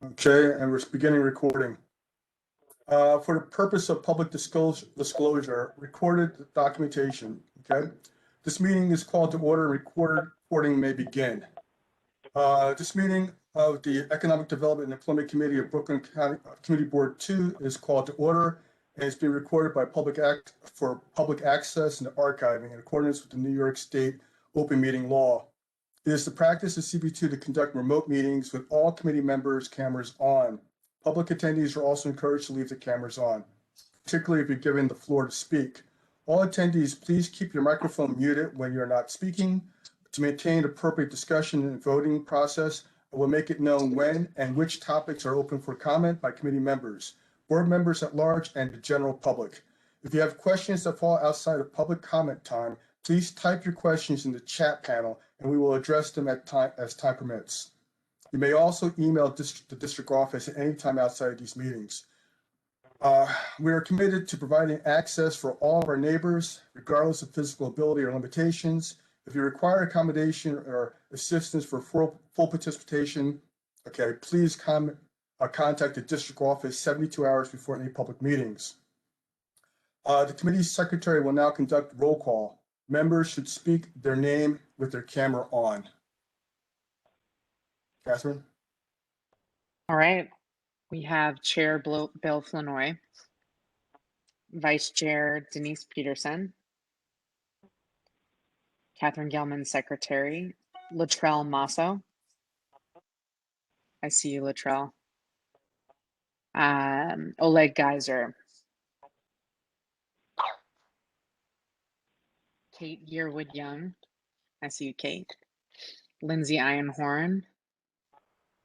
Okay, and we're beginning recording. For the purpose of public disclosure, recorded documentation, okay? This meeting is called to order and recording may begin. This meeting of the Economic Development and Employment Committee of Brooklyn County Committee Board 2 is called to order and is being recorded by public access and archiving in accordance with the New York State open meeting law. It is the practice of CB2 to conduct remote meetings with all committee members' cameras on. Public attendees are also encouraged to leave the cameras on, particularly if you're given the floor to speak. All attendees, please keep your microphone muted when you're not speaking. To maintain appropriate discussion and voting process, I will make it known when and which topics are open for comment by committee members, board members at large, and the general public. If you have questions that fall outside of public comment time, please type your questions in the chat panel and we will address them as time permits. You may also email the district office at any time outside of these meetings. We are committed to providing access for all of our neighbors, regardless of physical ability or limitations. If you require accommodation or assistance for full participation, okay, please contact the district office 72 hours before any public meetings. The committee's secretary will now conduct roll call. Members should speak their name with their camera on. Catherine? All right. We have Chair Bill Flournoy, Vice Chair Denise Peterson, Catherine Gelman, Secretary, Latrell Masso. I see you, Latrell. Oleg Geiser. Kate Yearwood Young. I see you, Kate. Lindsay Ironhorn.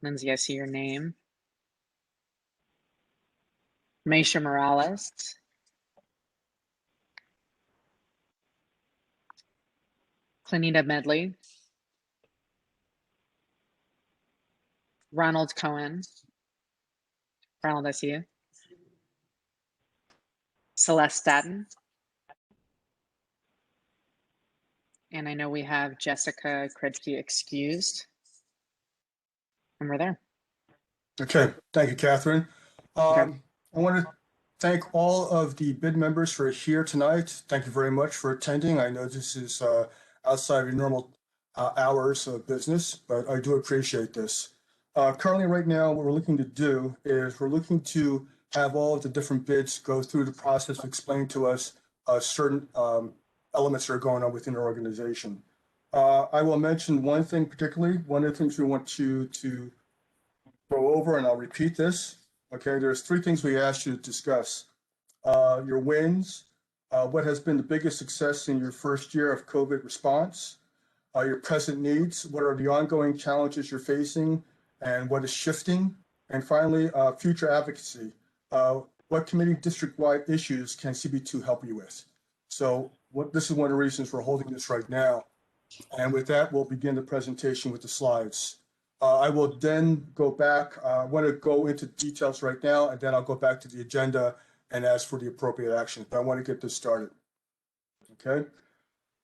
Lindsay, I see your name. Maisha Morales. Clenita Medley. Ronald Cohen. Ronald, I see you. Celeste Staton. And I know we have Jessica Kredke excused. And we're there. Okay, thank you, Catherine. Okay. I want to thank all of the BID members who are here tonight. Thank you very much for attending. I know this is outside of your normal hours of business, but I do appreciate this. Currently, right now, what we're looking to do is we're looking to have all of the different BIDs go through the process of explaining to us certain elements that are going on within our organization. I will mention one thing particularly. One of the things we want you to go over, and I'll repeat this. Okay, there's three things we asked you to discuss. Your wins, what has been the biggest success in your first year of COVID response, your present needs, what are the ongoing challenges you're facing, and what is shifting, and finally, future advocacy. What committee district-wide issues can CB2 help you with? So this is one of the reasons we're holding this right now. And with that, we'll begin the presentation with the slides. I will then go back. I want to go into details right now, and then I'll go back to the agenda and ask for the appropriate action. But I want to get this started. Okay.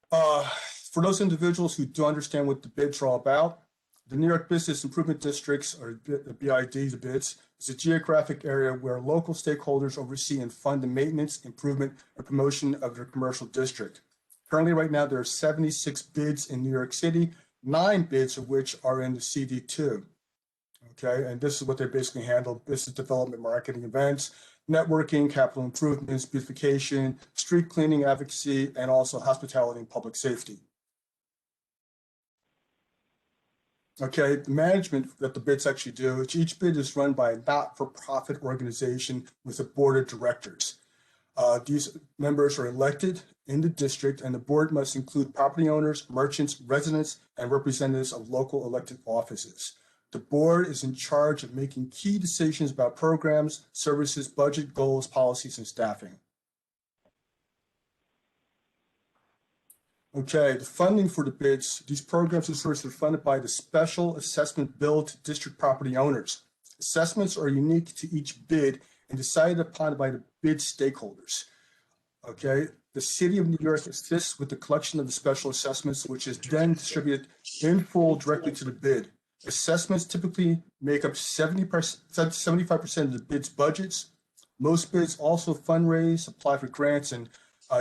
For those individuals who don't understand what the BIDs are all about, the New York Business Improvement Districts, or the BID, the BIDs, is a geographic area where local stakeholders oversee and fund the maintenance, improvement, and promotion of their commercial district. Currently, right now, there are 76 BIDs in New York City, 9 BIDs of which are in the CD2. Okay, and this is what they basically handle: business development, marketing events, networking, capital improvements, beautification, street cleaning, advocacy, and also hospitality and public safety. Okay, the management that the BIDs actually do, each BID is run by a not-for-profit organization with a board of directors. These members are elected in the district, and the board must include property owners, merchants, residents, and representatives of local elected offices. The board is in charge of making key decisions about programs, services, budget, goals, policies, and staffing. Okay, the funding for the BIDs, these programs and services are funded by the special assessment bill to district property owners. Assessments are unique to each BID and decided upon by the BID stakeholders. Okay, the City of New York assists with the collection of the special assessments, which is then distributed in full directly to the BID. Assessments typically make up 75% of the bid's budgets. Most bids also fundraise, apply for grants, and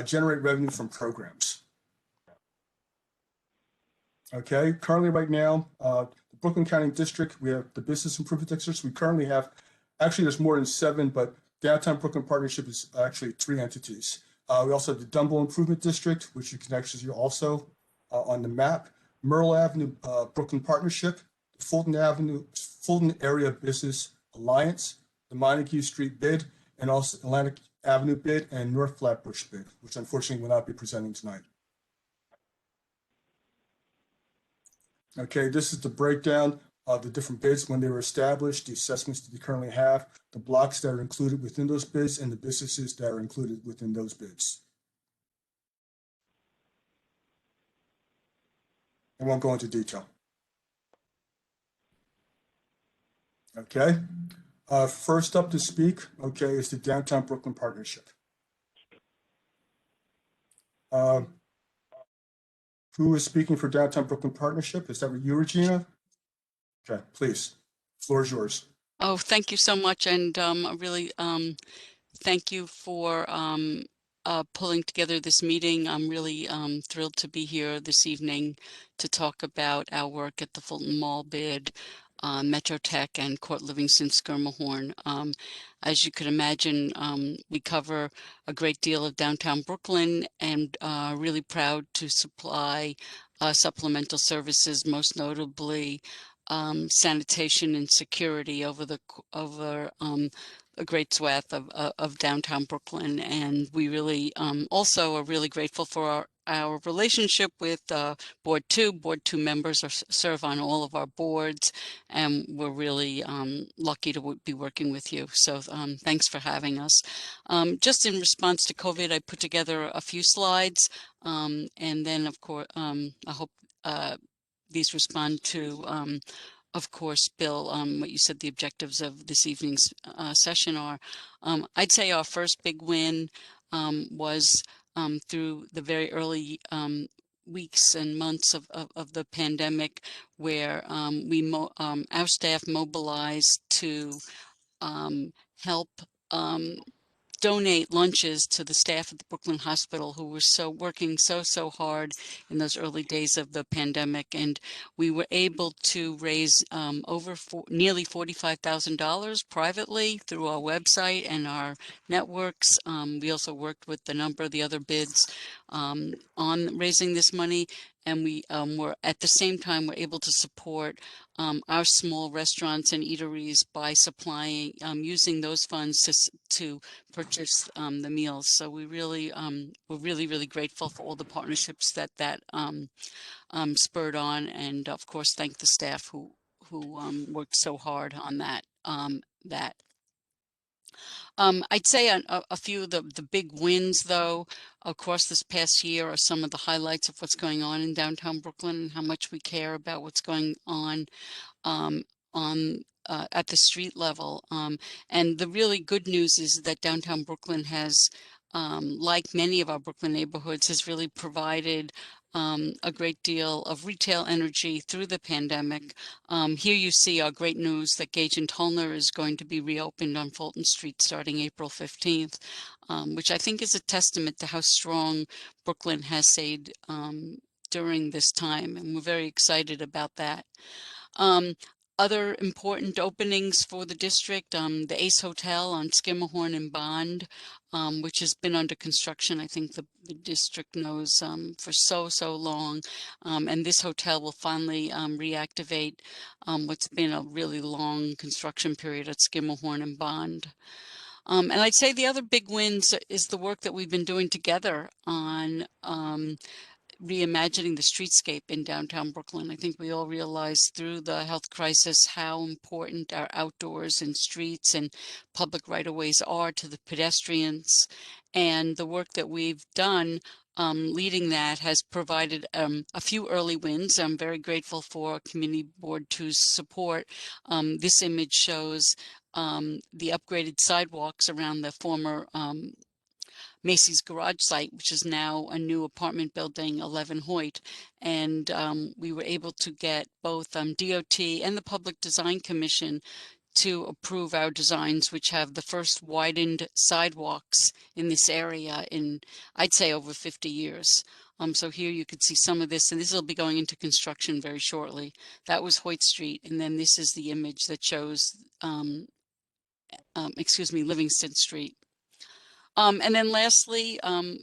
generate revenue from programs. Okay, currently right now, the Brooklyn County District, we have the Business Improvement Districts. We currently have, actually there's more than 7, but Downtown Brooklyn Partnership is actually 3 entities. We also have the DUMBO Improvement District, which you can actually see also on the map. Myrtle Avenue Brooklyn Partnership, the Fulton Area Business Alliance, the Montague Street BID, and also Atlantic Avenue BID and North Flatbush BID, which unfortunately will not be presenting tonight. Okay, this is the breakdown of the different bids when they were established, the assessments that they currently have, the blocks that are included within those bids, and the businesses that are included within those bids. I won't go into detail. Okay, first up to speak, okay, is the Downtown Brooklyn Partnership. Who is speaking for Downtown Brooklyn Partnership? Is that you, Regina? Okay, please, the floor is yours. Oh, thank you so much, and really thank you for pulling together this meeting. I'm really thrilled to be here this evening to talk about our work at the Fulton Mall bid, MetroTech, and Court-Livingston-Schermerhorn. As you could imagine, we cover a great deal of downtown Brooklyn, and really proud to supply supplemental services, most notably sanitation and security over a great swath of downtown Brooklyn. And we really also are really grateful for our relationship with Board 2. Board 2 members serve on all of our boards, and we're really lucky to be working with you. So thanks for having us. Just in response to COVID, I put together a few slides, and then of course, I hope these respond to of course, Bill, what you said the objectives of this evening's session are. I'd say our first big win was through the very early weeks and months of the pandemic, where our staff mobilized to help donate lunches to the staff at the Brooklyn Hospital, who were working so hard in those early days of the pandemic. And we were able to raise nearly $45,000 privately through our website and our networks. We also worked with a number of the other bids on raising this money, and we were at the same time were able to support our small restaurants and eateries by supplying using those funds to purchase the meals. So we really we're really grateful for all the partnerships that spurred on, and of course thank the staff who worked so hard on that. I'd say a few of the big wins, though, of course, this past year are some of the highlights of what's going on in downtown Brooklyn and how much we care about what's going on at the street level. And the really good news is that downtown Brooklyn has, like many of our Brooklyn neighborhoods, has really provided a great deal of retail energy through the pandemic. Here you see our great news that Gage and Tollner is going to be reopened on Fulton Street starting April 15th, which I think is a testament to how strong Brooklyn has stayed during this time, and we're very excited about that. Other important openings for the district, the Ace Hotel on Schermerhorn and Bond, which has been under construction, I think the district knows, for so long. And this hotel will finally reactivate what's been a really long construction period at Schermerhorn and Bond. And I'd say the other big wins is the work that we've been doing together on reimagining the streetscape in downtown Brooklyn. I think we all realize through the health crisis how important our outdoors and streets and public right-of-ways are to the pedestrians. And the work that we've done leading that has provided a few early wins. I'm very grateful for Community Board 2's support. This image shows the upgraded sidewalks around the former Macy's garage site, which is now a new apartment building, 11 Hoyt. And we were able to get both DOT and the Public Design Commission to approve our designs, which have the first widened sidewalks in this area in, I'd say, over 50 years. So here you can see some of this, and this will be going into construction very shortly. That was Hoyt Street, and then this is the image that shows, Livingston Street. And then lastly,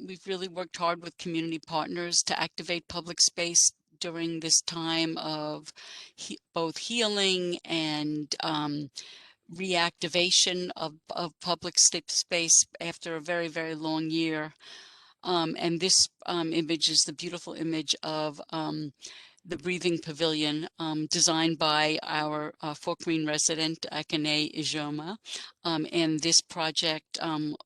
we've really worked hard with community partners to activate public space during this time of both healing and reactivation of public space after a very, very long year. And this image is the beautiful image of the Breathing Pavilion, designed by our Fort Greene resident, Akane Ijoma. And this project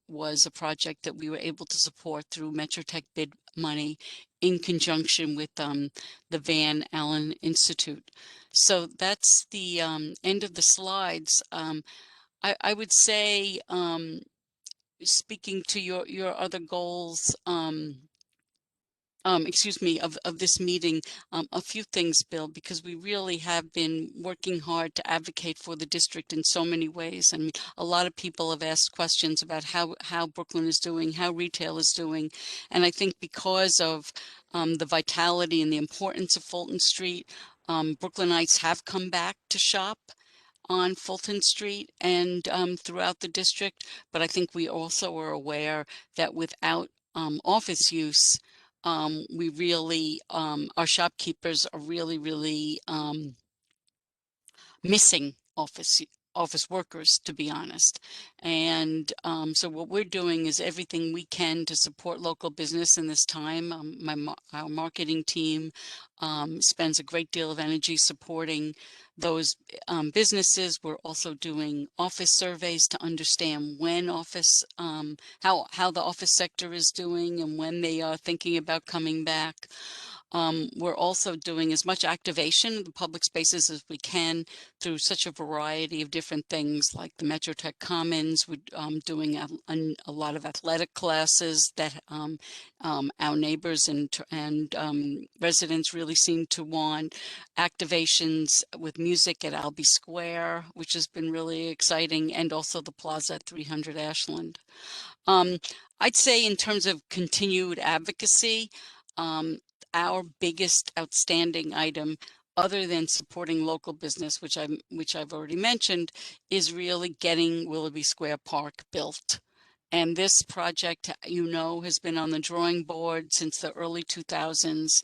was a project that we were able to support through MetroTech BID money in conjunction with the Van Allen Institute. So that's the end of the slides. I would say, speaking to your other goals, of this meeting, a few things, Bill, because we really have been working hard to advocate for the district in so many ways. And a lot of people have asked questions about how Brooklyn is doing, how retail is doing. And I think because of the vitality and the importance of Fulton Street, Brooklynites have come back to shop on Fulton Street and throughout the district. But I think we also are aware that without office use, we really, our shopkeepers are really missing office workers, to be honest. And so what we're doing is everything we can to support local business in this time. Our marketing team spends a great deal of energy supporting those businesses. We're also doing office surveys to understand when office, how the office sector is doing and when they are thinking about coming back. We're also doing as much activation of the public spaces as we can through such a variety of different things, like the MetroTech Commons. We're doing a lot of athletic classes that our neighbors and residents really seem to want. Activations with music at Albee Square, which has been really exciting, and also the Plaza at 300 Ashland. I'd say in terms of continued advocacy, our biggest outstanding item, other than supporting local business, which I've already mentioned, is really getting Willoughby Square Park built. And this project, has been on the drawing board since the early 2000s.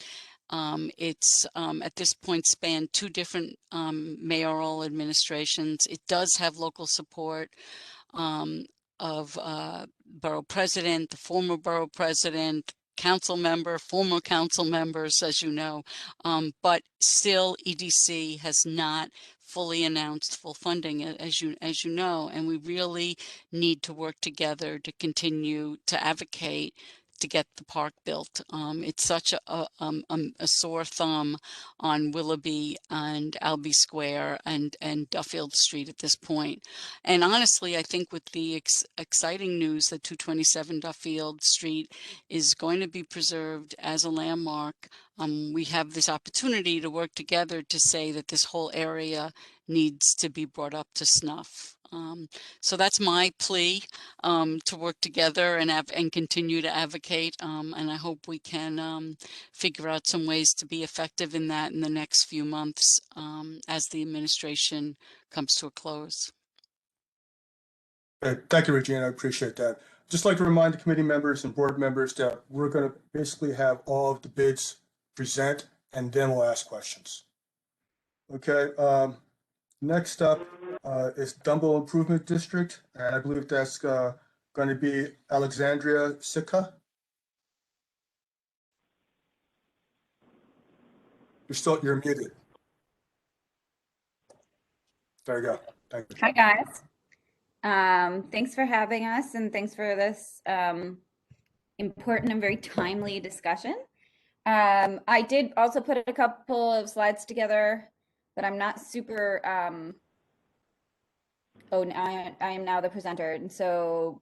It's at this point spanned two different mayoral administrations. It does have local support of borough president, the former borough president, council member, former council members, as you know, but still EDC has not fully announced full funding, as you know, and we really need to work together to continue to advocate to get the park built. It's such a sore thumb on Willoughby and Albee Square and Duffield Street at this point. And honestly, I think with the exciting news that 227 Duffield Street is going to be preserved as a landmark, we have this opportunity to work together to say that this whole area needs to be brought up to snuff. So that's my plea, to work together and continue to advocate. And I hope we can figure out some ways to be effective in that in the next few months as the administration comes to a close. Thank you, Regina. I appreciate that. Just like to remind the committee members and board members that we're going to basically have all of the bids present, and then we'll ask questions. Okay. Next up is DUMBO Improvement District, and I believe that's going to be Alexandria Sika. You're muted. There you go. Thank you. Hi, guys. Thanks for having us, and thanks for this important and very timely discussion. I did also put a couple of slides together, but I'm not super. I am now the presenter, and so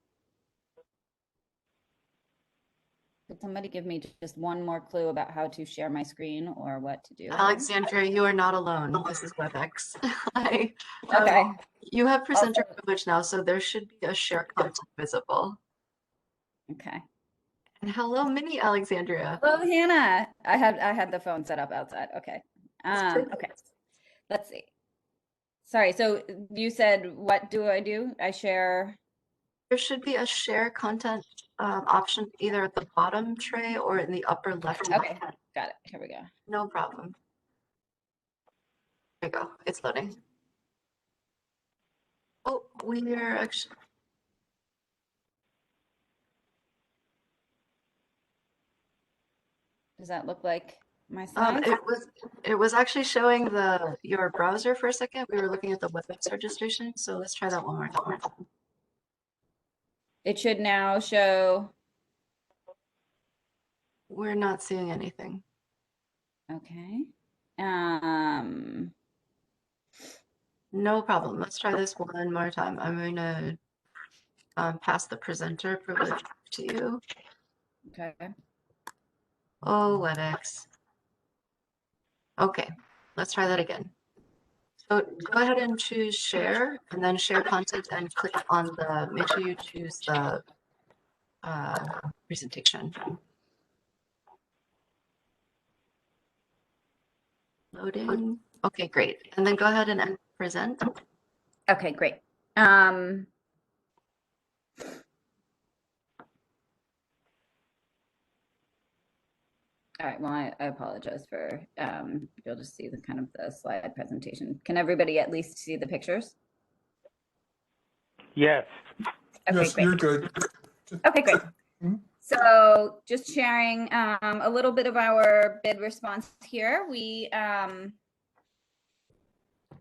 Could somebody give me just one more clue about how to share my screen or what to do? Alexandria, you are not alone. This is Webex. Okay. You have presenter privilege now, so there should be a share content visible. Okay. And hello, mini Alexandria. Hello, Hannah. I had the phone set up outside. Okay. Okay. Let's see. Sorry. So you said, what do? I share. There should be a share content option either at the bottom tray or in the upper left. Okay. Got it. Here we go. No problem. There you go. It's loading. Oh, we're actually. Does that look like my slides? It was actually showing your browser for a second. We were looking at the Webex registration, so let's try that one more time. It should now show. We're not seeing anything. Okay. No problem. Let's try this one more time. I'm going to pass the presenter privilege to you. Okay. Oh, Webex. Okay, let's try that again. So go ahead and choose share and then share content and click on make sure you choose the presentation. Loading. Okay, great. And then go ahead and present. Okay, great. All right, well, I apologize for, you'll just see the kind of the slide presentation. Can everybody at least see the pictures? Yes. Okay, Yes, great. you're good. Okay, great. Mhm. So just sharing a little bit of our bid response here. We,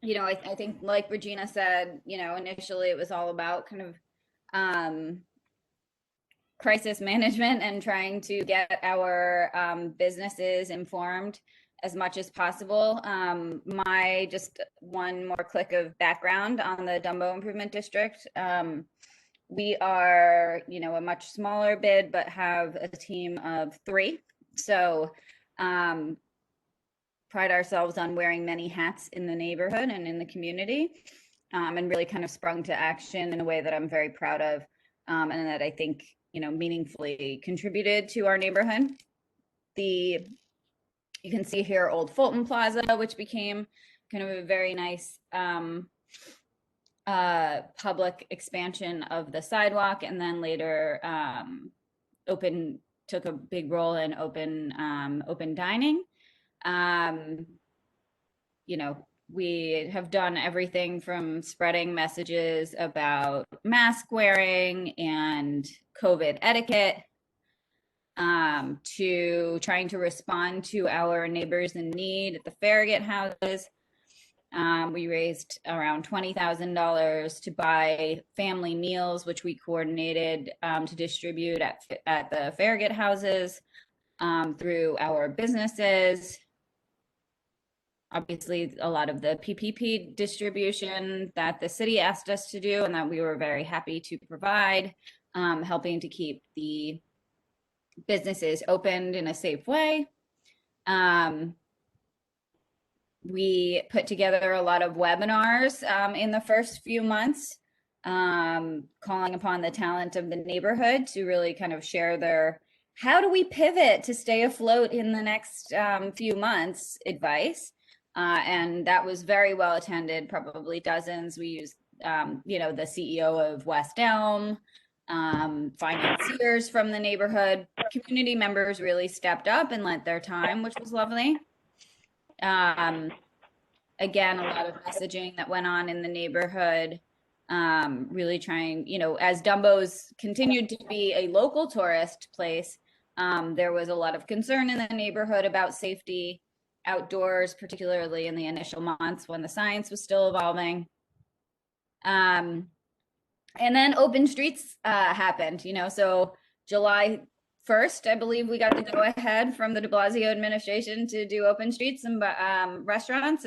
you know, I think like Regina said, you know, initially it was all about kind of crisis management and trying to get our businesses informed as much as possible. My just one more click of background on the DUMBO Improvement District. We are, you know, a much smaller bid, but have a team of 3. So pride ourselves on wearing many hats in the neighborhood and in the community, and really kind of sprung to action in a way that I'm very proud of, and that I think, you know, meaningfully contributed to our neighborhood. You can see here Old Fulton Plaza, which became kind of a very nice public expansion of the sidewalk, and then later took a big role in open dining. You know, we have done everything from spreading messages about mask wearing and COVID etiquette, to trying to respond to our neighbors in need at the Farragut houses. We raised around $20,000 to buy family meals, which we coordinated to distribute at the Farragut houses through our businesses. Obviously, a lot of the PPP distribution that the city asked us to do and that we were very happy to provide, helping to keep the businesses opened in a safe way. We put together a lot of webinars in the first few months, calling upon the talent of the neighborhood to really kind of share their, how do we pivot to stay afloat in the next few months advice. And that was very well attended, probably dozens. We used, you know, the CEO of West Elm, financiers from the neighborhood, community members really stepped up and lent their time, which was lovely. Again, a lot of messaging that went on in the neighborhood, really trying, you know, as DUMBO's continued to be a local tourist place, there was a lot of concern in the neighborhood about safety outdoors, particularly in the initial months when the science was still evolving. And then open streets happened, you know, so July 1st, I believe we got the go ahead from the de Blasio administration to do open streets and restaurants.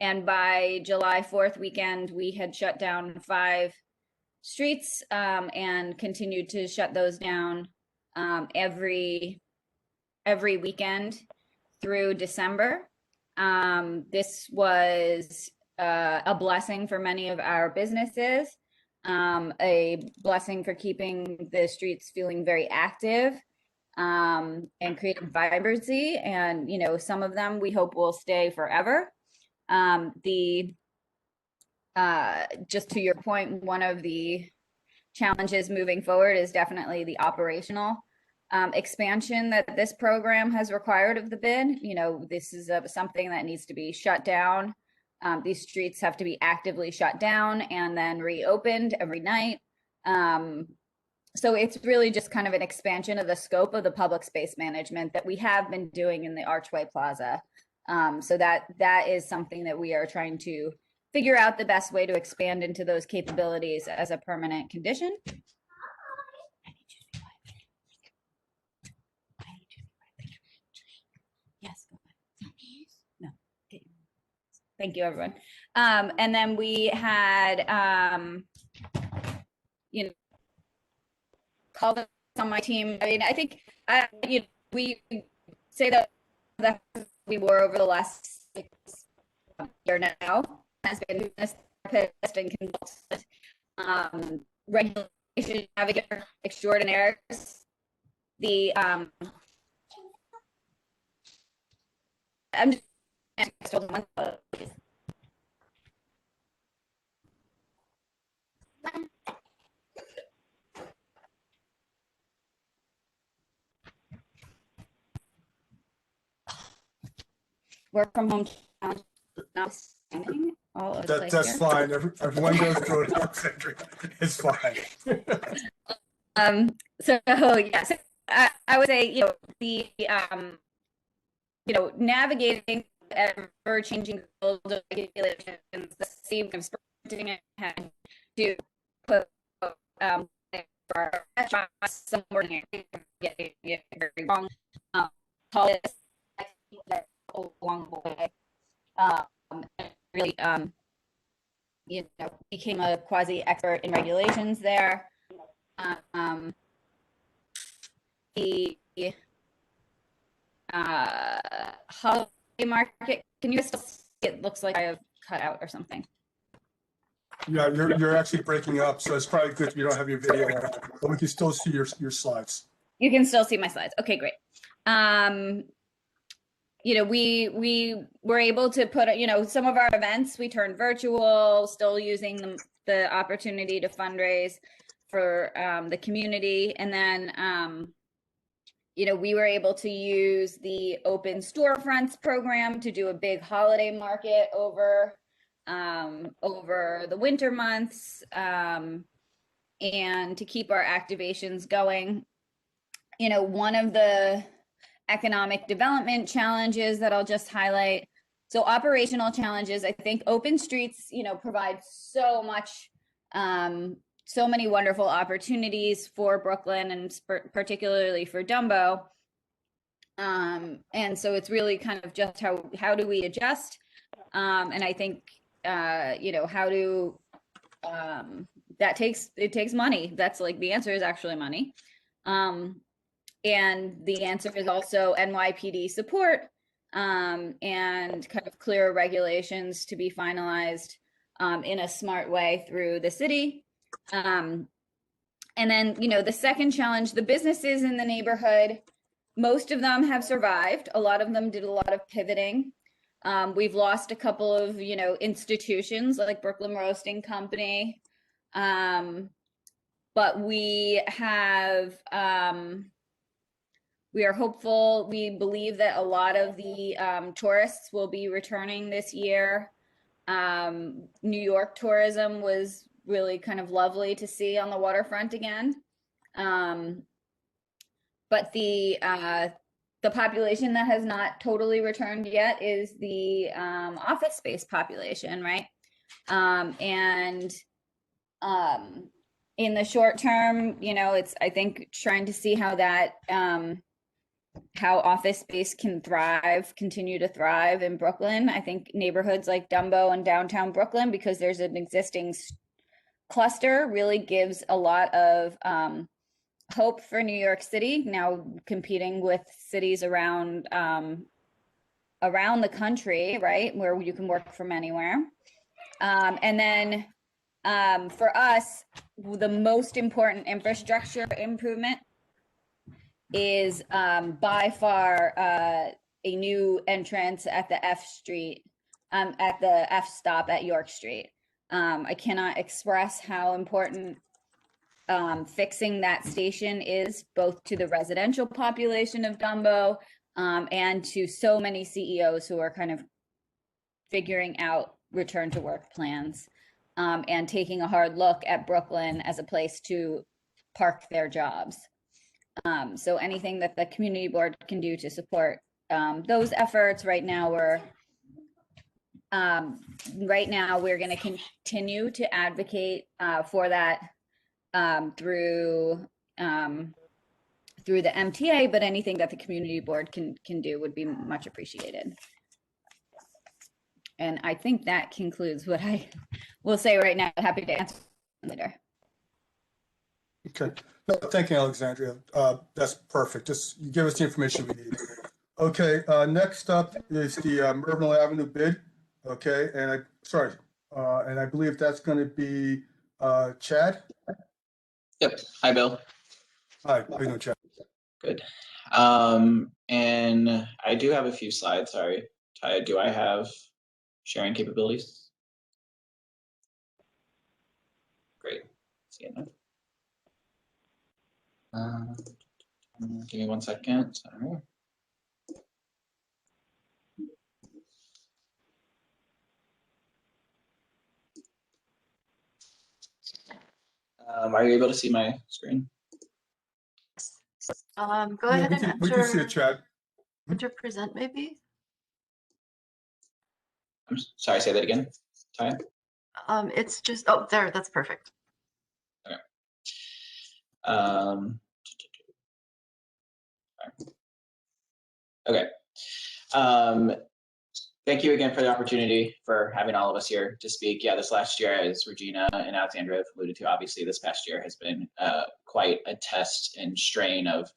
And by July 4th weekend, we had shut down 5 streets and continued to shut those down every weekend through December. This was a blessing for many of our businesses, a blessing for keeping the streets feeling very active, and creating vibrancy. And, you know, some of them we hope will stay forever. Just to your point, one of the challenges moving forward is definitely the operational expansion that this program has required of the bid. You know, this is something that needs to be shut down. These streets have to be actively shut down and then reopened every night. So it's really just kind of an expansion of the scope of the public space management that we have been doing in the Archway Plaza. So that is something that we are trying to figure out the best way to expand into those capabilities as a permanent condition. Yes. No. Okay. Thank you, everyone. And then we had, you know, called on my team. I mean, I think you know, we say that we were over the last 6 years now has been a therapist and consultant, regulation navigator extraordinaire. The I'm just work from home challenge, notwithstanding all of the That's here. fine. Everyone goes through it. It's fine. So yes, I would say, you know, the you know, navigating ever-changing rules of regulations, the same kind of sprinting ahead to put for our restaurants, some wording getting it very wrong. Call it along the way. Really, you know, became a quasi-expert in regulations there. The holiday market, can you still see? It looks like I have cut out or something. Yeah, you're actually breaking up, so it's probably good if you don't have your video on, but we can still see your slides. You can still see my slides. Okay, great. You know, we were able to put, you know, some of our events we turned virtual, still using the opportunity to fundraise for the community. And then, you know, we were able to use the open storefronts program to do a big holiday market over the winter months, and to keep our activations going. You know, one of the economic development challenges that I'll just highlight. So operational challenges, I think open streets, you know, provide so much, so many wonderful opportunities for Brooklyn and particularly for DUMBO. And so it's really kind of just how do we adjust? And I think, you know, how do, it takes money. That's like, the answer is actually money. And the answer is also NYPD support, and kind of clearer regulations to be finalized in a smart way through the city. And then, you know, the second challenge, the businesses in the neighborhood, most of them have survived. A lot of them did a lot of pivoting. We've lost a couple of, you know, institutions like Brooklyn Roasting Company. But we have, we are hopeful. We believe that a lot of the tourists will be returning this year. New York tourism was really kind of lovely to see on the waterfront again. But the population that has not totally returned yet is the office space population, right? And in the short term, you know, it's, I think, trying to see how that, how office space can thrive, continue to thrive in Brooklyn. I think neighborhoods like DUMBO and downtown Brooklyn, because there's an existing cluster, really gives a lot of hope for New York City now competing with cities around the country, right, where you can work from anywhere. And then for us, the most important infrastructure improvement is by far a new entrance at the F Street, at the F stop at York Street. I cannot express how important fixing that station is, both to the residential population of DUMBO and to so many CEOs who are kind of figuring out return to work plans and taking a hard look at Brooklyn as a place to park their jobs. So anything that the community board can do to support those efforts. Right now we're going to continue to advocate for that through the MTA, but anything that the community board can do would be much appreciated. And I think that concludes what I will say right now. Happy to answer later. Okay. No, thank you, Alexandria. That's perfect. Just you give us the information we need. Okay. Next up is the Myrtle Avenue bid. Okay. And I believe that's going to be Chad. Yep. Hi, Bill. Hi. How you doing, Chad? Good. And I do have a few slides. Sorry. Ty, do I have sharing capabilities? Great. See it now. Give me 1 second. Sorry. Are you able to see my screen? Go ahead and we can see it, Chad. enter present maybe. I'm sorry, say that again, Ty. It's just, oh, there, that's perfect. Okay. Okay. Thank you again for the opportunity for having all of us here to speak. Yeah, this last year, as Regina and Alexandra have alluded to, obviously this past year has been quite a test and strain of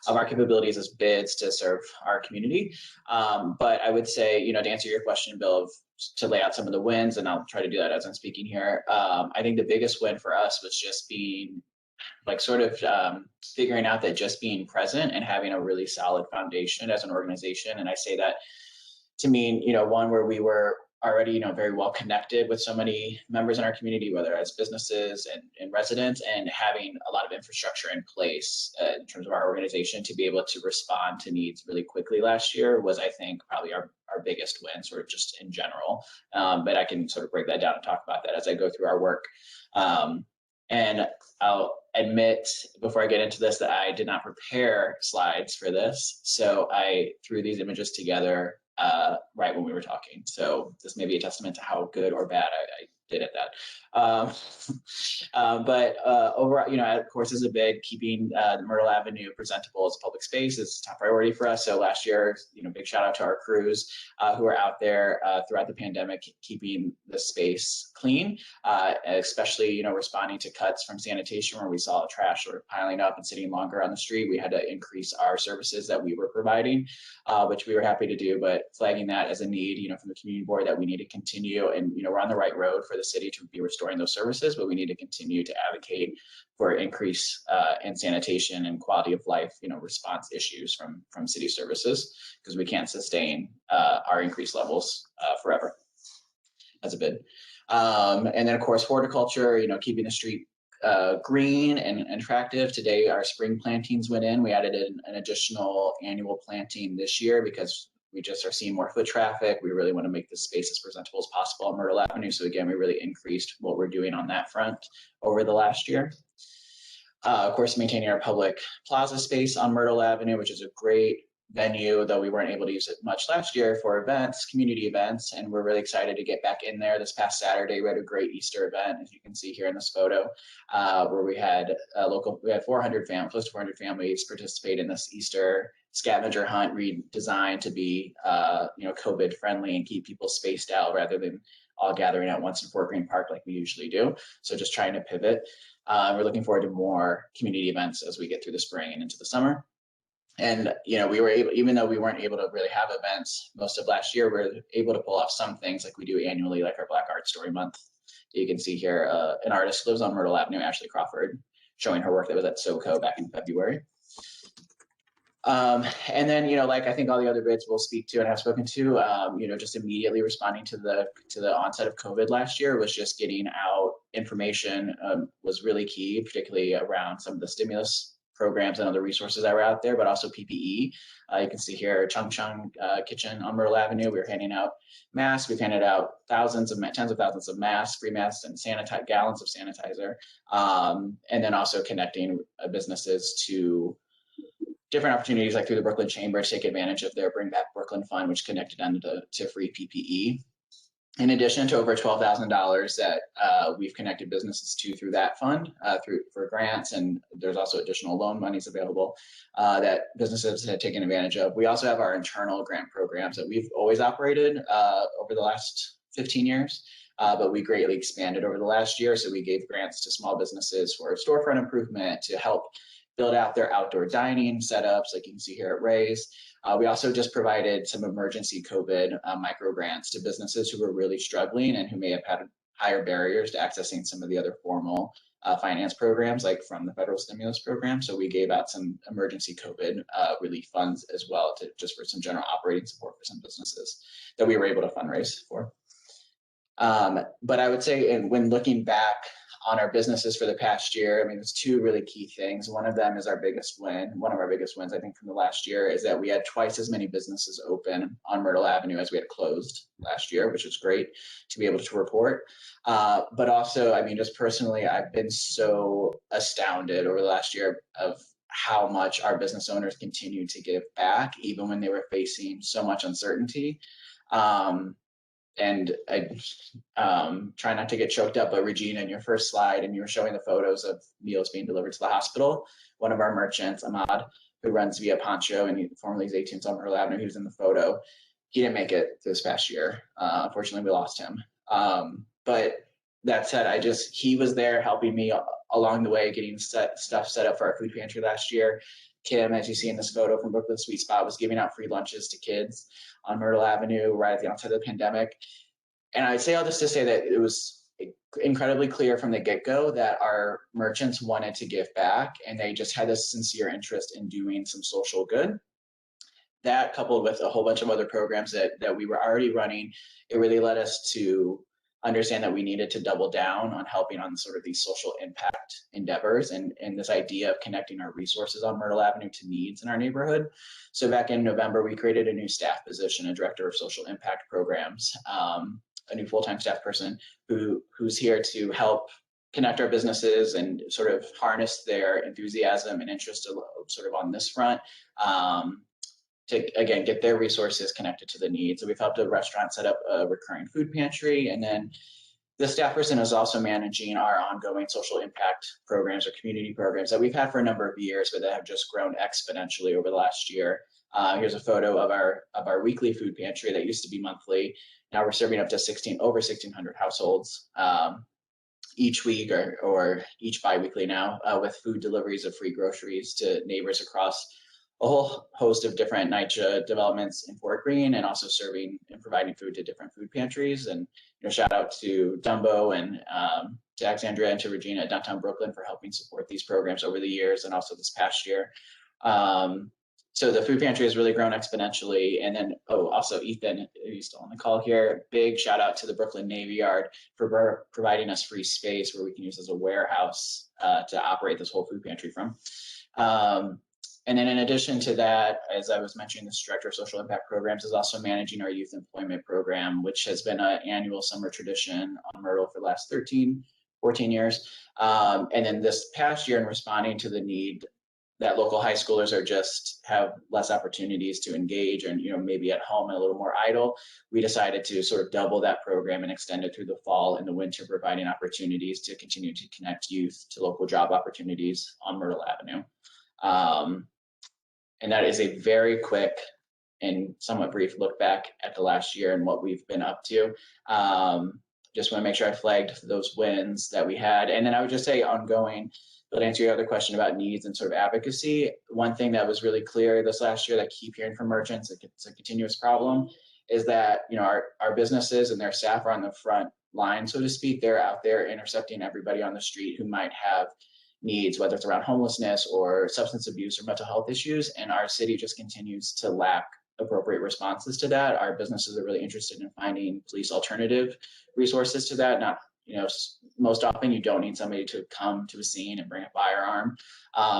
our capabilities as bids to serve our community. But I would say, you know, to answer your question, Bill, to lay out some of the wins, and I'll try to do that as I'm speaking here. I think the biggest win for us was just being like sort of figuring out that just being present and having a really solid foundation as an organization. And I say that to mean, you know, one where we were already, you know, very well connected with so many members in our community, whether as businesses and residents, and having a lot of infrastructure in place in terms of our organization to be able to respond to needs really quickly last year was, I think, probably our biggest win, sort of just in general. But I can sort of break that down and talk about that as I go through our work. And I'll admit before I get into this that I did not prepare slides for this. So I threw these images together right when we were talking. So this may be a testament to how good or bad I did at that. But overall, you know, of course, as a bid, keeping the Myrtle Avenue presentable as a public space is a top priority for us. So last year, you know, big shout out to our crews who are out there throughout the pandemic, keeping the space clean, especially, you know, responding to cuts from sanitation where we saw trash sort of piling up and sitting longer on the street. We had to increase our services that we were providing, which we were happy to do, but flagging that as a need, you know, from the community board that we need to continue. And, you know, we're on the right road for the city to be restoring those services, but we need to continue to advocate for increase in sanitation and quality of life, you know, response issues from city services, because we can't sustain our increased levels forever as a bid. And then of course, horticulture, you know, keeping the street green and attractive. Today, our spring plantings went in. We added an additional annual planting this year because we just are seeing more foot traffic. We really want to make this space as presentable as possible on Myrtle Avenue. So again, we really increased what we're doing on that front over the last year. Of course, maintaining our public plaza space on Myrtle Avenue, which is a great venue, though we weren't able to use it much last year for events, community events, and we're really excited to get back in there. This past Saturday, we had a great Easter event, as you can see here in this photo, where we had 400 families, close to 400 families participate in this Easter scavenger hunt redesigned to be, you know, COVID friendly and keep people spaced out rather than all gathering at once in Fort Greene Park like we usually do. So just trying to pivot. We're looking forward to more community events as we get through the spring and into the summer. And, you know, we were able, even though we weren't able to really have events most of last year, we were able to pull off some things like we do annually, like our Black Art Story Month. You can see here an artist who lives on Myrtle Avenue, Ashley Crawford, showing her work that was at SoCo back in February. And then, you know, like I think all the other bids we'll speak to and have spoken to, you know, just immediately responding to the onset of COVID last year was just getting out information was really key, particularly around some of the stimulus programs and other resources that were out there, but also PPE. You can see here, Chung Chung Kitchen on Myrtle Avenue. We were handing out masks. We've handed out tens of thousands of masks, free masks, and gallons of sanitizer. And then also connecting businesses to different opportunities, like through the Brooklyn Chamber, to take advantage of their Bring Back Brooklyn Fund, which connected them to free PPE. In addition to over $12,000 that we've connected businesses to through that fund, for grants, and there's also additional loan monies available that businesses have taken advantage of. We also have our internal grant programs that we've always operated over the last 15 years, but we greatly expanded over the last year. So we gave grants to small businesses for storefront improvement, to help build out their outdoor dining setups, like you can see here at Ray's. We also just provided some emergency COVID micro grants to businesses who were really struggling and who may have had higher barriers to accessing some of the other formal finance programs, like from the federal stimulus program. So we gave out some emergency COVID relief funds as well, just for some general operating support for some businesses that we were able to fundraise for. But I would say, and when looking back on our businesses for the past year, I mean, there's two really key things. One of them is our biggest win. One of our biggest wins, I think, from the last year is that we had twice as many businesses open on Myrtle Avenue as we had closed last year, which was great to be able to report. But also, I mean, just personally, I've been so astounded over the last year of how much our business owners continue to give back, even when they were facing so much uncertainty. And I try not to get choked up, but Regina, in your first slide, and you were showing the photos of meals being delivered to the hospital. One of our merchants, Ahmad, who runs Via Poncho and he formerly is 18th on Myrtle Avenue, who's in the photo, he didn't make it this past year. Unfortunately, we lost him. But that said, he was there helping me along the way, getting stuff set up for our food pantry last year. Kim, as you see in this photo from Brooklyn Sweet Spot, was giving out free lunches to kids on Myrtle Avenue right at the onset of the pandemic. And I'd say all this to say that it was incredibly clear from the get-go that our merchants wanted to give back, and they just had this sincere interest in doing some social good. That, coupled with a whole bunch of other programs that we were already running, it really led us to understand that we needed to double down on helping on sort of these social impact endeavors and this idea of connecting our resources on Myrtle Avenue to needs in our neighborhood. So back in November, we created a new staff position, a director of social impact programs, a new full-time staff person who's here to help connect our businesses and sort of harness their enthusiasm and interest sort of on this front. To, again, get their resources connected to the needs. So we've helped a restaurant set up a recurring food pantry. And then the staff person is also managing our ongoing social impact programs or community programs that we've had for a number of years, but that have just grown exponentially over the last year. Here's a photo of our weekly food pantry that used to be monthly. Now we're serving up to over 1,600 households each week or each bi-weekly now, with food deliveries of free groceries to neighbors across a whole host of different NYCHA developments in Fort Greene, and also serving and providing food to different food pantries. And shout out to DUMBO and to Alexandria and to Regina at Downtown Brooklyn for helping support these programs over the years and also this past year. So the food pantry has really grown exponentially. And then, also Ethan, who's still on the call here, big shout out to the Brooklyn Navy Yard for providing us free space where we can use as a warehouse to operate this whole food pantry from. And then in addition to that, as I was mentioning, this Director of Social Impact Programs is also managing our youth employment program, which has been an annual summer tradition on Myrtle for the last 14 years. And then this past year, in responding to the need that local high schoolers have less opportunities to engage and maybe at home and a little more idle, we decided to sort of double that program and extend it through the fall and the winter, providing opportunities to continue to connect youth to local job opportunities on Myrtle Avenue. And that is a very quick and somewhat brief look back at the last year and what we've been up to. just want to make sure I flagged those wins that we had. And then I would just say ongoing, but to answer your other question about needs and sort of advocacy, one thing that was really clear this last year that I keep hearing from merchants, it's a continuous problem, is that, you know, our businesses and their staff are on the front line, so to speak. They're out there intercepting everybody on the street who might have needs, whether it's around homelessness or substance abuse or mental health issues. And our city just continues to lack appropriate responses to that. Our businesses are really interested in finding police alternative resources to that. Not, you know, most often you don't need somebody to come to a scene and bring a firearm.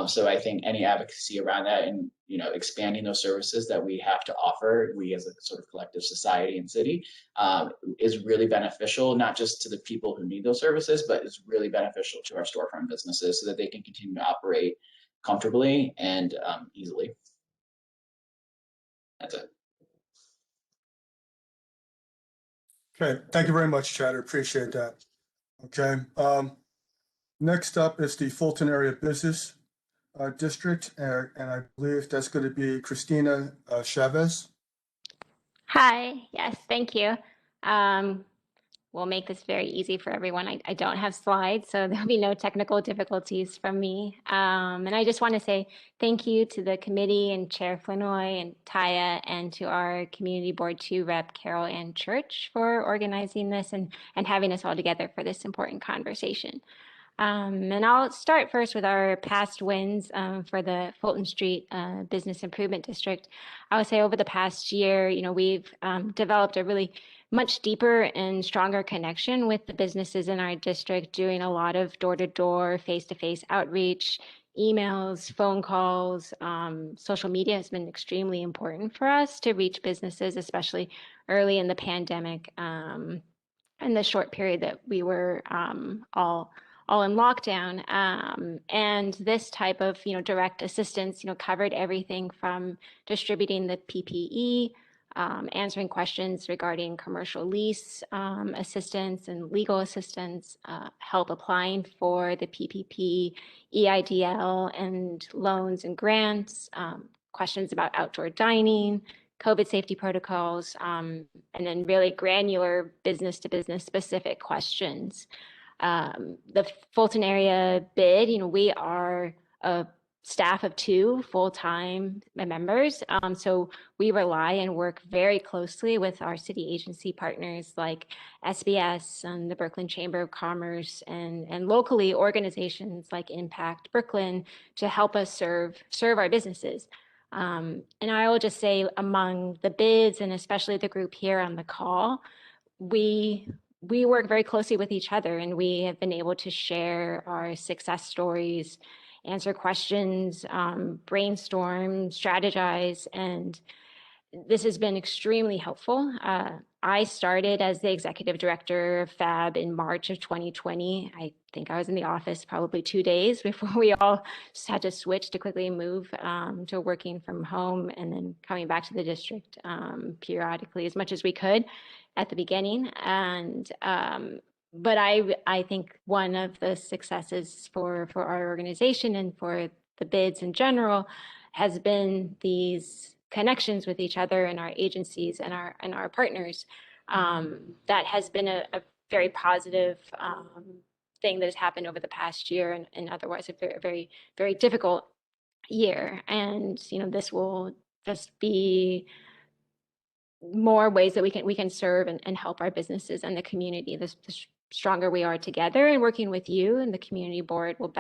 So I think any advocacy around that and, you know, expanding those services that we have to offer, we as a sort of collective society and city, is really beneficial, not just to the people who need those services, but is really beneficial to our storefront businesses so that they can continue to operate comfortably and easily. That's it. Okay, thank you very much, Chad. I appreciate that. Okay, next up is the Fulton Area Business District, and I believe that's going to be Christina Chavez. Hi, yes, thank you. We'll make this very easy for everyone. I don't have slides, so there'll be no technical difficulties from me. And I just want to say thank you to the committee and Chair Flinoy and Taya, and to our Community Board 2 Rep Carol Ann Church for organizing this and having us all together for this important conversation. And I'll start first with our past wins for the Fulton Street Business Improvement District. I would say over the past year, you know, we've developed a really much deeper and stronger connection with the businesses in our district, doing a lot of door-to-door, face-to-face outreach, emails, phone calls. Social media has been extremely important for us to reach businesses, especially early in the pandemic, in the short period that we were all in lockdown. And this type of, you know, direct assistance, you know, covered everything from distributing the PPE, answering questions regarding commercial lease assistance and legal assistance, help applying for the PPP, EIDL, and loans and grants, questions about outdoor dining, COVID safety protocols, and then really granular business-to-business specific questions. The Fulton area BID, you know, we are a staff of 2 full-time members. So we rely and work very closely with our city agency partners like SBS and the Brooklyn Chamber of Commerce, and locally organizations like Impact Brooklyn to help us serve our businesses. And I will just say, among the bids, and especially the group here on the call, we work very closely with each other, and we have been able to share our success stories, answer questions, brainstorm, strategize, and this has been extremely helpful. I started as the executive director of FAB in March of 2020. I think I was in the office probably 2 days before we all just had to switch to quickly move to working from home, and then coming back to the district periodically as much as we could at the beginning. And but I think one of the successes for our organization and for the bids in general has been these connections with each other and our agencies and our partners. That has been a very positive thing that has happened over the past year, and otherwise a very, very, very difficult year. And you know, this will just be more ways that we can serve and help our businesses and the community. The stronger we are together, and working with you and the community board will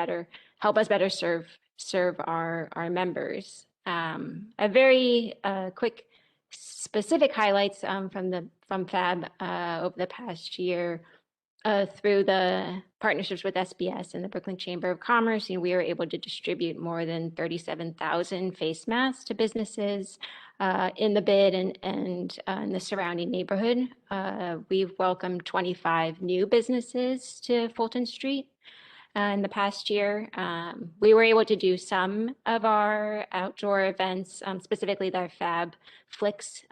help us better serve our members. A very quick specific highlights from FAB over the past year. Through the partnerships with SBS and the Brooklyn Chamber of Commerce, we were able to distribute more than 37,000 face masks to businesses in the BID and in the surrounding neighborhood. We've welcomed 25 new businesses to Fulton Street in the past year. We were able to do some of our outdoor events, specifically the FAB Flicks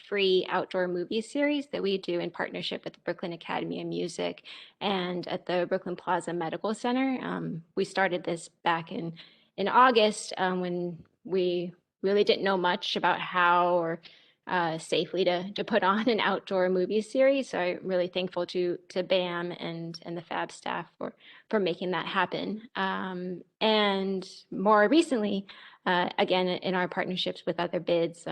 free outdoor movie series that we do in partnership with the Brooklyn Academy of Music and at the Brooklyn Plaza Medical Center. We started this back in August when we really didn't know much about how or safely to put on an outdoor movie series. So I'm really thankful to BAM and the FAB staff for making that happen. And more recently, again, in our partnerships with other bids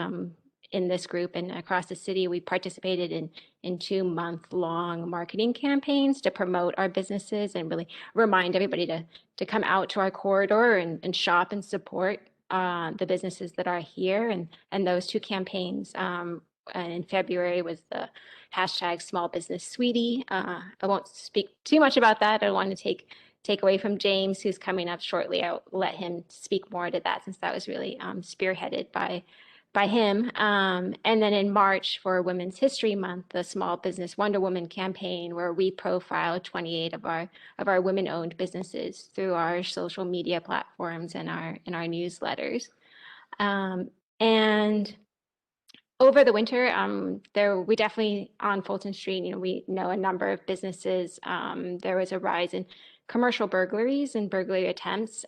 in this group and across the city, we participated in 2-month-long marketing campaigns to promote our businesses and really remind everybody to come out to our corridor and shop and support the businesses that are here. And those 2 campaigns in February was the hashtag Small Business Sweetie. I won't speak too much about that. I want to take away from James, who's coming up shortly. I'll let him speak more to that, since that was really spearheaded by him. And then in March, for Women's History Month, the Small Business Wonder Woman campaign, where we profile 28 of our women-owned businesses through our social media platforms and our newsletters. And over the winter, we definitely, on Fulton Street, we know a number of businesses. There was a rise in commercial burglaries and burglary attempts.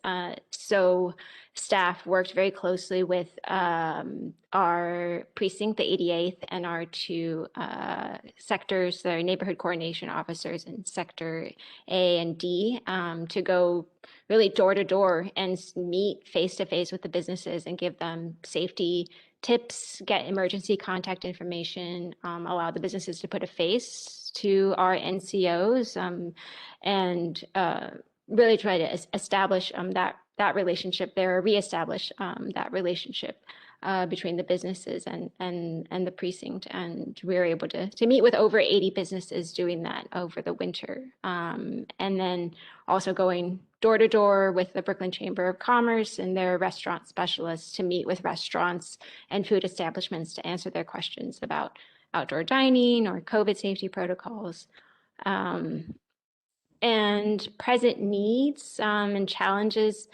So staff worked very closely with our precinct, the 88th, and our 2 sectors, the neighborhood coordination officers in Sector A and D, to go really door to door and meet face to face with the businesses and give them safety tips, get emergency contact information, allow the businesses to put a face to our NCOs, and really try to establish that relationship there, or reestablish that relationship between the businesses and the precinct. And we were able to meet with over 80 businesses doing that over the winter. And then also going door to door with the Brooklyn Chamber of Commerce and their restaurant specialists to meet with restaurants and food establishments to answer their questions about outdoor dining or COVID safety protocols. And present needs and challenges.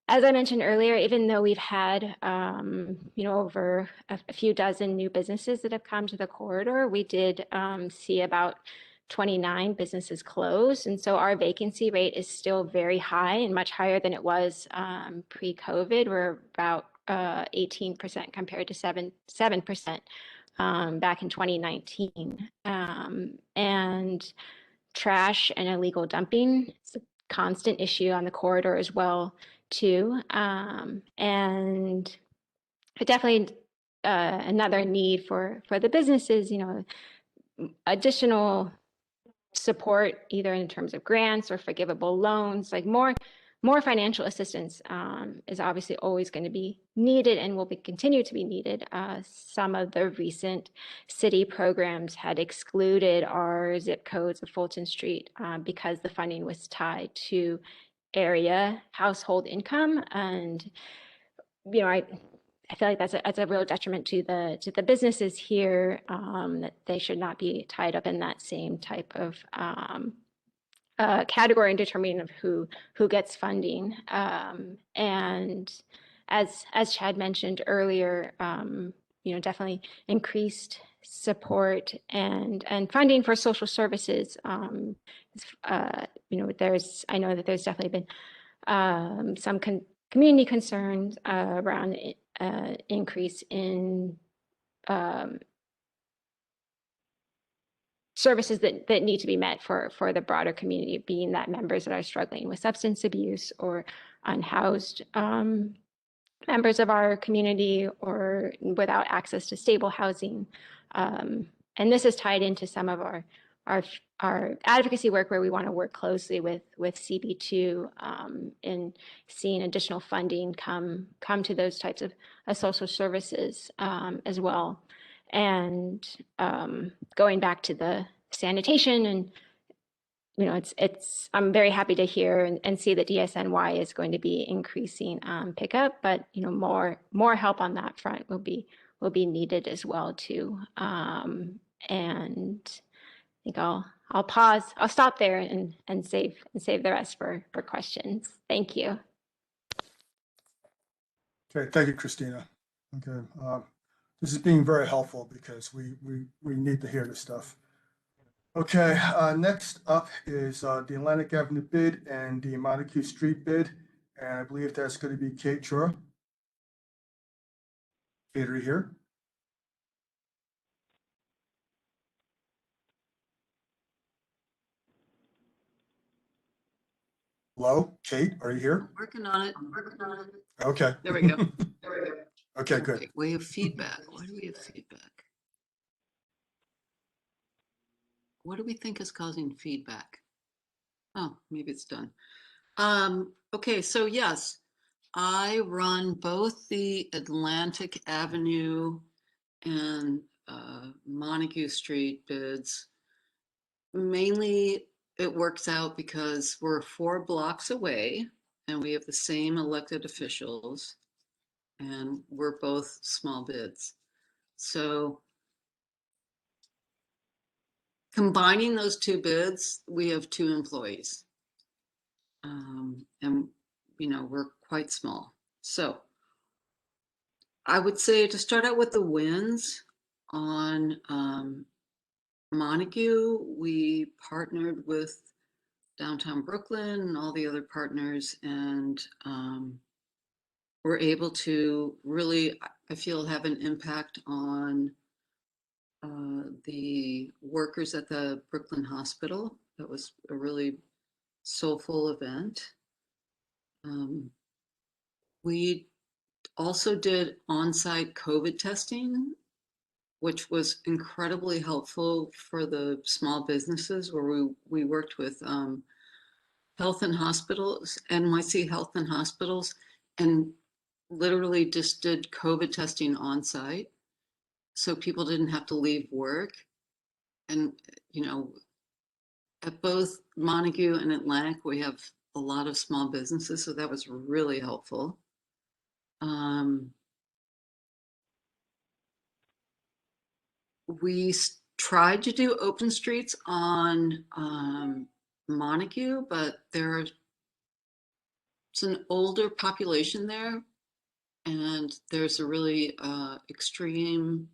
As I mentioned earlier, even though we've had, over a few dozen new businesses that have come to the corridor, we did see about 29 businesses close. And so our vacancy rate is still very high and much higher than it was pre-COVID. We're about 18% compared to 7% back in 2019. And trash and illegal dumping is a constant issue on the corridor as well, too. And definitely another need for the businesses, additional support, either in terms of grants or forgivable loans, like more financial assistance is obviously always going to be needed and will continue to be needed. Some of the recent city programs had excluded our zip codes of Fulton Street because the funding was tied to area household income. And, I feel like that's a real detriment to the businesses here, that they should not be tied up in that same type of category in determining of who gets funding. And as Chad mentioned earlier, definitely increased support and funding for social services. I know that there's definitely been some community concerns around increase in services that need to be met for the broader community, being that members that are struggling with substance abuse or unhoused members of our community or without access to stable housing. And this is tied into some of our advocacy work, where we want to work closely with CB2 in seeing additional funding come to those types of social services as well. And going back to the sanitation, and I'm very happy to hear and see that DSNY is going to be increasing pickup, but more help on that front will be needed as well too. And I think I'll pause. I'll stop there and save the rest for questions. Thank you. Okay, thank you, Christina. Okay, this is being very helpful because we need to hear this stuff. Okay, next up is the Atlantic Avenue bid and the Montague Street bid, and I believe that's going to be Kate Chura. Kate, are you here? Hello, Kate, are you here? Working on it. Okay. There we go. Okay, good. Okay, we have feedback. Why do we have feedback? What do we think is causing feedback? Oh, maybe it's done. Okay, so yes, I run both the Atlantic Avenue and Montague Street bids. Mainly, it works out because we're 4 blocks away and we have the same elected officials, and we're both small bids. So combining those 2 bids, we have 2 employees. And, you know, we're quite small. So I would say to start out with the wins on Montague, we partnered with Downtown Brooklyn and all the other partners, and we're able to really, I feel, have an impact on the workers at the Brooklyn Hospital. That was a really soulful event. We also did on-site COVID testing, which was incredibly helpful for the small businesses, where we worked with health and hospitals, NYC Health and Hospitals, and literally just did COVID testing on site. So people didn't have to leave work. And, you know, at both Montague and Atlantic, we have a lot of small businesses, so that was really helpful. We tried to do open streets on Montague, but it's an older population there, and there's a really extreme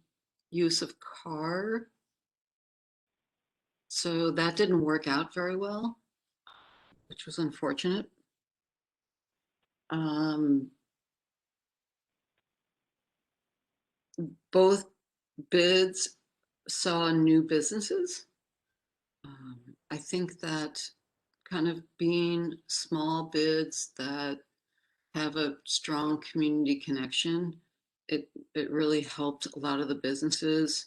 use of car. So that didn't work out very well, which was unfortunate. Both bids saw new businesses. I think that kind of being small bids that have a strong community connection, it really helped a lot of the businesses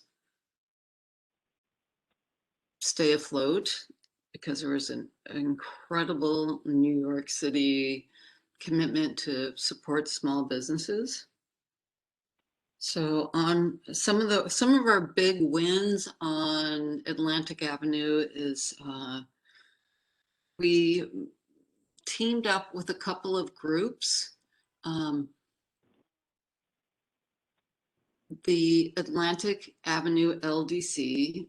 stay afloat, because there was an incredible New York City commitment to support small businesses. So on some of our big wins on Atlantic Avenue is we teamed up with a couple of groups. The Atlantic Avenue LDC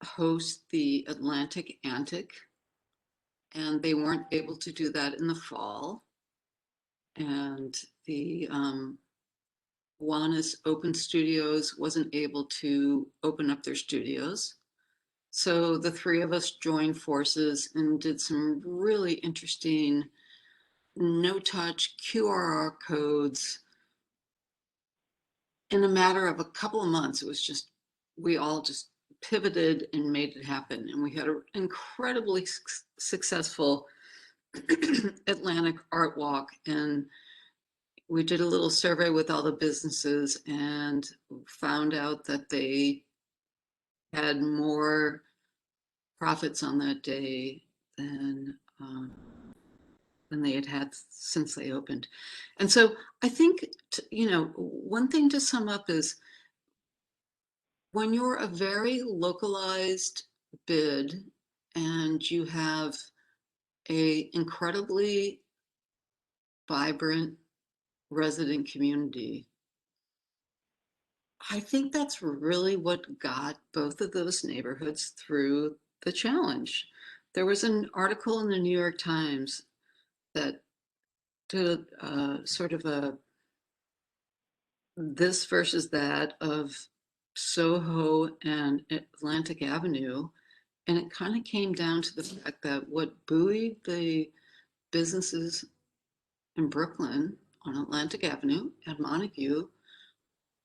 hosts the Atlantic Antic, and they weren't able to do that in the fall. And the Juanis Open Studios wasn't able to open up their studios. So the 3 of us joined forces and did some really interesting no-touch QR codes. In a matter of a couple of months, it was just, we all just pivoted and made it happen. And we had an incredibly successful Atlantic Art Walk. And we did a little survey with all the businesses and found out that they had more profits on that day than they had since they opened. And so I think, you know, one thing to sum up is, when you're a very localized bid and you have a incredibly vibrant resident community, I think that's really what got both of those neighborhoods through the challenge. There was an article in the New York Times that did sort of a this versus that of Soho and Atlantic Avenue. And it kind of came down to the fact that what buoyed the businesses in Brooklyn on Atlantic Avenue and Montague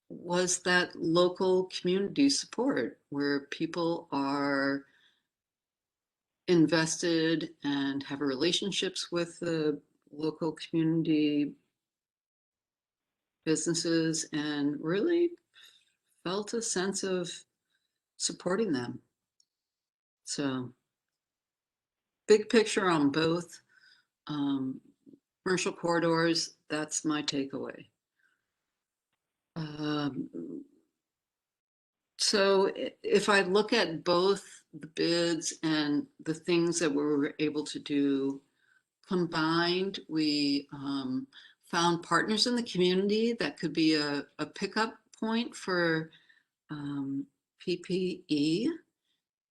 was that local community support, where people are invested and have relationships with the local community businesses and really felt a sense of supporting them. So big picture on both commercial corridors, that's my takeaway. So if I look at both the bids and the things that we were able to do combined, we found partners in the community that could be a pickup point for PPE,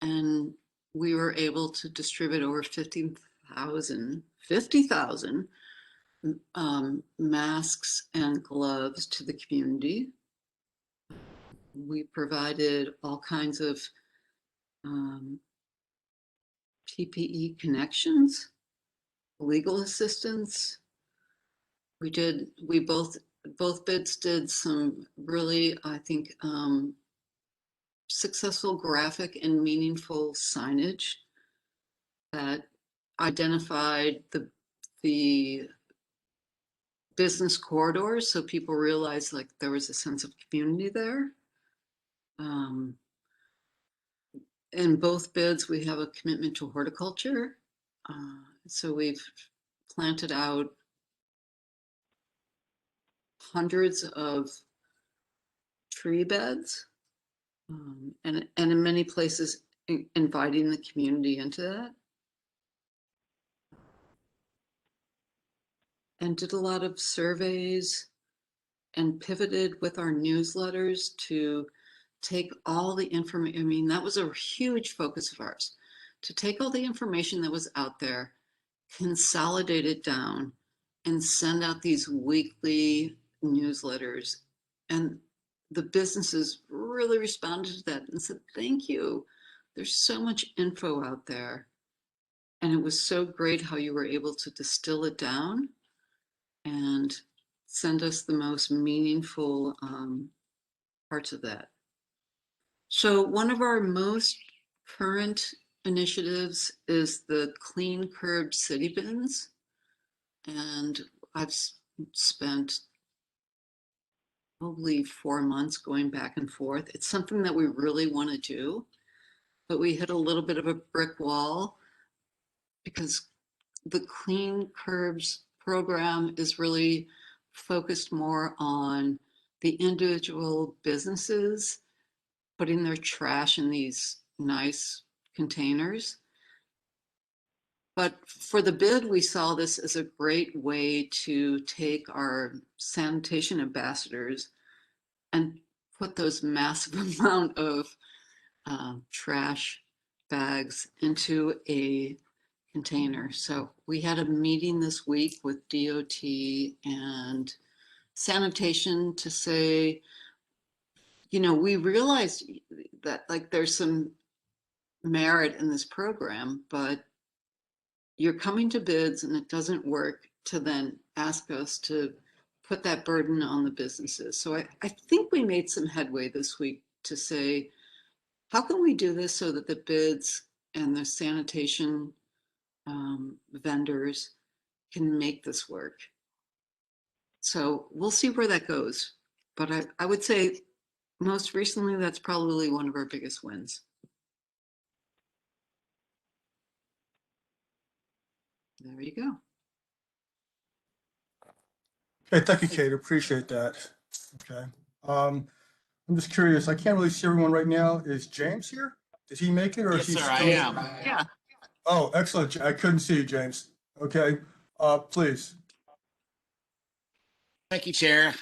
and we were able to distribute over 50,000 masks and gloves to the community. We provided all kinds of PPE connections, legal assistance. We both bids did some really, I think, successful graphic and meaningful signage that identified the business corridors, so people realized like there was a sense of community there. In both bids, we have a commitment to horticulture. So we've planted out hundreds of tree beds, and in many places inviting the community into that. And did a lot of surveys and pivoted with our newsletters to take all the information. I mean, that was a huge focus of ours, to take all the information that was out there, consolidate it down, and send out these weekly newsletters. And the businesses really responded to that and said, thank you. There's so much info out there. And it was so great how you were able to distill it down and send us the most meaningful parts of that. So one of our most current initiatives is the Clean Curb City Bins. And I've spent probably 4 months going back and forth. It's something that we really want to do, but we hit a little bit of a brick wall because the Clean Curbs program is really focused more on the individual businesses putting their trash in these nice containers. But for the bid, we saw this as a great way to take our sanitation ambassadors and put those massive amount of trash bags into a container. So we had a meeting this week with DOT and sanitation to say, you know, we realized that like there's some merit in this program, but you're coming to bids and it doesn't work to then ask us to put that burden on the businesses. So I think we made some headway this week to say, how can we do this so that the bids and the sanitation vendors can make this work? So we'll see where that goes. But I would say most recently, that's probably one of our biggest wins. There you go. Okay, thank you, Kate. Appreciate that. Okay. I'm just curious. I can't really see everyone right now. Is James here? Did he make it, or Yes, is he sir, still? I am. Yeah. Oh, excellent. I couldn't see you, James. Okay. Please. Thank you, Chair.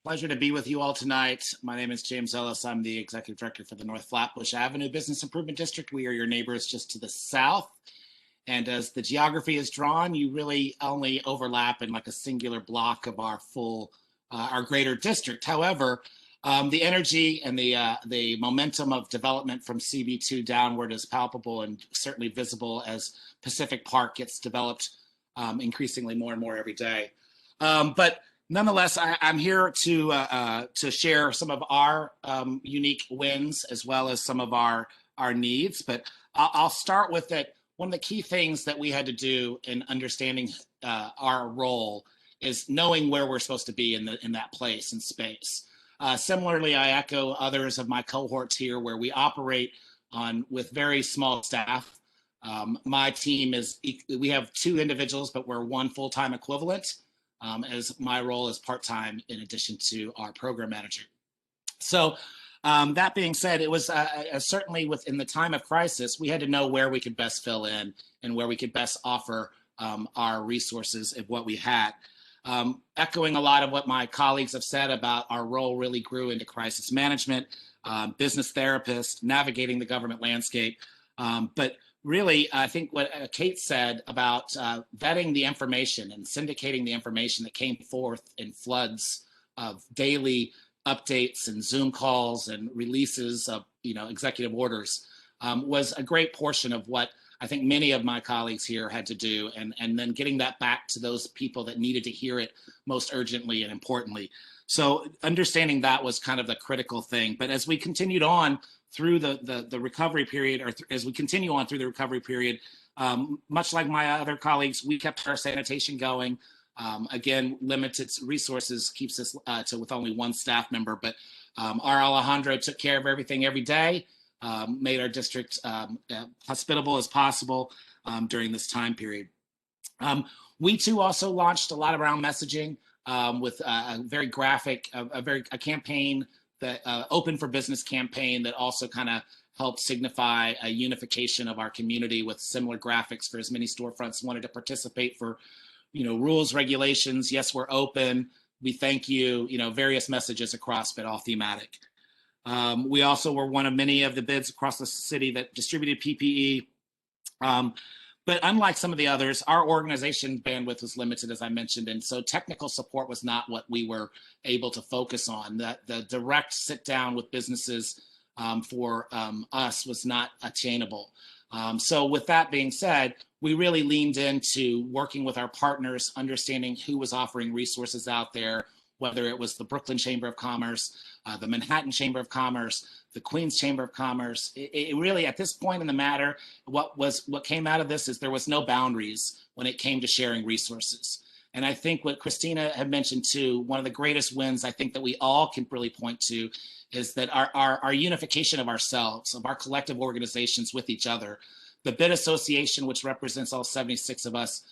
Pleasure to be with you all tonight. My name is James Ellis. I'm the Executive Director for the North Flatbush Avenue Business Improvement District. We are your neighbors just to the south. And as the geography is drawn, you really only overlap in like a singular block of our full, our greater district. However, the energy and the momentum of development from CB2 downward is palpable and certainly visible as Pacific Park gets developed increasingly more and more every day. But nonetheless, I'm here to share some of our unique wins as well as some of our needs. But I'll start with that. One of the key things that we had to do in understanding our role is knowing where we're supposed to be in that place and space. Similarly, I echo others of my cohorts here where we operate with very small staff. My team we have 2 individuals, but we're 1 full-time equivalent, as my role is part-time in addition to our program manager. So that being said, it was certainly within the time of crisis, we had to know where we could best fill in and where we could best offer our resources of what we had. Echoing a lot of what my colleagues have said about our role really grew into crisis management, business therapist, navigating the government landscape. But really, I think what Kate said about vetting the information and syndicating the information that came forth in floods of daily updates and Zoom calls and releases of executive orders was a great portion of what I think many of my colleagues here had to do, and then getting that back to those people that needed to hear it most urgently and importantly. So understanding that was kind of the critical thing. But as we continued on through the recovery period, or as we continue on through the recovery period, much like my other colleagues, we kept our sanitation going. Again, limited resources keeps us with only 1 staff member, but our Alejandro took care of everything every day, made our district hospitable as possible during this time period. We too also launched a lot around messaging with a very graphic, a campaign that Open for Business campaign that also kind of helped signify a unification of our community with similar graphics for as many storefronts wanted to participate for, rules, regulations. Yes, we're open. We thank you, various messages across, but all thematic. We also were one of many of the bids across the city that distributed PPE. But unlike some of the others, our organization bandwidth was limited, as I mentioned, and so technical support was not what we were able to focus on. The direct sit down with businesses for us was not attainable. So with that being said, we really leaned into working with our partners, understanding who was offering resources out there, whether it was the Brooklyn Chamber of Commerce, the Manhattan Chamber of Commerce, the Queens Chamber of Commerce. It really, at this point in the matter, what came out of this is there was no boundaries when it came to sharing resources. And I think what Christina had mentioned too, one of the greatest wins I think that we all can really point to is that our unification of ourselves, of our collective organizations with each other. The BID Association, which represents all 76 of us,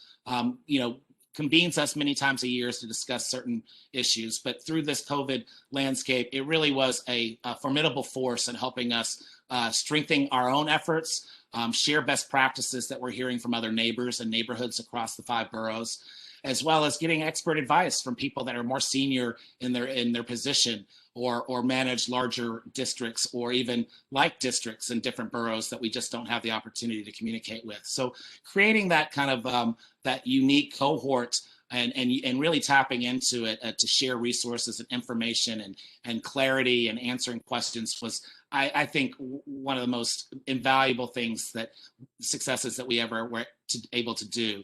convenes us many times a year to discuss certain issues. But through this COVID landscape, it really was a formidable force in helping us strengthen our own efforts, share best practices that we're hearing from other neighbors and neighborhoods across the 5 boroughs, as well as getting expert advice from people that are more senior in their position or manage larger districts or even like districts in different boroughs that we just don't have the opportunity to communicate with. So creating that kind of that unique cohort and really tapping into it to share resources and information and clarity and answering questions was, I think, one of the most invaluable things successes that we ever were able to do.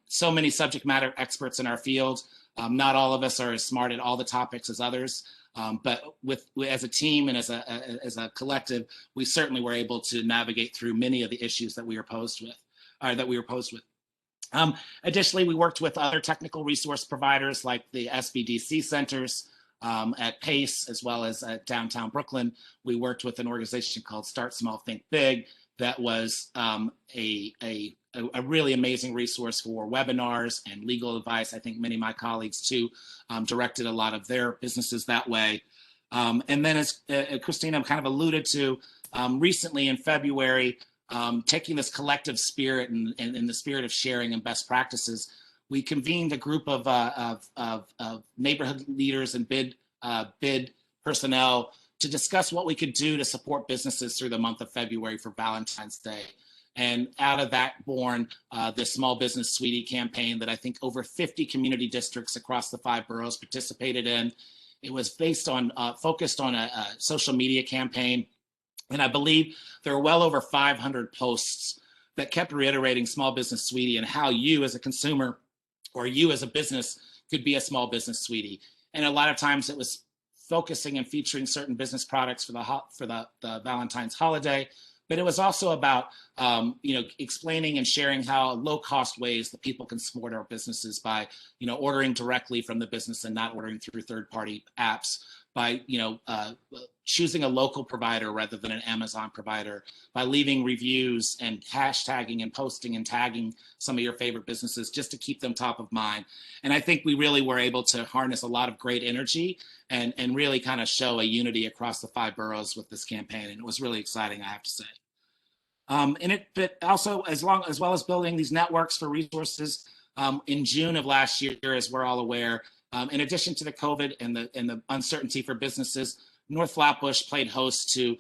So many subject matter experts in our field. Not all of us are as smart at all the topics as others. But as a team and as a collective, we certainly were able to navigate through many of the issues that we were posed with. Additionally, we worked with other technical resource providers like the SBDC centers at Pace, as well as at downtown Brooklyn. We worked with an organization called Start Small, Think Big that was a really amazing resource for webinars and legal advice. I think many of my colleagues too directed a lot of their businesses that way. And then as Christina kind of alluded to, recently in February, taking this collective spirit and the spirit of sharing and best practices, we convened a group of neighborhood leaders and bid personnel to discuss what we could do to support businesses through the month of February for Valentine's Day. And out of that born this Small Business Sweetie campaign that I think over 50 community districts across the 5 boroughs participated in. It was focused on a social media campaign. And I believe there were well over 500 posts that kept reiterating Small Business Sweetie and how you as a consumer or you as a business could be a Small Business Sweetie. And a lot of times it was focusing and featuring certain business products for the Valentine's holiday, but it was also about explaining and sharing how low-cost ways that people can support our businesses by ordering directly from the business and not ordering through third-party apps, by choosing a local provider rather than an Amazon provider, by leaving reviews and hashtagging and posting and tagging some of your favorite businesses just to keep them top of mind. And I think we really were able to harness a lot of great energy and really kind of show a unity across the 5 boroughs with this campaign. And it was really exciting, I have to say. But also, as well as building these networks for resources, in June of last year, as we're all aware, in addition to the COVID and the uncertainty for businesses, North Flatbush played host to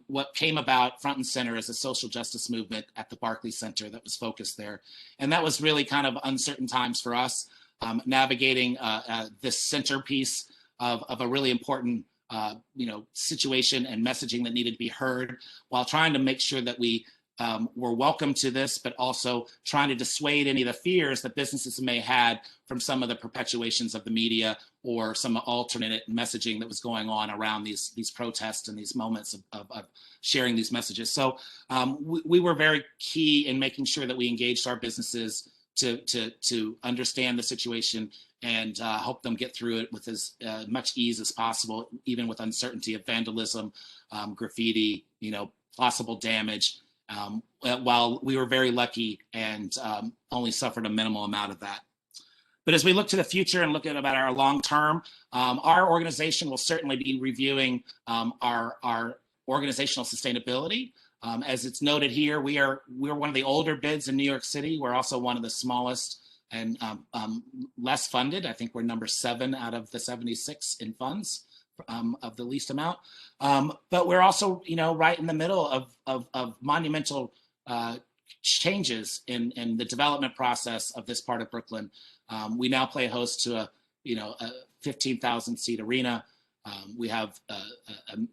what came about front and center as a social justice movement at the Barclays Center that was focused there. And that was really kind of uncertain times for us, navigating this centerpiece of a really important situation and messaging that needed to be heard, while trying to make sure that we were welcome to this, but also trying to dissuade any of the fears that businesses may had from some of the perpetuations of the media or some alternate messaging that was going on around these protests and these moments of sharing these messages. So we were very key in making sure that we engaged our businesses to understand the situation and help them get through it with as much ease as possible, even with uncertainty of vandalism, graffiti, possible damage. While we were very lucky and only suffered a minimal amount of that. But as we look to the future and look at about our long term, our organization will certainly be reviewing our organizational sustainability. As it's noted here, we're one of the older bids in New York City. We're also one of the smallest and less funded. I think we're number 7 out of the 76 in funds. Of the least amount, but we're also, right in the middle of monumental changes in the development process of this part of Brooklyn. We now play host to a 15,000 seat arena. We have a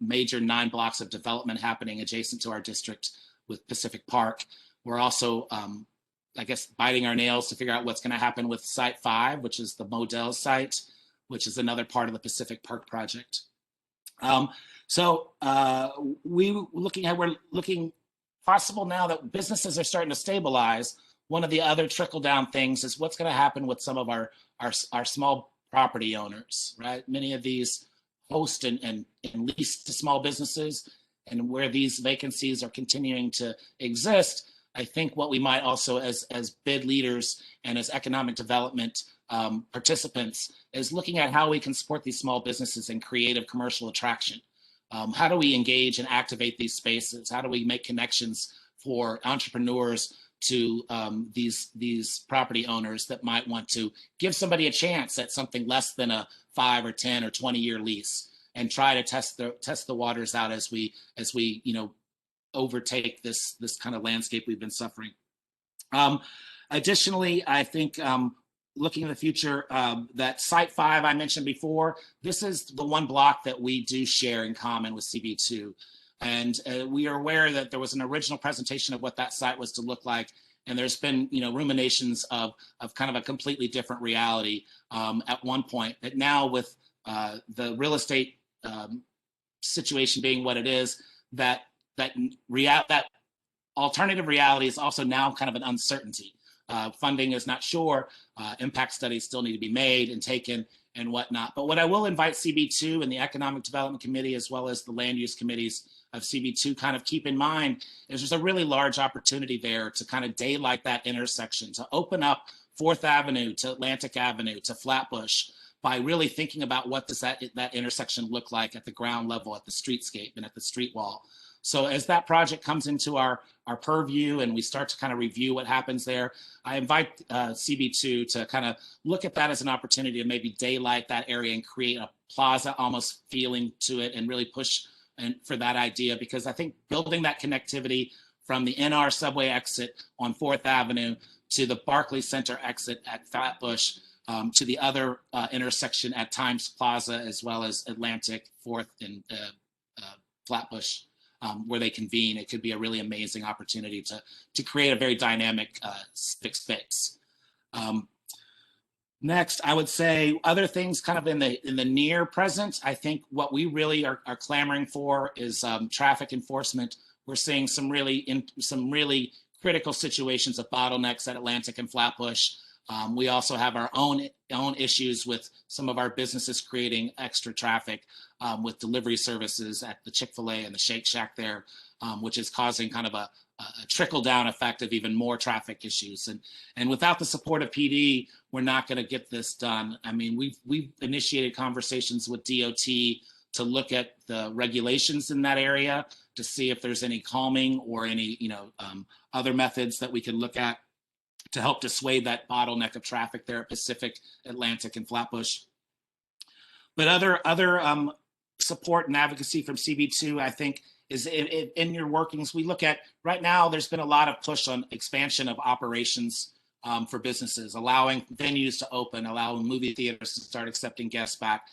major 9 blocks of development happening adjacent to our district with Pacific Park. We're also, I guess, biting our nails to figure out what's going to happen with Site 5, which is the Modell site, which is another part of the Pacific Park project. We're looking possible now that businesses are starting to stabilize. One of the other trickle down things is what's going to happen with some of our small property owners, right? Many of these host and lease to small businesses, and where these vacancies are continuing to exist, I think what we might also as bid leaders and as economic development participants is looking at how we can support these small businesses in creative commercial attraction. How do we engage and activate these spaces? How do we make connections for entrepreneurs to these property owners that might want to give somebody a chance at something less than a 5 or 10 or 20-year lease, and try to test the waters out as we overtake this kind of landscape we've been suffering. Additionally, I think looking in the future, that Site 5 I mentioned before, this is the one block that we do share in common with CB2. And we are aware that there was an original presentation of what that site was to look like. And there's been, ruminations of kind of a completely different reality at one point. But now with the real estate situation being what it is, that alternative reality is also now kind of an uncertainty. Funding is not sure, impact studies still need to be made and taken and whatnot. But what I will invite CB2 and the Economic Development Committee, as well as the land use committees of CB2, kind of keep in mind is there's a really large opportunity there to kind of daylight that intersection, to open up 4th Avenue to Atlantic Avenue to Flatbush by really thinking about what does that intersection look like at the ground level, at the streetscape and at the street wall. So as that project comes into our purview and we start to kind of review what happens there, I invite CB2 to kind of look at that as an opportunity to maybe daylight that area and create a plaza almost feeling to it and really push for that idea, because I think building that connectivity from the NR subway exit on 4th Avenue to the Barclays Center exit at Flatbush to the other intersection at Times Plaza, as well as Atlantic, 4th and Flatbush, where they convene, it could be a really amazing opportunity to create a very dynamic civic space. Next, I would say other things kind of in the near present. I think what we really are clamoring for is traffic enforcement we're seeing some really critical situations of bottlenecks at Atlantic and Flatbush. We also have our own issues with some of our businesses creating extra traffic with delivery services at the Chick-fil-A and the Shake Shack there, which is causing kind of a trickle-down effect of even more traffic issues. And without the support of PD, we're not going to get this done. I mean, we've initiated conversations with DOT to look at the regulations in that area to see if there's any calming or any other methods that we can look at to help dissuade that bottleneck of traffic there at Pacific, Atlantic, and Flatbush. But other support and advocacy from CB2, I think, is in your workings. We look at right now, there's been a lot of push on expansion of operations for businesses, allowing venues to open, allowing movie theaters to start accepting guests back.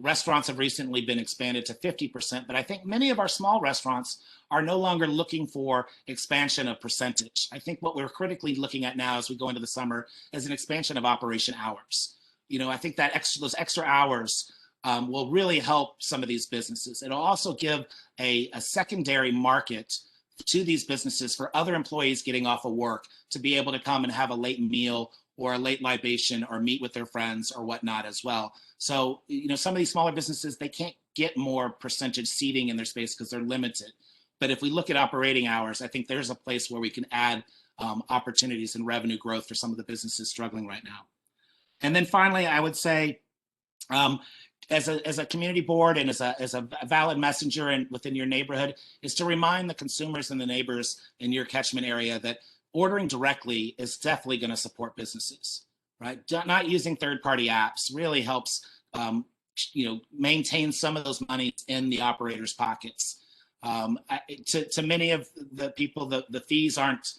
Restaurants have recently been expanded to 50%, but I think many of our small restaurants are no longer looking for expansion of percentage. I think what we're critically looking at now as we go into the summer is an expansion of operation hours. I think that those extra hours will really help some of these businesses. It'll also give a secondary market to these businesses for other employees getting off of work to be able to come and have a late meal or a late libation or meet with their friends or whatnot as well. So, some of these smaller businesses, they can't get more percentage seating in their space because they're limited. But if we look at operating hours, I think there's a place where we can add opportunities and revenue growth for some of the businesses struggling right now. And then finally, I would say, as a community board and as a valid messenger within your neighborhood, is to remind the consumers and the neighbors in your catchment area that ordering directly is definitely going to support businesses, right? Not using third-party apps really helps, maintain some of those monies in the operators' pockets. To many of the people, the fees aren't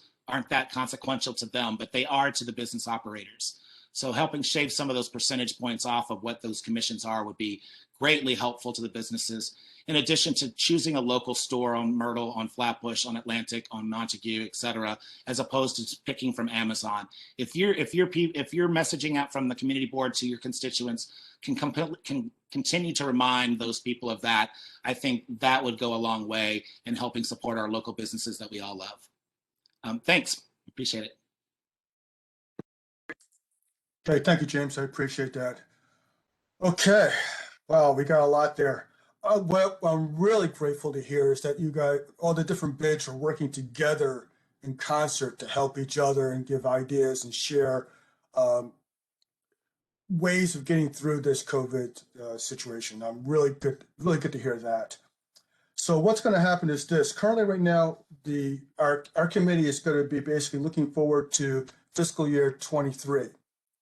that consequential to them, but they are to the business operators. So helping shave some of those percentage points off of what those commissions are would be greatly helpful to the businesses. In addition to choosing a local store on Myrtle, on Flatbush, on Atlantic, on Montague, et cetera, as opposed to picking from Amazon. If you're messaging out from the community board to your constituents, can continue to remind those people of that, I think that would go a long way in helping support our local businesses that we all love. Thanks, appreciate it. Okay, thank you, James. I appreciate that. Okay, wow, we got a lot there. What I'm really grateful to hear is that you guys, all the different bids are working together in concert to help each other and give ideas and share ways of getting through this COVID situation. I'm really good to hear that. So what's going to happen is this. Currently, right now, our committee is going to be basically looking forward to fiscal year 23.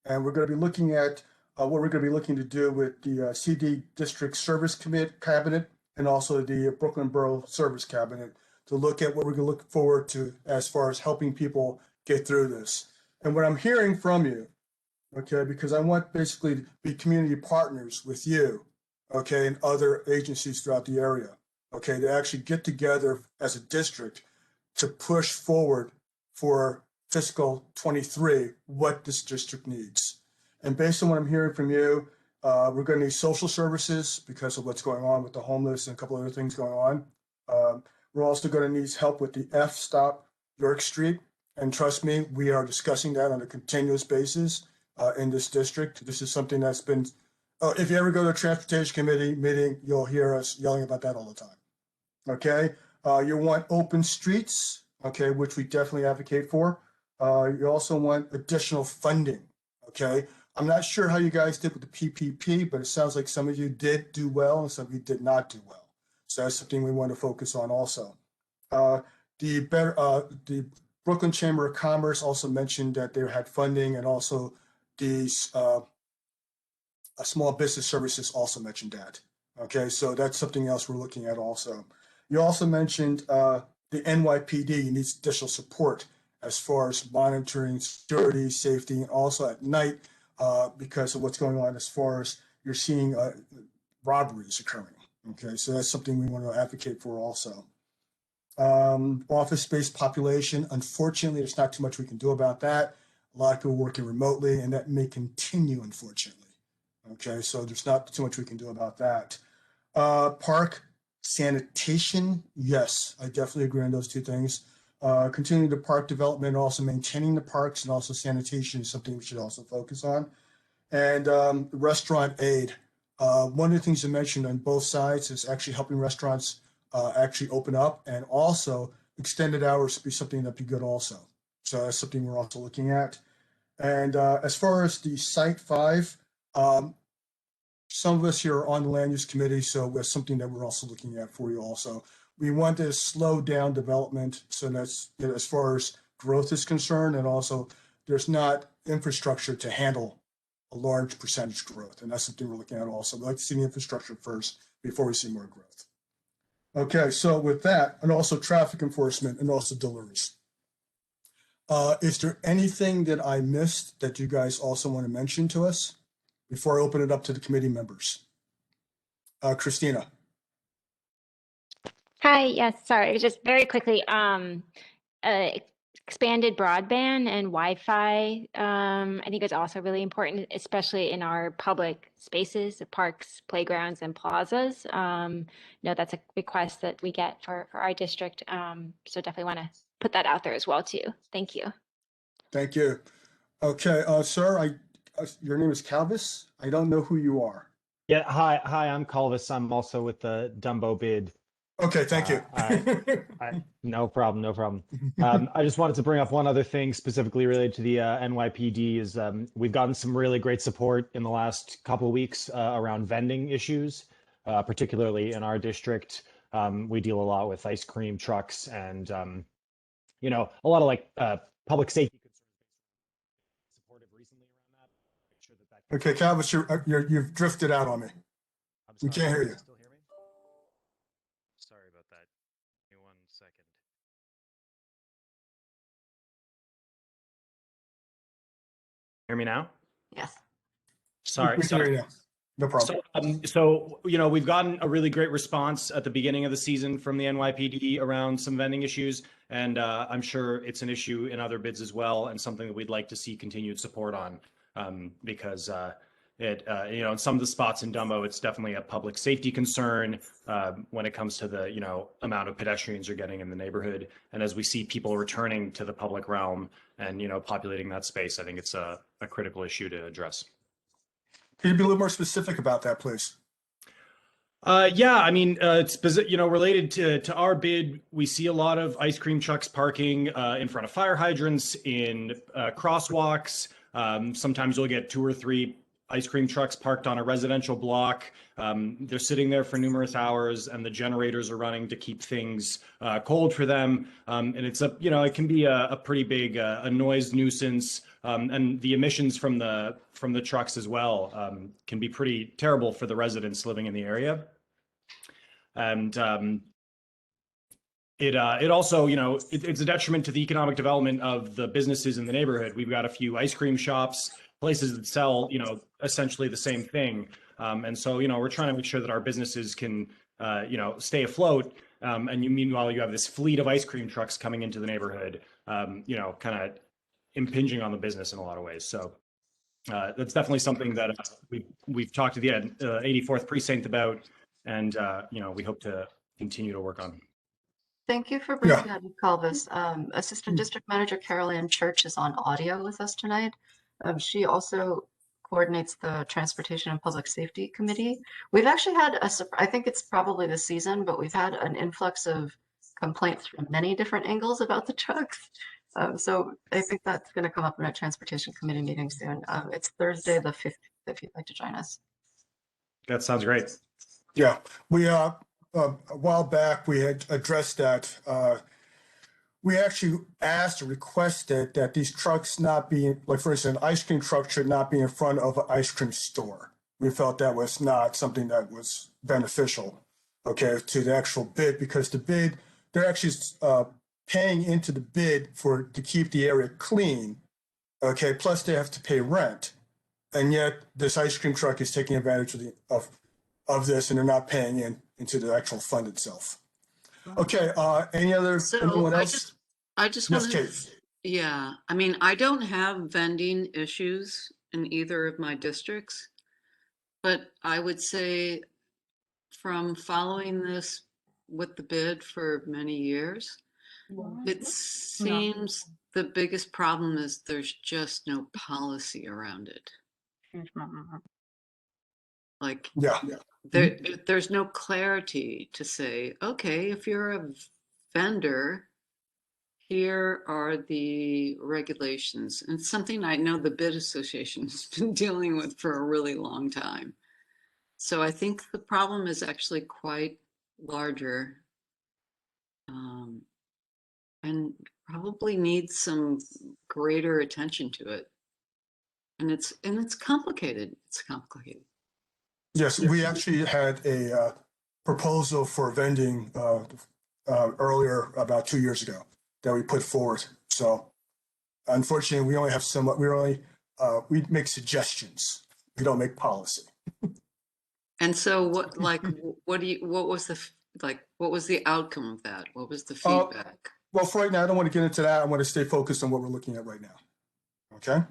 And we're going to be looking at what we're going to be looking to do with the CD District Service Cabinet and also the Brooklyn Borough Service Cabinet to look at what we're going to look forward to as far as helping people get through this. And what I'm hearing from you, okay, because I want basically to be community partners with you, okay, and other agencies throughout the area, okay, to actually get together as a district to push forward for fiscal 23, what this district needs. And based on what I'm hearing from you, we're going to need social services because of what's going on with the homeless and a couple other things going on. We're also going to need help with the F-stop York Street. And trust me, we are discussing that on a continuous basis in this district. This is something that's been, if you ever go to a transportation committee meeting, you'll hear us yelling about that all the time. Okay, you want open streets, okay, which we definitely advocate for. You also want additional funding, okay? I'm not sure how you guys did with the PPP, but it sounds like some of you did do well and some of you did not do well. So that's something we want to focus on also. The Brooklyn Chamber of Commerce also mentioned that they had funding, and also the small business services also mentioned that. Okay, so that's something else we're looking at also. You also mentioned the NYPD needs additional support as far as monitoring security, safety, and also at night because of what's going on as far as you're seeing robberies occurring. Okay, so that's something we want to advocate for also. Office space population, unfortunately, there's not too much we can do about that. A lot of people working remotely, and that may continue, unfortunately. Okay, so there's not too much we can do about that. Park Sanitation, yes, I definitely agree on those two things. Continuing the park development, also maintaining the parks, and also sanitation is something we should also focus on. And restaurant aid. One of the things you mentioned on both sides is actually helping restaurants actually open up, and also extended hours would be something that'd be good also. So that's something we're also looking at. And as far as the Site 5, some of us here are on the land use committee, so that's something that we're also looking at for you also. We want to slow down development, so that's, you know, as far as growth is concerned, and also there's not infrastructure to handle a large percentage growth, and that's something we're looking at also. We'd like to see the infrastructure first before we see more growth. Okay, so with that, and also traffic enforcement and also deliveries. Is there anything that I missed that you guys also want to mention to us before I open it up to the committee members? Christina. Hi, yes, sorry, just very quickly, expanded broadband and Wi-Fi, I think is also really important, especially in our public spaces, the parks, playgrounds, and plazas. That's a request that we get for our district, so definitely want to put that out there as well too. Thank you. Thank you. Okay, sir, your name is Calvis. I don't know who you are. Yeah, hi, I'm Calvis. I'm also with the DUMBO BID. Okay, thank you. No problem. I just wanted to bring up one other thing specifically related to the NYPD is we've gotten some really great support in the last couple of weeks around vending issues, particularly in our district. We deal a lot with ice cream trucks and, a lot of like public safety concerns supportive recently around that. Make sure that Okay, Calvis, you've drifted out on me. We can't hear you. Still hear me? Sorry about that. Give me 1 second. Hear me now? Yes. Sorry. We can hear you now. No problem. So, we've gotten a really great response at the beginning of the season from the NYPD around some vending issues, and I'm sure it's an issue in other bids as well, and something that we'd like to see continued support on, because in some of the spots in DUMBO, it's definitely a public safety concern when it comes to the, amount of pedestrians you're getting in the neighborhood. And as we see people returning to the public realm and, populating that space, I think it's a critical issue to address. Can you be a little more specific about that, please? It's related to our bid. We see a lot of ice cream trucks parking in front of fire hydrants, in crosswalks. Sometimes you'll get 2 or 3 ice cream trucks parked on a residential block. They're sitting there for numerous hours, and the generators are running to keep things cold for them. And it's it can be a pretty big a noise nuisance, and the emissions from the trucks as well can be pretty terrible for the residents living in the area. And it also, it's a detriment to the economic development of the businesses in the neighborhood. We've got a few ice cream shops, places that sell, essentially the same thing. And so, we're trying to make sure that our businesses can, stay afloat. And meanwhile, you have this fleet of ice cream trucks coming into the neighborhood, kind of impinging on the business in a lot of ways. So that's definitely something that we've talked to the 84th precinct about, and, we hope to continue to work on. Thank you for bringing that up, Calvis. Assistant District Manager Carol Ann Church is on audio with us tonight. She also coordinates the Transportation and Public Safety Committee. We've actually had I think it's probably the season, but we've had an influx of complaints from many different angles about the trucks. So I think that's going to come up in a Transportation Committee meeting soon. It's Thursday the 5th, if you'd like to join us. That sounds great. Yeah, we a while back we had addressed that. We actually asked or requested that these trucks not be, like for instance, an ice cream truck should not be in front of an ice cream store. We felt that was not something that was beneficial, okay, to the actual bid, because the bid, they're actually paying into the bid to keep the area clean, okay, plus they have to pay rent. And yet this ice cream truck is taking advantage of this, and they're not paying into the actual fund itself. Okay, anyone else? I just want to, yeah, I mean, I don't have vending issues in either of my districts, but I would say from following this with the bid for many years. It seems the biggest problem is there's just no policy around it. Like, Yeah. there's no clarity to say, okay, if you're a vendor, here are the regulations. And it's something I know the Bid Association has been dealing with for a really long time. So I think the problem is actually quite larger, and probably needs some greater attention to it. And it's complicated. It's complicated. Yes, we actually had a proposal for vending earlier, about 2 years ago, that we put forward. So unfortunately, we only have we make suggestions. We don't make policy. And so what was the outcome of that? What was the feedback? Well, for right now, I don't want to get into that. I want to stay focused on what we're looking at right now. Okay.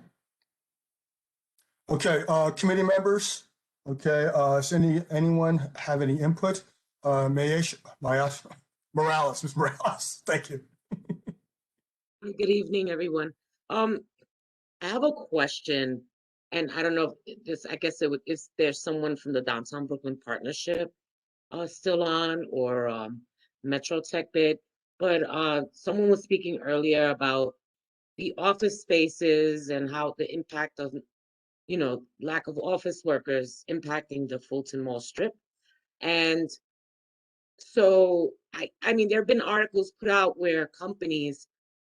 Okay, committee members. Okay, does anyone have any input? Ms. Morales, thank you. Good evening, everyone. I have a question, and I don't know if this, I guess is there someone from the Downtown Brooklyn Partnership still on, or MetroTech bid, but someone was speaking earlier about the office spaces and how the impact of, lack of office workers impacting the Fulton Mall strip. And so, I mean, there have been articles put out where companies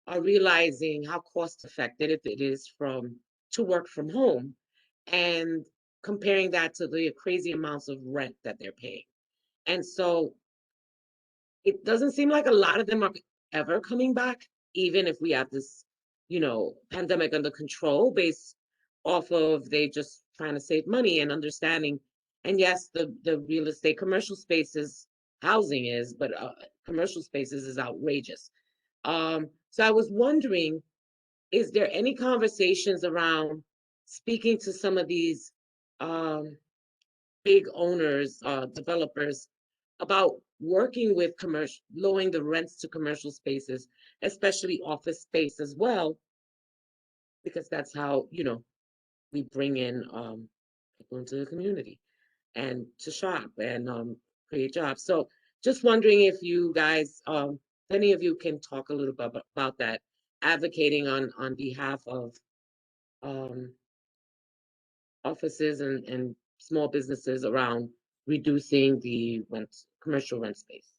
are realizing how cost effective it is to work from home, and comparing that to the crazy amounts of rent that they're paying. And so it doesn't seem like a lot of them are ever coming back, even if we have this, pandemic under control, based off of they just trying to save money and understanding. And yes, the real estate commercial spaces, housing is, but commercial spaces is outrageous. So I was wondering, is there any conversations around speaking to some of these big owners, developers, about working with lowering the rents to commercial spaces, especially office space as well, because that's how, we bring in people into the community and to shop and create jobs. So just wondering if you guys, any of you can talk a little bit about that, advocating on behalf of offices and small businesses around reducing the commercial rent space.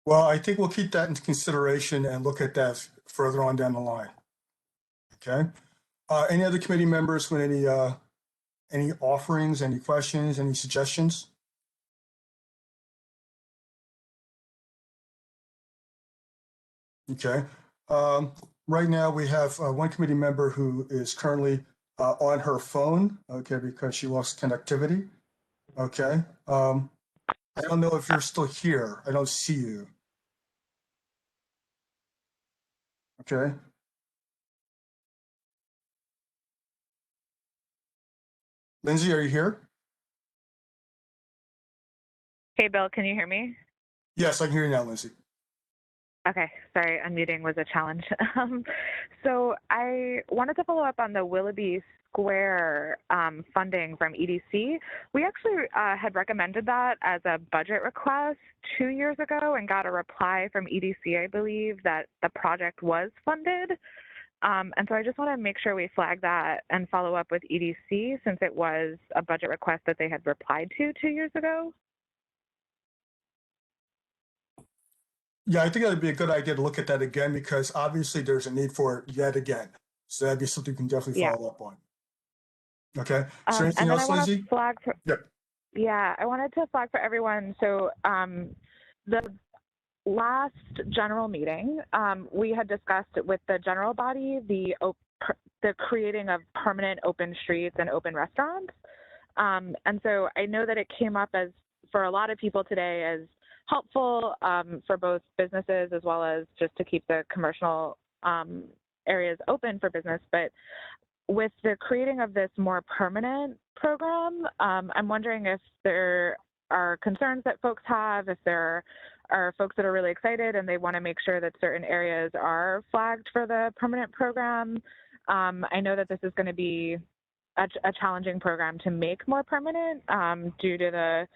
Well, I think we'll keep that into consideration and look at that further on down the line. Okay. Any other committee members with any offerings, any questions, any suggestions? Okay. Right now we have one committee member who is currently on her phone, okay, because she lost connectivity. Okay. I don't know if you're still here. I don't see you. Okay. Lindsay, are you here? Hey, Bill, can you hear me? Yes, I can hear you now, Lindsay. Okay, sorry, unmuting was a challenge. So I wanted to follow up on the Willoughby Square funding from EDC. We actually had recommended that as a budget request 2 years ago and got a reply from EDC, I believe, that the project was funded. And so I just want to make sure we flag that and follow up with EDC, since it was a budget request that they had replied to 2 years ago. Yeah, I think that'd be a good idea to look at that again, because obviously there's a need for it yet again. So that'd be something we can definitely follow up on. Okay. Is there anything else, Lindsay? Yep. Yeah, I wanted to flag for everyone. So the last general meeting, we had discussed with the general body the creating of permanent open streets and open restaurants. And so I know that it came up as, for a lot of people today, as helpful for both businesses as well as just to keep the commercial areas open for business. But with the creating of this more permanent program, I'm wondering if there are concerns that folks have, if there are folks that are really excited and they want to make sure that certain areas are flagged for the permanent program. I know that this is going to be a challenging program to make more permanent due to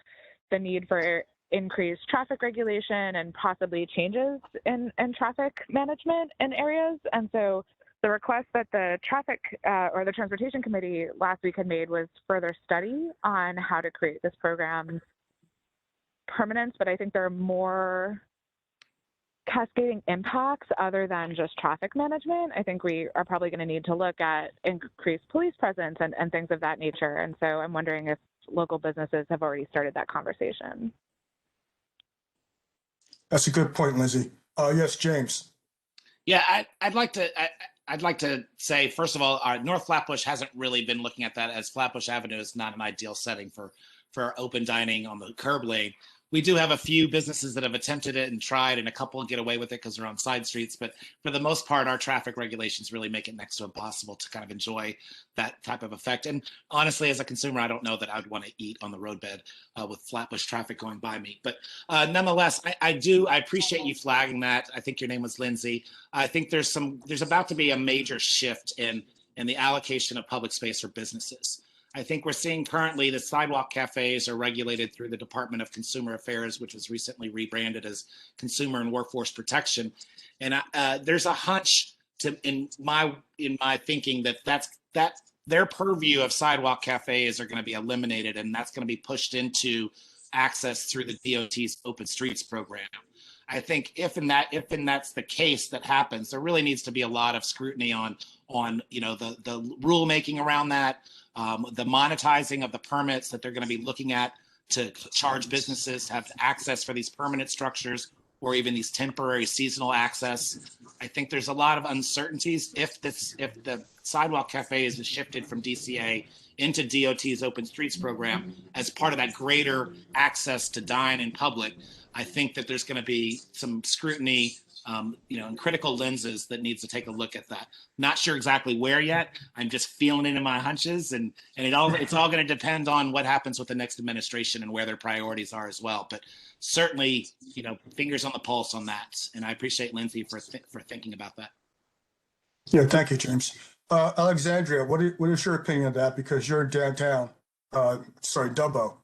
the need for increased traffic regulation and possibly changes in traffic management in areas. And so the request that the traffic or the transportation committee last week had made was further study on how to create this program permanence, but I think there are more cascading impacts other than just traffic management. I think we are probably going to need to look at increased police presence and things of that nature. And so I'm wondering if local businesses have already started that conversation. That's a good point, Lindsay. Yes, James. Yeah, I'd like to say, first of all, North Flatbush hasn't really been looking at that, as Flatbush Avenue is not an ideal setting for open dining on the curb lane. We do have a few businesses that have attempted it and tried, and a couple get away with it because they're on side streets. But for the most part, our traffic regulations really make it next to impossible to kind of enjoy that type of effect. And honestly, as a consumer, I don't know that I'd want to eat on the roadbed with Flatbush traffic going by me. But nonetheless, I appreciate you flagging that. I think your name was Lindsay. I think there's about to be a major shift in the allocation of public space for businesses. I think we're seeing currently the sidewalk cafes are regulated through the Department of Consumer Affairs, which was recently rebranded as Consumer and Workforce Protection. And there's a hunch in my thinking that their purview of sidewalk cafes are going to be eliminated, and that's going to be pushed into access through the DOT's Open Streets program. I think if that's the case that happens, there really needs to be a lot of scrutiny on the rulemaking around that. The monetizing of the permits that they're going to be looking at to charge businesses to have access for these permanent structures or even these temporary seasonal access. I think there's a lot of uncertainties if the sidewalk cafes is shifted from DCA into DOT's Open Streets program as part of that greater access to dine in public. I think that there's going to be some scrutiny and critical lenses that needs to take a look at that. Not sure exactly where yet. I'm just feeling it in my hunches, and it's all going to depend on what happens with the next administration and where their priorities are as well. But certainly, fingers on the pulse on that. And I appreciate Lindsay for thinking about that. Yeah, thank you, James. Alexandria, what is your opinion of that? Because you're in downtown, DUMBO.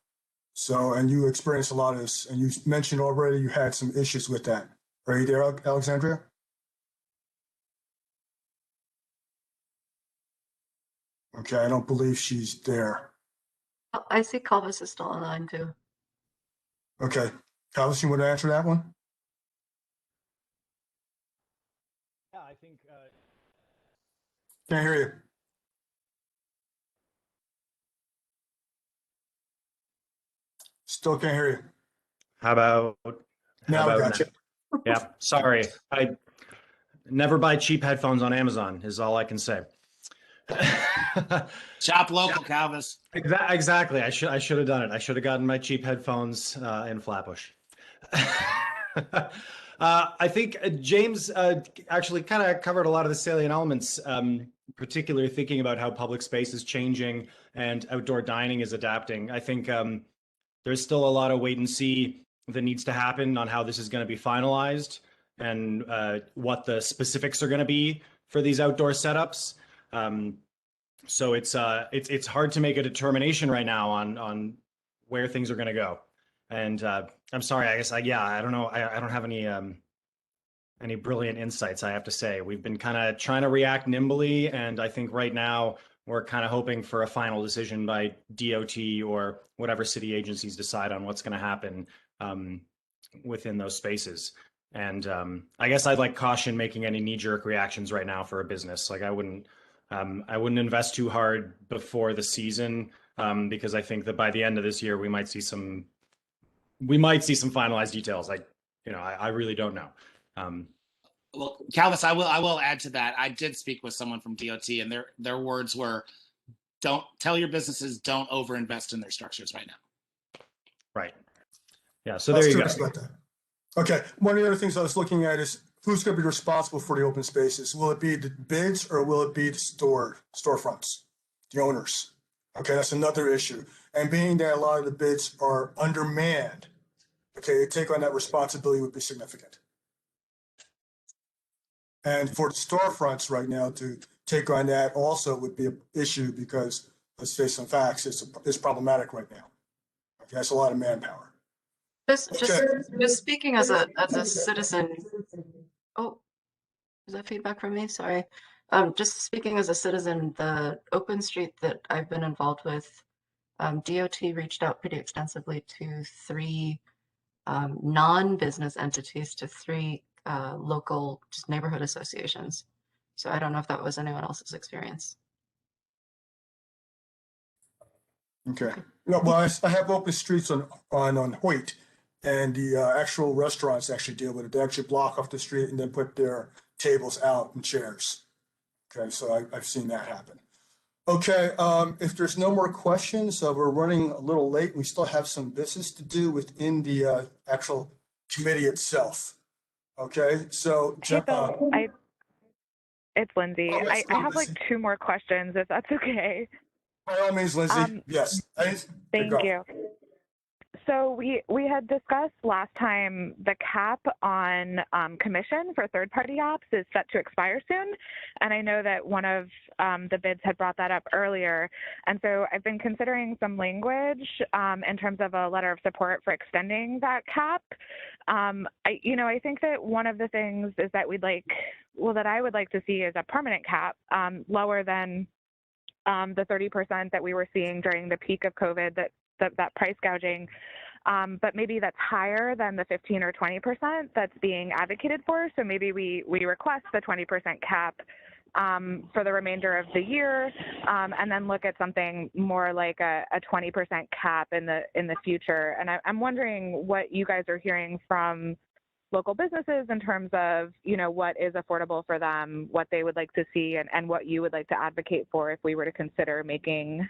So, and you experienced a lot of this, and you mentioned already you had some issues with that. Are you there, Alexandria? Okay, I don't believe she's there. Oh, I see Calvis is still online too. Okay, Calvis, you want to answer that one? Yeah, I think. Can't hear you. Still can't hear you. How about Now we got you. Yeah, sorry. I never buy cheap headphones on Amazon is all I can say. Shop local, Calvis. Exactly. I should have done it. I should have gotten my cheap headphones in Flatbush. I think James actually kind of covered a lot of the salient elements, particularly thinking about how public space is changing and outdoor dining is adapting. I think there's still a lot of wait and see that needs to happen on how this is going to be finalized and what the specifics are going to be for these outdoor setups. So it's hard to make a determination right now on where things are going to go. And I'm sorry, I guess I don't know. I don't have any brilliant insights, I have to say. We've been kind of trying to react nimbly, and I think right now we're kind of hoping for a final decision by DOT or whatever city agencies decide on what's going to happen within those spaces. And I guess I'd like caution making any knee-jerk reactions right now for a business. Like I wouldn't invest too hard before the season because I think that by the end of this year we might see some finalized details. I really don't know. Well, Calvis, I will add to that. I did speak with someone from DOT, and their words were, "Don't tell your businesses don't overinvest in their structures right now." Right. Yeah. So there you go. About that. Okay. One of the other things I was looking at is who's going to be responsible for the open spaces? Will it be the bids or will it be the storefronts, the owners? Okay, that's another issue. And being that a lot of the bids are undermanned, okay, take on that responsibility would be significant. And for the storefronts right now to take on that also would be an issue because, let's face some facts, it's problematic right now. Okay, that's a lot of manpower. Just speaking as a citizen. Oh, is that feedback from me? Sorry. Just speaking as a citizen, the open street that I've been involved with, DOT reached out pretty extensively to 3 non-business entities, to 3 local just neighborhood associations. So I don't know if that was anyone else's experience. Okay. No, well, I have open streets on Hoyt, and the actual restaurants actually deal with it. They actually block off the street and then put their tables out and chairs. Okay, so I've seen that happen. Okay, if there's no more questions, we're running a little late. We still have some business to do within the actual committee itself. Okay, so Hey, Bill, it's Lindsay. Oh, yes, I have Lindsay. like 2 more questions, if that's okay. By all means, Lindsay. Yes. Thank you. So we had discussed last time the cap on commission for third-party apps is set to expire soon, and I know that one of the bids had brought that up earlier. And so I've been considering some language in terms of a letter of support for extending that cap. I think that one of the things is that that I would like to see is a permanent cap, lower than the 30% that we were seeing during the peak of COVID, that price gouging, but maybe that's higher than the 15 or 20% that's being advocated for. So maybe we request the 20% cap for the remainder of the year, and then look at something more like a 20% cap in the future. And I'm wondering what you guys are hearing from local businesses in terms of, what is affordable for them, what they would like to see, and what you would like to advocate for if we were to consider making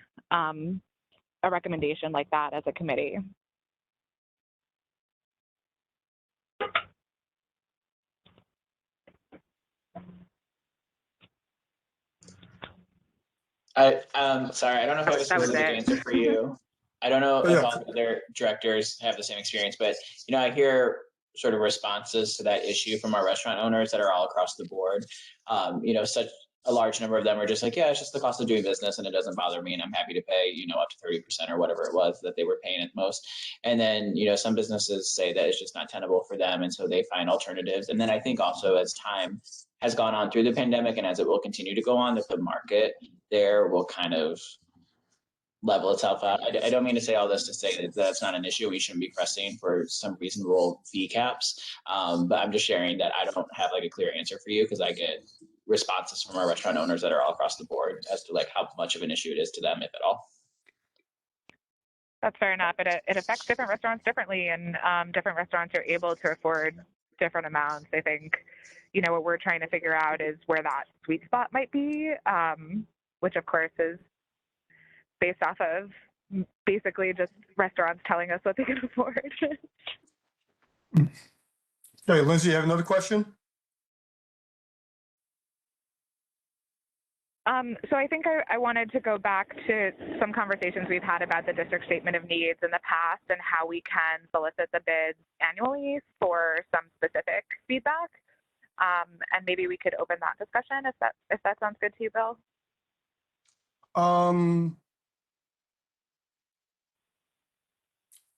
a recommendation like that as a committee. Sorry, I don't know if I have a specific answer for you. I don't know if all the other directors have the same experience, but I hear sort of responses to that issue from our restaurant owners that are all across the board. Such a large number of them are just like, yeah, it's just the cost of doing business and it doesn't bother me and I'm happy to pay, up to 30% or whatever it was that they were paying at most. And then, some businesses say that it's just not tenable for them. And so they find alternatives. And then I think also as time has gone on through the pandemic and as it will continue to go on, the market there will kind of level itself out. I don't mean to say all this to say that that's not an issue. We shouldn't be pressing for some reasonable fee caps. But I'm just sharing that I don't have like a clear answer for you because I get responses from our restaurant owners that are all across the board as to like how much of an issue it is to them, if at all. That's fair enough. It affects different restaurants differently, and different restaurants are able to afford different amounts. I think, what we're trying to figure out is where that sweet spot might be, which of course is based off of basically just restaurants telling us what they can afford. Okay, Lindsay, you have another question? So I think I wanted to go back to some conversations we've had about the district statement of needs in the past and how we can solicit the bids annually for some specific feedback. And maybe we could open that discussion if that sounds good to you, Bill.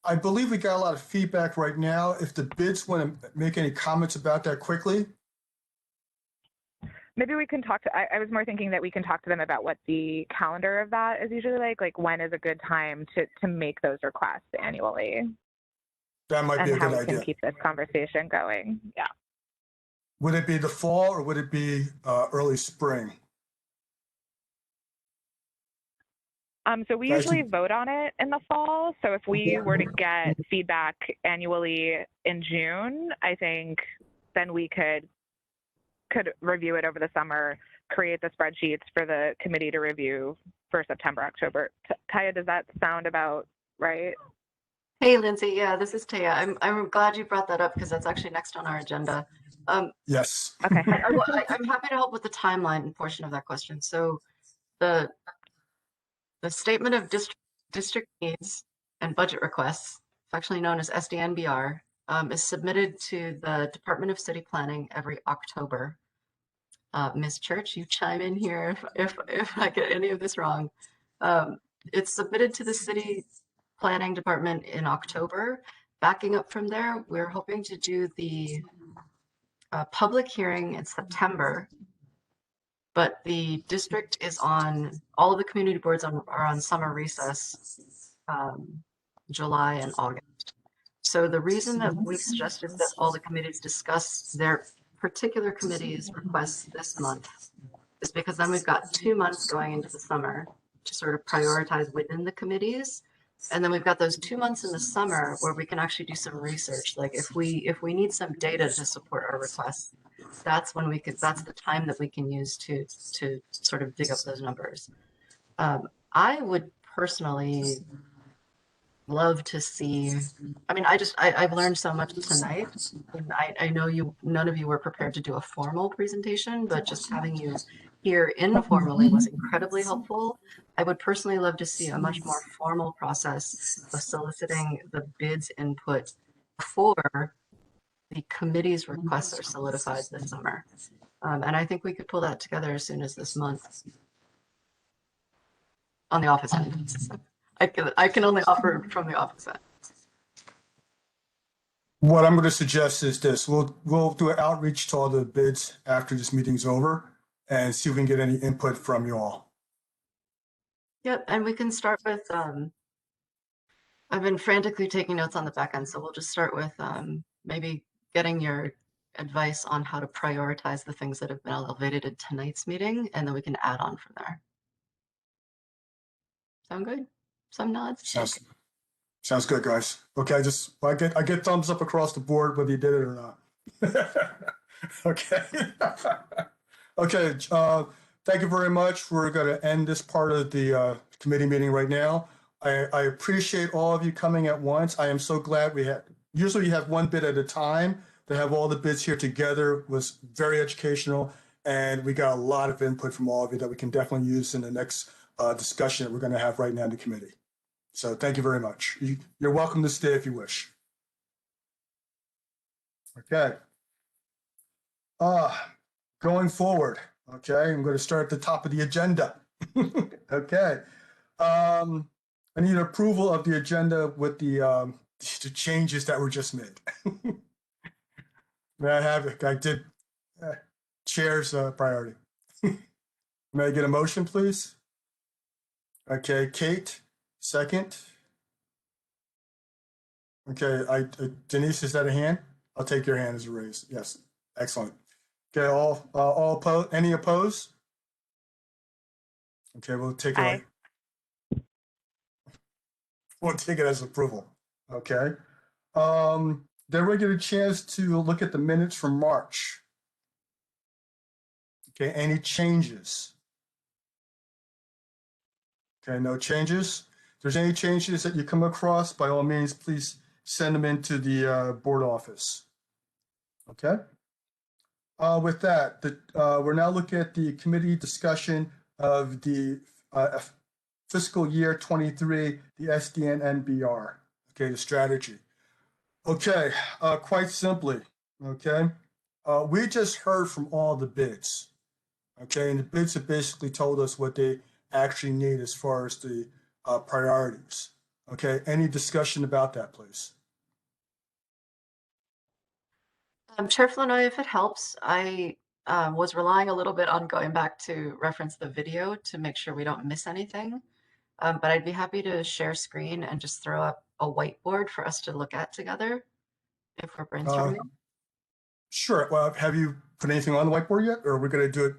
I believe we got a lot of feedback right now. If the bids want to make any comments about that quickly. Maybe we can talk to, I was more thinking that we can talk to them about what the calendar of that is usually like when is a good time to make those requests annually. That might be a good idea. And how we can keep this conversation going. Yeah. Would it be the fall or would it be early spring? So we usually vote on it in the fall. So if we were to get feedback annually in June, I think then we could review it over the summer, create the spreadsheets for the committee to review for September, October. Taya, does that sound about right? Hey, Lindsay. Yeah, this is Taya. I'm glad you brought that up because that's actually next on our agenda. Yes. Okay. I'm happy to help with the timeline portion of that question. So the statement of district needs and budget requests, affectionately known as SDNBR, is submitted to the Department of City Planning every October. Ms. Church, you chime in here if I get any of this wrong. It's submitted to the City Planning Department in October. Backing up from there, we're hoping to do the public hearing in September, but the district is on, all of the community boards are on summer recess, July and August. So the reason that we've suggested that all the committees discuss their particular committees' requests this month is because then we've got 2 months going into the summer to sort of prioritize within the committees. And then we've got those 2 months in the summer where we can actually do some research. Like if we need some data to support our requests, that's when that's the time that we can use to sort of dig up those numbers. I would personally love to see, I mean, I've learned so much tonight. And I know none of you were prepared to do a formal presentation, but just having you here informally was incredibly helpful. I would personally love to see a much more formal process of soliciting the bids input before the committee's requests are solidified this summer. And I think we could pull that together as soon as this month on the office end. I can only offer from the office end. What I'm going to suggest is this: we'll do an outreach to all the bids after this meeting's over and see if we can get any input from you all. Yep, and we can start with, I've been frantically taking notes on the back end, so we'll just start with maybe getting your advice on how to prioritize the things that have been elevated in tonight's meeting, and then we can add on from there. Sound good? Some nods? Sounds good, guys. Okay, I get thumbs up across the board whether you did it or not. Okay. Okay, thank you very much. We're going to end this part of the committee meeting right now. I appreciate all of you coming at once. I am so glad usually you have one bid at a time. To have all the bids here together was very educational, and we got a lot of input from all of you that we can definitely use in the next discussion that we're going to have right now in the committee. So thank you very much. You're welcome to stay if you wish. Okay. Going forward, okay, I'm going to start at the top of the agenda. Okay. I need approval of the agenda with the changes that were just made. May I have it? I did chair's priority. May I get a motion, please? Okay, Kate, second. Okay, Denise, is that a hand? I'll take your hand as a raise. Yes, excellent. Okay, all opposed? Any opposed? Okay, we'll take it. We'll take it as approval. Okay. Then we'll get a chance to look at the minutes from March. Okay, any changes? Okay, no changes. If there's any changes that you come across, by all means, please send them into the board office. Okay. With that, we're now looking at the committee discussion of the fiscal year 23, the SDNBR. Okay, the strategy. Okay, quite simply, okay, we just heard from all the bids. Okay, and the bids have basically told us what they actually need as far as the priorities. Okay, any discussion about that, please? Chair Flanoy, if it helps, I was relying a little bit on going back to reference the video to make sure we don't miss anything. But I'd be happy to share screen and just throw up a whiteboard for us to look at together if we're brainstorming. Sure. Well, have you put anything on the whiteboard yet, or are we going to do it?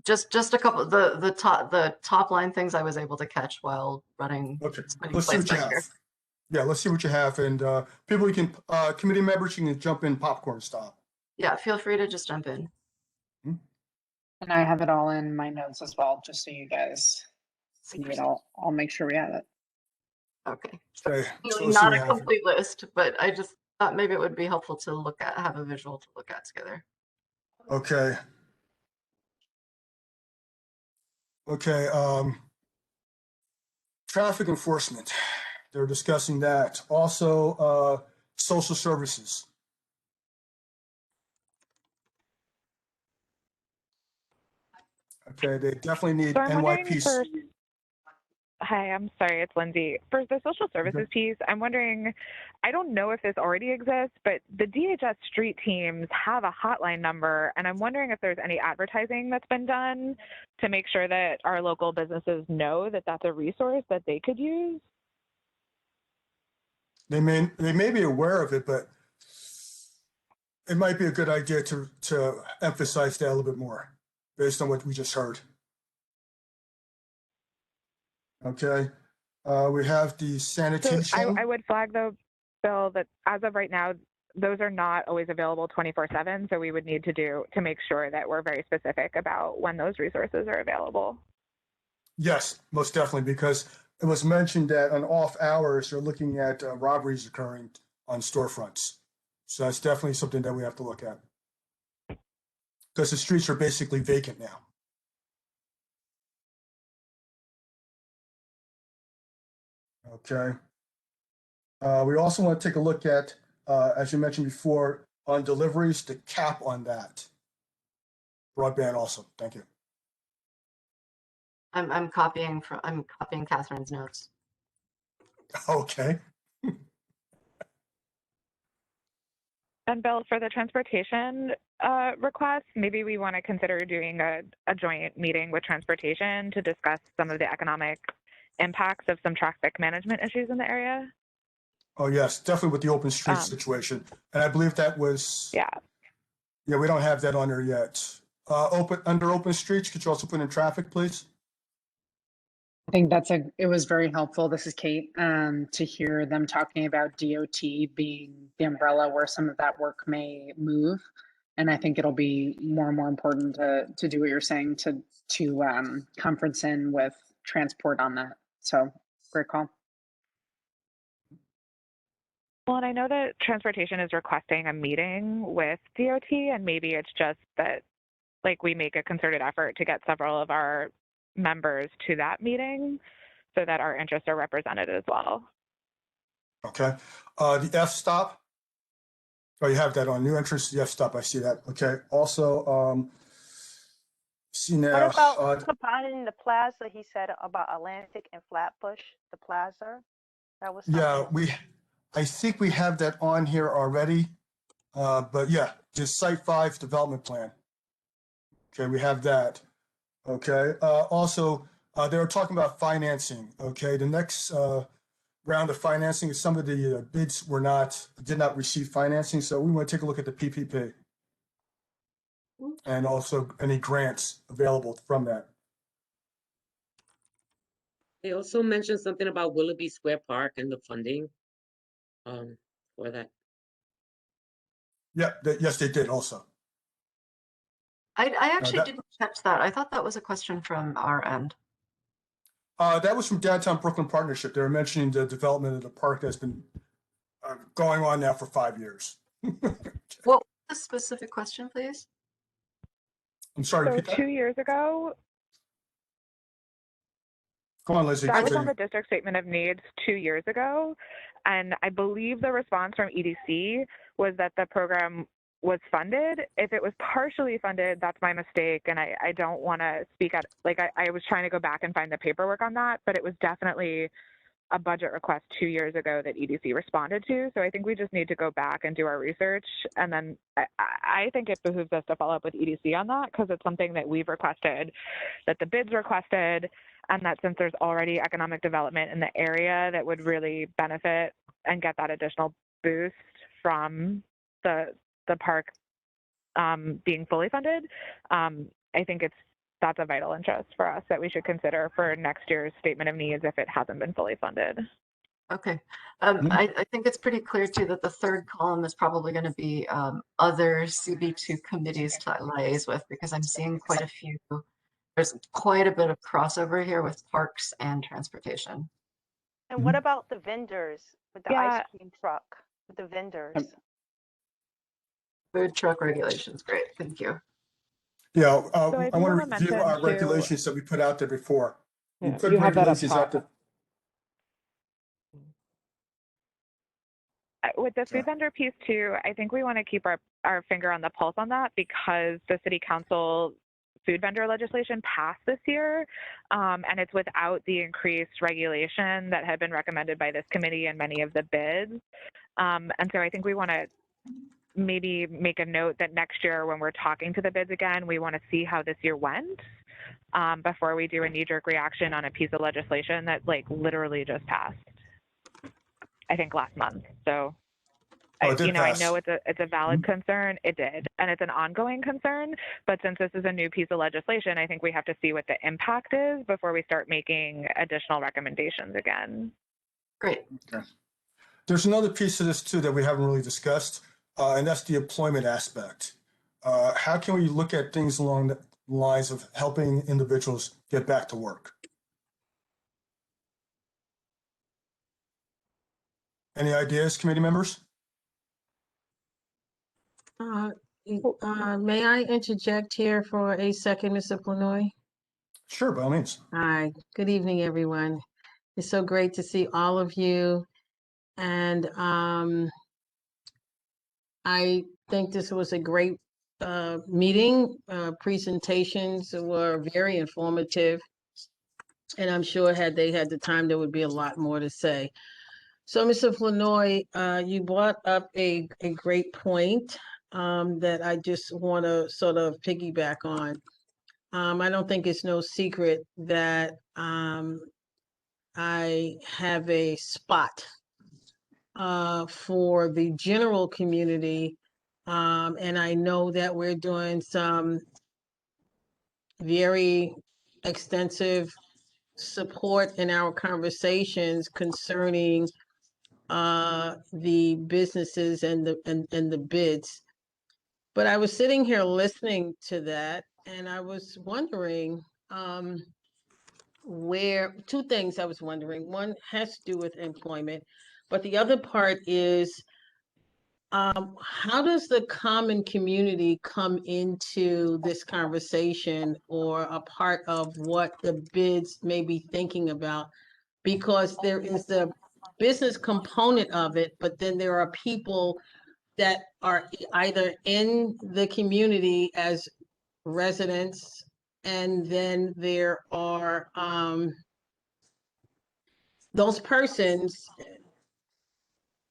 Just a couple of the top line things I was able to catch while running. Okay, let's see what you have. Yeah, let's see what you have, and people, you can committee members, you can jump in popcorn style. Yeah, feel free to just jump in. And I have it all in my notes as well, just so you guys see it all. I'll make sure we have it. Okay. Okay, so Really let's see not what a happens. complete list, but I just thought maybe it would be helpful to look at, have a visual to look at together. Okay. Okay, traffic enforcement, they're discussing that. Also, social services. Okay, they definitely need So I'm wondering NYPC. Hi, I'm sorry, it's Lindsay. For the social services piece, I'm wondering, I don't know if this already exists, but the DHS street teams have a hotline number, and I'm wondering if there's any advertising that's been done to make sure that our local businesses know that that's a resource that they could use. They may be aware of it, but it might be a good idea to emphasize that a little bit more based on what we just heard. Okay, we have the sanitation. So I would flag though, Bill, that as of right now, those are not always available 24/7. So we would need to make sure that we're very specific about when those resources are available. Yes, most definitely, because it was mentioned that on off hours, you're looking at robberies occurring on storefronts. So that's definitely something that we have to look at. Because the streets are basically vacant now. Okay. We also want to take a look at, as you mentioned before, on deliveries, the cap on that. Broadband also, thank you. I'm copying Catherine's notes. Okay. And Bill, for the transportation request, maybe we want to consider doing a joint meeting with transportation to discuss some of the economic impacts of some traffic management issues in the area. Oh, yes, definitely with the open street situation. And I believe that was, yeah, we don't have that on there yet. Under open streets, could you also put in traffic, please? I think it was very helpful. This is Kate, to hear them talking about DOT being the umbrella where some of that work may move. And I think it'll be more and more important to do what you're saying, to conference in with transport on that. So great call. Well, and I know that transportation is requesting a meeting with DOT, and maybe it's just that, like, we make a concerted effort to get several of our members to that meeting so that our interests are represented as well. Okay. The F-stop. Oh, you have that on new entrance, the F-stop, I see that. Okay. Also, see now. What about combining the plaza? He said about Atlantic and Flatbush, the plaza. That was I think we have that on here already. But yeah, just Site 5 development plan. Okay, we have that. Okay. Also, they were talking about financing. Okay, the next round of financing, some of the bids did not receive financing, so we want to take a look at the PPP and also any grants available from that. They also mentioned something about Willoughby Square Park and the funding for that. Yeah, yes, they did also. I actually didn't catch that. I thought that was a question from our end. That was from Downtown Brooklyn Partnership. They were mentioning the development of the park that's been going on now for 5 years. What was the specific question, please? I'm sorry, So repeat that? 2 years ago, Go on, Lizzie. that was on the district statement of needs 2 years ago. And I believe the response from EDC was that the program was funded. If it was partially funded, that's my mistake. And I don't want to speak at, like, I was trying to go back and find the paperwork on that, but it was definitely a budget request 2 years ago that EDC responded to. So I think we just need to go back and do our research. And then I think it behooves us to follow up with EDC on that, because it's something that we've requested, that the bids requested, and that since there's already economic development in the area that would really benefit and get that additional boost from the park being fully funded, I think that's a vital interest for us that we should consider for next year's statement of needs if it hasn't been fully funded. Okay. I think it's pretty clear too that the third column is probably going to be other CB2 committees to liaise with, because I'm seeing quite a few. There's quite a bit of crossover here with parks and transportation. And what about the vendors with the Yeah. ice cream truck, with the vendors? Food truck regulations, great, thank you. Yeah, So I I do want want to to review mention our too, regulations that we put out there before. We yeah, put you have that up regulations out top. there. With the Sorry. food vendor piece too, I think we want to keep our finger on the pulse on that because the city council food vendor legislation passed this year, and it's without the increased regulation that had been recommended by this committee and many of the bids. And so I think we want to maybe make a note that next year when we're talking to the bids again, we want to see how this year went before we do a knee-jerk reaction on a piece of legislation that like literally just passed, I think last month. So Oh, it did I pass. know it's a valid concern. It did, and it's an ongoing concern. But since this is a new piece of legislation, I think we have to see what the impact is before we start making additional recommendations again. Great. Okay. There's another piece of this too that we haven't really discussed, and that's the employment aspect. How can we look at things along the lines of helping individuals get back to work? Any ideas, committee members? May I interject here for a second, Mr. Flanoy? Sure, by all means. Hi, good evening, everyone. It's so great to see all of you. And I think this was a great meeting. Presentations were very informative. And I'm sure had they had the time, there would be a lot more to say. So, Mr. Flanoy, you brought up a great point that I just want to sort of piggyback on. I don't think it's no secret that I have a spot for the general community, and I know that we're doing some very extensive support in our conversations concerning the businesses and the bids. But I was sitting here listening to that, and I was wondering where two things I was wondering. One has to do with employment, but the other part is how does the common community come into this conversation or a part of what the bids may be thinking about? Because there is the business component of it, but then there are people that are either in the community as residents, and then there are those persons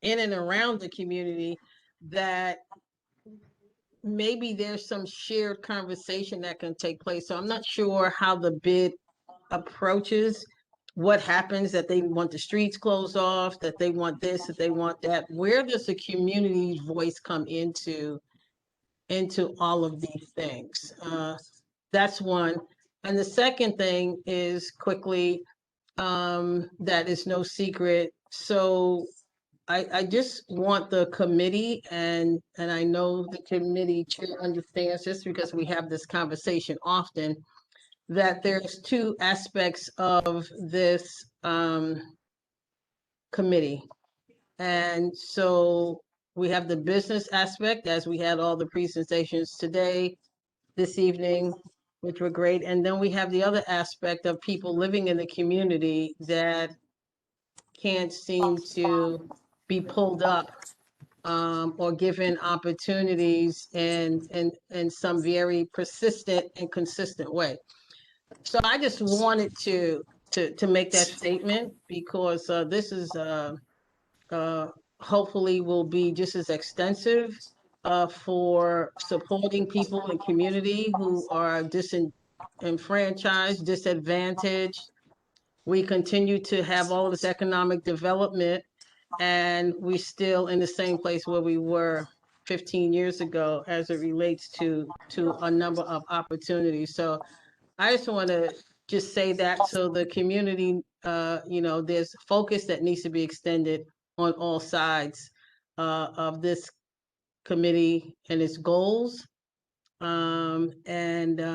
in and around the community that maybe there's some shared conversation that can take place. So I'm not sure how the bid approaches what happens, that they want the streets closed off, that they want this, that they want that. Where does the community's voice come into all of these things? That's one. And the second thing is quickly, that is no secret. So I just want the committee, and I know the committee chair understands this because we have this conversation often, that there's two aspects of this committee. And so we have the business aspect, as we had all the presentations today, this evening, which were great. And then we have the other aspect of people living in the community that can't seem to be pulled up or given opportunities in some very persistent and consistent way. So I just wanted to make that statement because this is hopefully will be just as extensive for supporting people in community who are disenfranchised, disadvantaged. We continue to have all this economic development, and we still in the same place where we were 15 years ago as it relates to a number of opportunities. So I just want to just say that so the community, there's focus that needs to be extended on all sides of this committee and its goals, and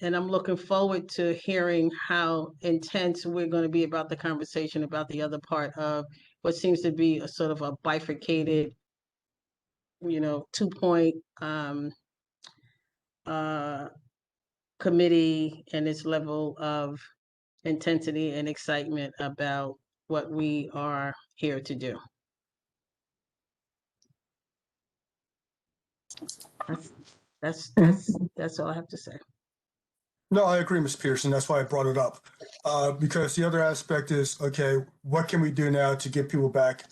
And I'm looking forward to hearing how intense we're going to be about the conversation about the other part of what seems to be a sort of a bifurcated, 2-point committee and its level of intensity and excitement about what we are here to do. That's all I have to say. No, I agree, Ms. Peterson. That's why I brought it up. Because the other aspect is, okay, what can we do now to get people back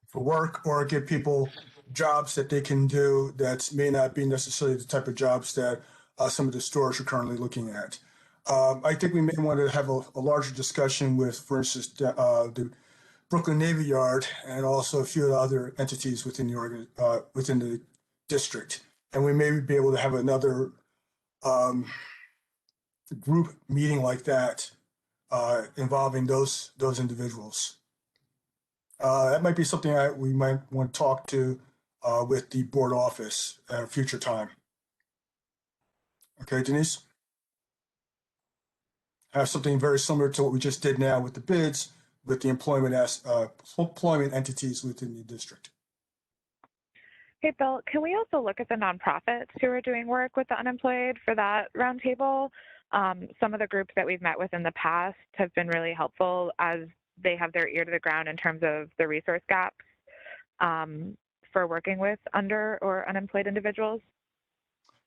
for work or get people jobs that they can do that may not be necessarily the type of jobs that some of the stores are currently looking at. I think we may want to have a larger discussion with, for instance, the Brooklyn Navy Yard and also a few other entities within the district. And we may be able to have another group meeting like that involving those individuals. That might be something we might want to talk to with the board office at a future time. Okay, Denise? Have something very similar to what we just did now with the bids, with the employment entities within the district. Hey, Bill, can we also look at the nonprofits who are doing work with the unemployed for that roundtable? Some of the groups that we've met with in the past have been really helpful as they have their ear to the ground in terms of the resource gaps for working with under or unemployed individuals.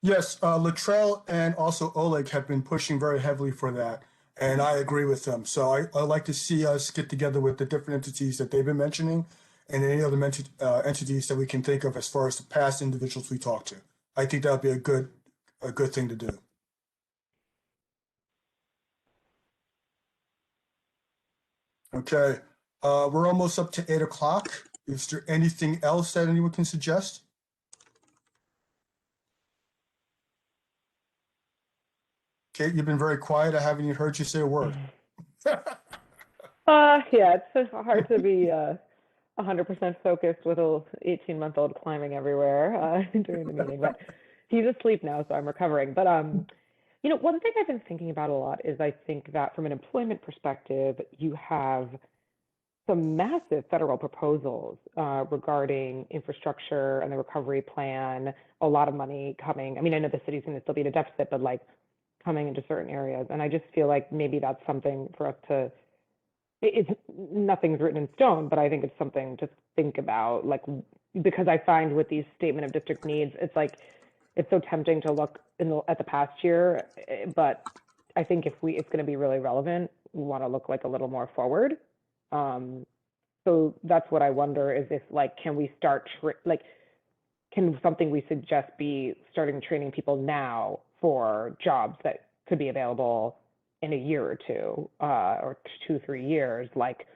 Yes, Luttrell and also Oleg have been pushing very heavily for that, and I agree with them. So I'd like to see us get together with the different entities that they've been mentioning and any other entities that we can think of as far as the past individuals we talked to. I think that would be a good thing to do. Okay, we're almost up to 8 o'clock. Is there anything else that anyone can suggest? Kate, you've been very quiet. I haven't even heard you say a word. Yeah, it's so hard to be 100% focused with a 18-month-old climbing everywhere during the meeting. But he's asleep now, so I'm recovering. But one thing I've been thinking about a lot is I think that from an employment perspective, you have some massive federal proposals regarding infrastructure and the recovery plan, a lot of money coming. I mean, I know the city's going to still be in a deficit, but like coming into certain areas. And I just feel like maybe that's something for us to, nothing's written in stone, but I think it's something to think about, like, because I find with these statement of district needs, it's like, it's so tempting to look at the past year, but I think if it's going to be really relevant, we want to look like a little more forward. So that's what I wonder is if, like, can we start, can something we suggest be starting training people now for jobs that could be available in a year or two, or 2-3 years, like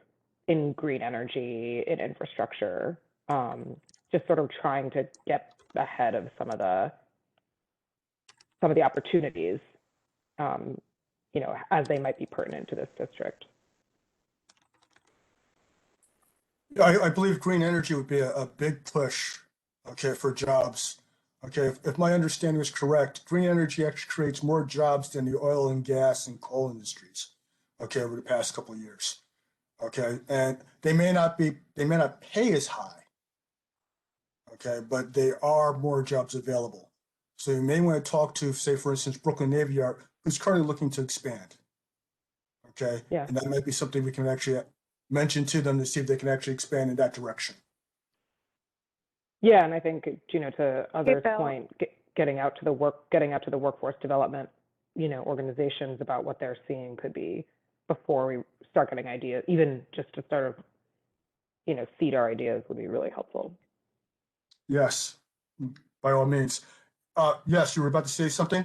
in green energy, in infrastructure, just sort of trying to get ahead of some of the opportunities, as they might be pertinent to this district. I believe green energy would be a big push, okay, for jobs. Okay, if my understanding is correct, green energy actually creates more jobs than the oil and gas and coal industries, okay, over the past couple of years. Okay, and they may not pay as high, okay, but there are more jobs available. So you may want to talk to, say, for instance, Brooklyn Navy Yard, who's currently looking to expand. Okay, yeah. And that might be something we can actually mention to them to see if they can actually expand in that direction. Yeah, and I think, to others' point, getting out to the workforce development, organizations about what they're seeing could be before we start getting ideas, even just to sort of, seed our ideas would be really helpful. Yes, by all means. Yes, you were about to say something?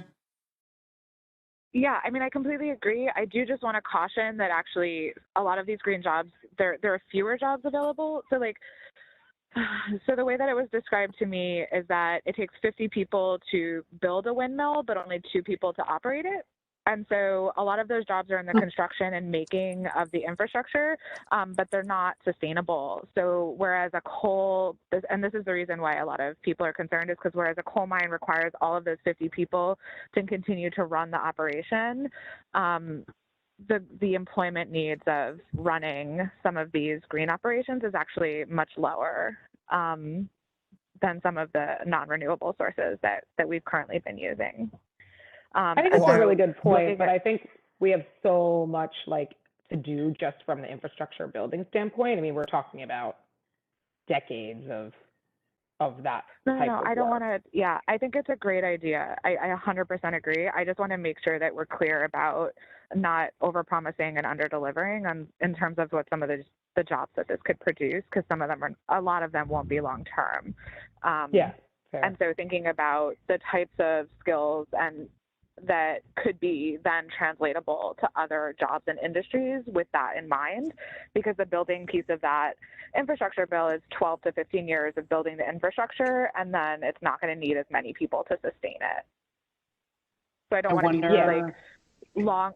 Yeah, I mean, I completely agree. I do just want to caution that actually a lot of these green jobs, there are fewer jobs available. So the way that it was described to me is that it takes 50 people to build a windmill, but only 2 people to operate it. And so a lot of those jobs are in the construction and making of the infrastructure, but they're not sustainable. So whereas a coal, and this is the reason why a lot of people are concerned, is because whereas a coal mine requires all of those 50 people to continue to run the operation, the employment needs of running some of these green operations is actually much lower than some of the non-renewable sources that we've currently been using. I think that's a really good point, but I think we have so much like to do just from the infrastructure building standpoint. I mean, we're talking about decades of that type of I don't work. want to, yeah, I think it's a great idea. I 100% agree. I just want to make sure that we're clear about not over-promising and under-delivering in terms of what some of the jobs that this could produce, because a lot of them won't be long-term. Yeah. Fair. And so thinking about the types of skills and that could be then translatable to other jobs and industries with that in mind, because the building piece of that infrastructure bill is 12 to 15 years of building the infrastructure, and then it's not going to need as many people to sustain it. So I don't want to be like long,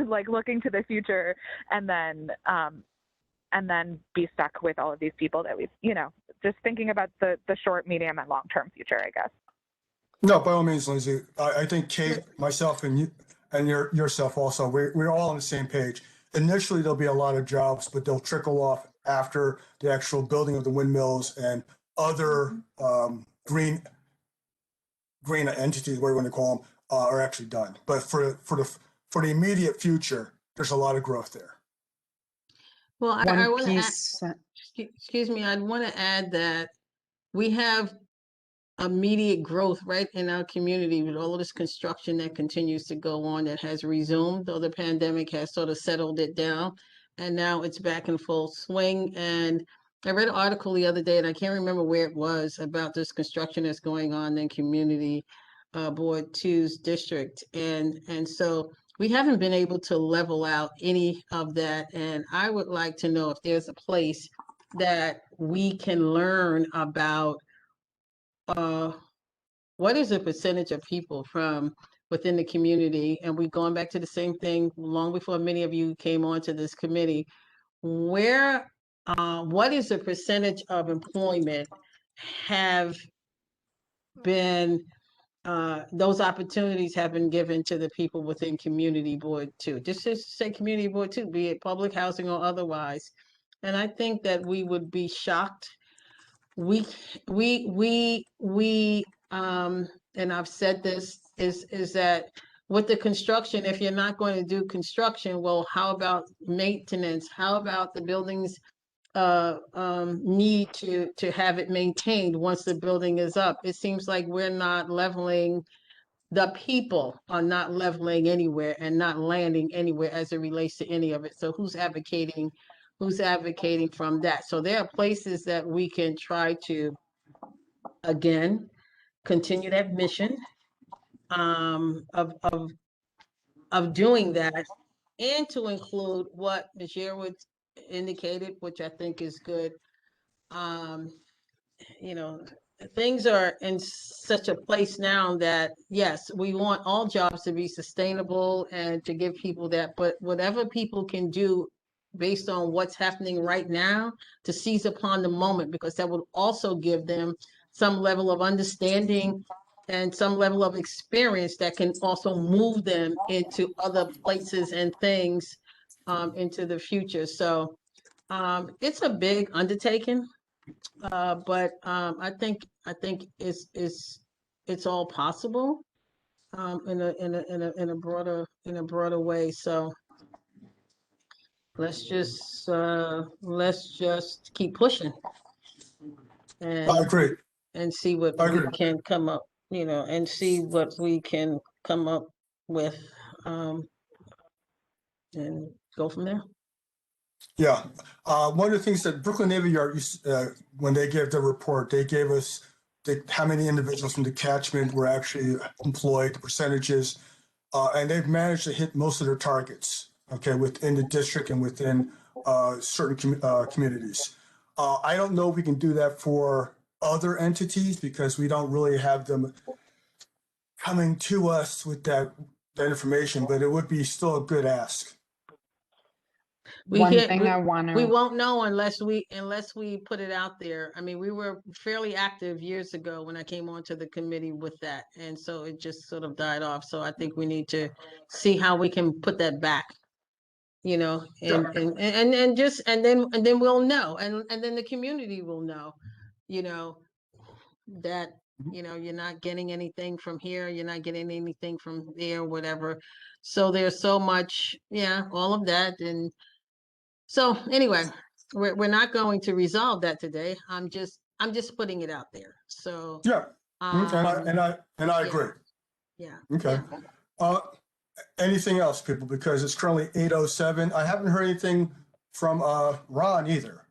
like looking to the future and then be stuck with all of these people that we've, just thinking about the short, medium, and long-term future, I guess. No, by all means, Lindsay. I think Kate, myself, and you, and yourself also, we're all on the same page. Initially, there'll be a lot of jobs, but they'll trickle off after the actual building of the windmills and other green entities, whatever you want to call them, are actually done. But for the immediate future, there's a lot of growth there. Well, I want to excuse me, I'd want to add that we have immediate growth right in our community with all of this construction that continues to go on, that has resumed, though the pandemic has sort of settled it down, and now it's back in full swing. And I read an article the other day, and I can't remember where it was, about this construction that's going on in Community Board 2's district, and so we haven't been able to level out any of that. And I would like to know if there's a place that we can learn about what is the percentage of people from within the community, and we're going back to the same thing long before many of you came onto this committee, where what is the percentage of employment have been those opportunities have been given to the people within Community Board 2. Just to say Community Board 2, be it public housing or otherwise. And I think that we would be shocked. And I've said this, is that with the construction, if you're not going to do construction, well, how about maintenance? How about the buildings need to have it maintained once the building is up? It seems like we're not leveling, the people are not leveling anywhere and not landing anywhere as it relates to any of it. So who's advocating from that? So there are places that we can try to, again, continue that mission of doing that, and to include what Ms. Yearwood indicated, which I think is good. Things are in such a place now that, yes, we want all jobs to be sustainable and to give people that, but whatever people can do based on what's happening right now to seize upon the moment, because that will also give them some level of understanding and some level of experience that can also move them into other places and things into the future. So it's a big undertaking, but I think it's all possible in a broader way. So let's just keep pushing. And I agree. And see what we can come up, and see what we can come up with, and go from there. Yeah. One of the things that Brooklyn Navy Yard, when they gave the report, they gave us how many individuals from the catchment were actually employed, the percentages, and they've managed to hit most of their targets, okay, within the district and within certain communities. I don't know if we can do that for other entities because we don't really have them coming to us with that that information, but it would be still a good ask. We One can't, thing I want we to, won't know unless we put it out there. I mean, we were fairly active years ago when I came onto the committee with that. And so it just sort of died off. So I think we need to see how we can put that back, you know, and then we'll know. And then the community will know, you know, that, you know, you're not getting anything from here, you're not getting anything from there, whatever. So there's so much, yeah, all of that. And so anyway, we're not going to resolve that today. I'm just putting it out there. So Yeah, and I yeah. agree. Yeah. Okay. Anything else, people? Because it's currently 8:07. I haven't heard anything from Ron either.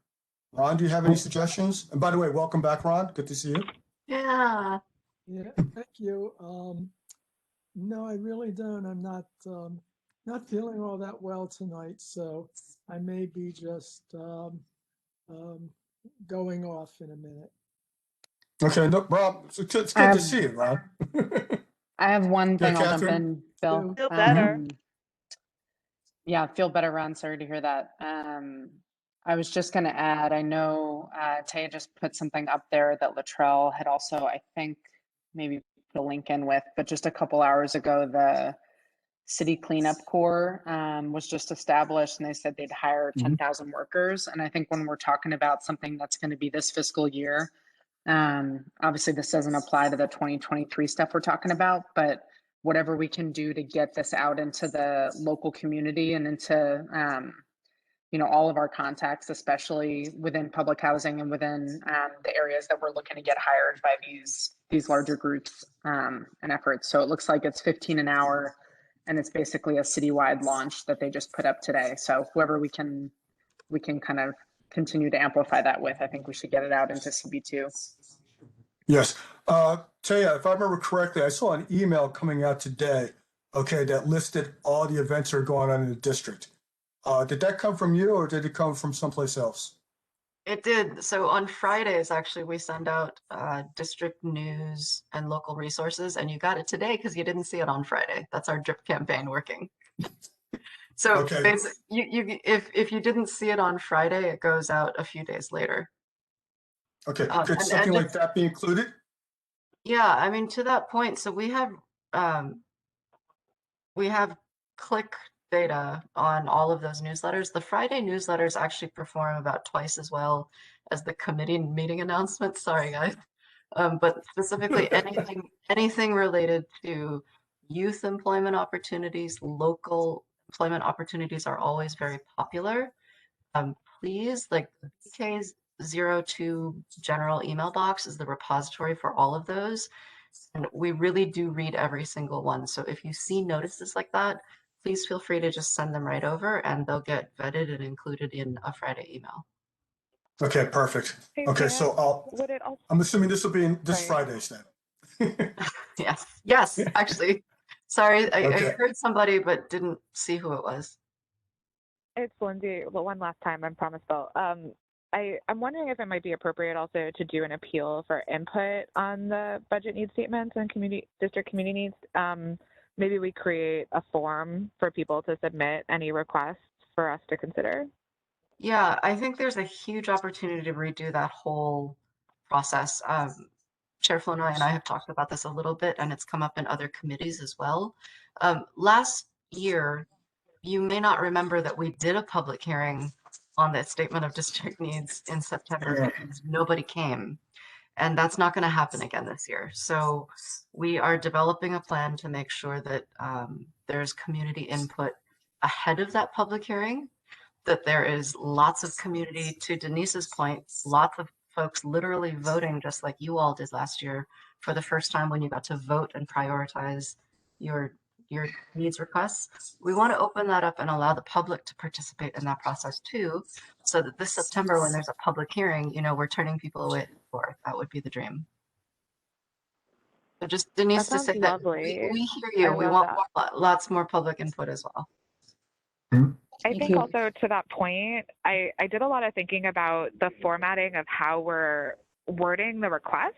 Ron, do you have any suggestions? And by the way, welcome back, Ron. Good to see you. Yeah. Yeah, thank you. No, I really don't. I'm not feeling all that well tonight, so I may be just going off in a minute. Okay, no problem. It's good to see you, Ron. I have one thing Yeah, I'll jump Catherine? in, Bill. Feel better. Yeah, feel better, Ron. Sorry to hear that. I was just going to add, I know Taya just put something up there that Latrell had also, I think, maybe put a link in with, but just a couple hours ago, the City Cleanup Corps was just established, and they said they'd hire 10,000 workers. And I think when we're talking about something that's going to be this fiscal year, obviously this doesn't apply to the 2023 stuff we're talking about, but whatever we can do to get this out into the local community and into you know, all of our contacts, especially within public housing and within the areas that we're looking to get hired by these larger groups and efforts. So it looks like it's 15 an hour, and it's basically a citywide launch that they just put up today. So whoever we can kind of continue to amplify that with, I think we should get it out into CB2. Yes. Taya, if I remember correctly, I saw an email coming out today, okay, that listed all the events that are going on in the district. Did that come from you, or did it come from someplace else? It did. So on Fridays, actually, we send out district news and local resources, and you got it today because you didn't see it on Friday. That's our drip campaign working. So Okay. if you didn't see it on Friday, it goes out a few days later. Okay. Could something like that be included? Yeah, I mean, to that point, so we have click data on all of those newsletters. The Friday newsletters actually perform about twice as well as the committee meeting announcements. Sorry, guys. But specifically anything related to youth employment opportunities, local employment opportunities are always very popular. Please, like the BK02 general email box is the repository for all of those. And we really do read every single one. So if you see notices like that, please feel free to just send them right over, and they'll get vetted and included in a Friday email. Okay, perfect. Hey, Okay, Taya, so would it also, I'm assuming this will be in this Sorry. Friday's then. Yes, actually. Sorry, I Okay. heard somebody but didn't see who it was. it's Lindsay, well, one last time, I promise, Bill. I'm wondering if it might be appropriate also to do an appeal for input on the budget need statements and district community needs. Maybe we create a form for people to submit any requests for us to consider. Yeah, I think there's a huge opportunity to redo that whole process. Chair Flournoy and I have talked about this a little bit, and it's come up in other committees as well. Last year, you may not remember that we did a public hearing on that statement of district needs in September because nobody came. And that's not going to happen again this year. So we are developing a plan to make sure that there's community input ahead of that public hearing, that there is lots of community, to Denise's point, lots of folks literally voting just like you all did last year for the first time when you got to vote and prioritize your needs requests. We want to open that up and allow the public to participate in that process too, so that this September, when there's a public hearing, you know, we're turning people away for. That would be the dream. So just Denise to say that we hear you. We want lots more public input as well. I think also to that point, I did a lot of thinking about the formatting of how we're wording the requests,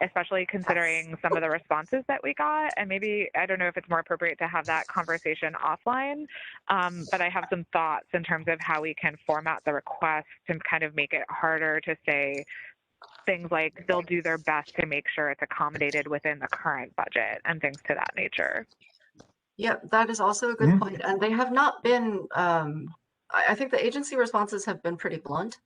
especially considering some of the responses that we got. And maybe, I don't know if it's more appropriate to have that conversation offline, but I have some thoughts in terms of how we can format the request to kind of make it harder to say things like they'll do their best to make sure it's accommodated within the current budget and things to that nature. Yep, that is also a good point. And they have not been, I think the agency responses have been pretty blunt.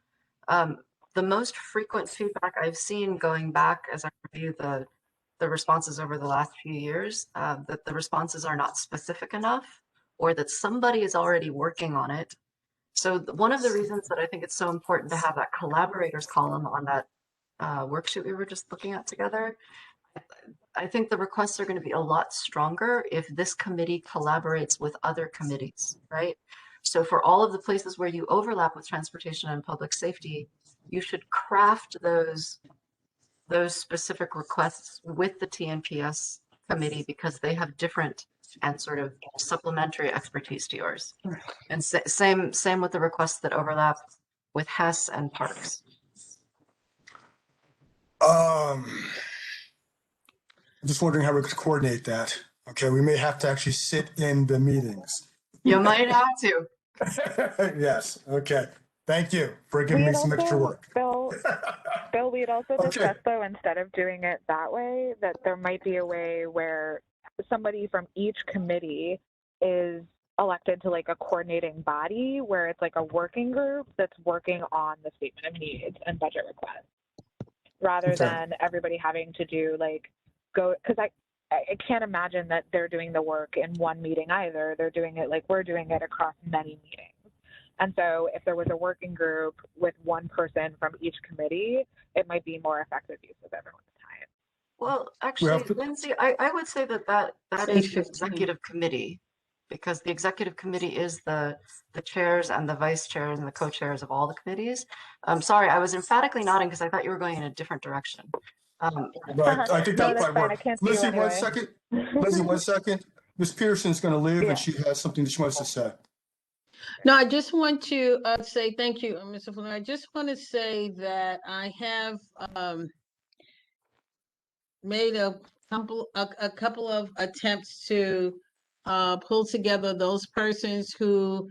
The most frequent feedback I've seen going back as I review the responses over the last few years, that the responses are not specific enough or that somebody is already working on it. So one of the reasons that I think it's so important to have that collaborators column on that worksheet we were just looking at together, I think the requests are going to be a lot stronger if this committee collaborates with other committees, right? So for all of the places where you overlap with transportation and public safety, you should craft those specific requests with the TNPS committee because they have different and sort of supplementary expertise to yours. And same with the requests that overlap with Hess and Parks. I'm just wondering how we could coordinate that. Okay, we may have to actually sit in the meetings. You might have to. Yes, okay. Thank you for giving me some extra work. Bill, we had also discussed, though, instead of doing it that way, that there might be a way where somebody from each committee is elected to like a coordinating body where it's like a working group that's working on the statement of needs and budget requests rather than everybody having to do like go, because I can't imagine that they're doing the work in one meeting either. They're doing it like we're doing it across many meetings. And so if there was a working group with one person from each committee, it might be more effective use of everyone's time. Well, actually, Lindsay, I would say that is the executive committee, because the executive committee is the chairs and the vice chairs and the co-chairs of all the committees. I'm sorry, I was emphatically nodding because I thought you were going in a different direction. But I think that might work. Lizzie, one second. Lizzie, 1 second. Ms. Pearson's going to leave and she has something that she wants to say. No, I just want to say thank you, Mr. Fulton. I just want to say that I have made a couple of attempts to pull together those persons who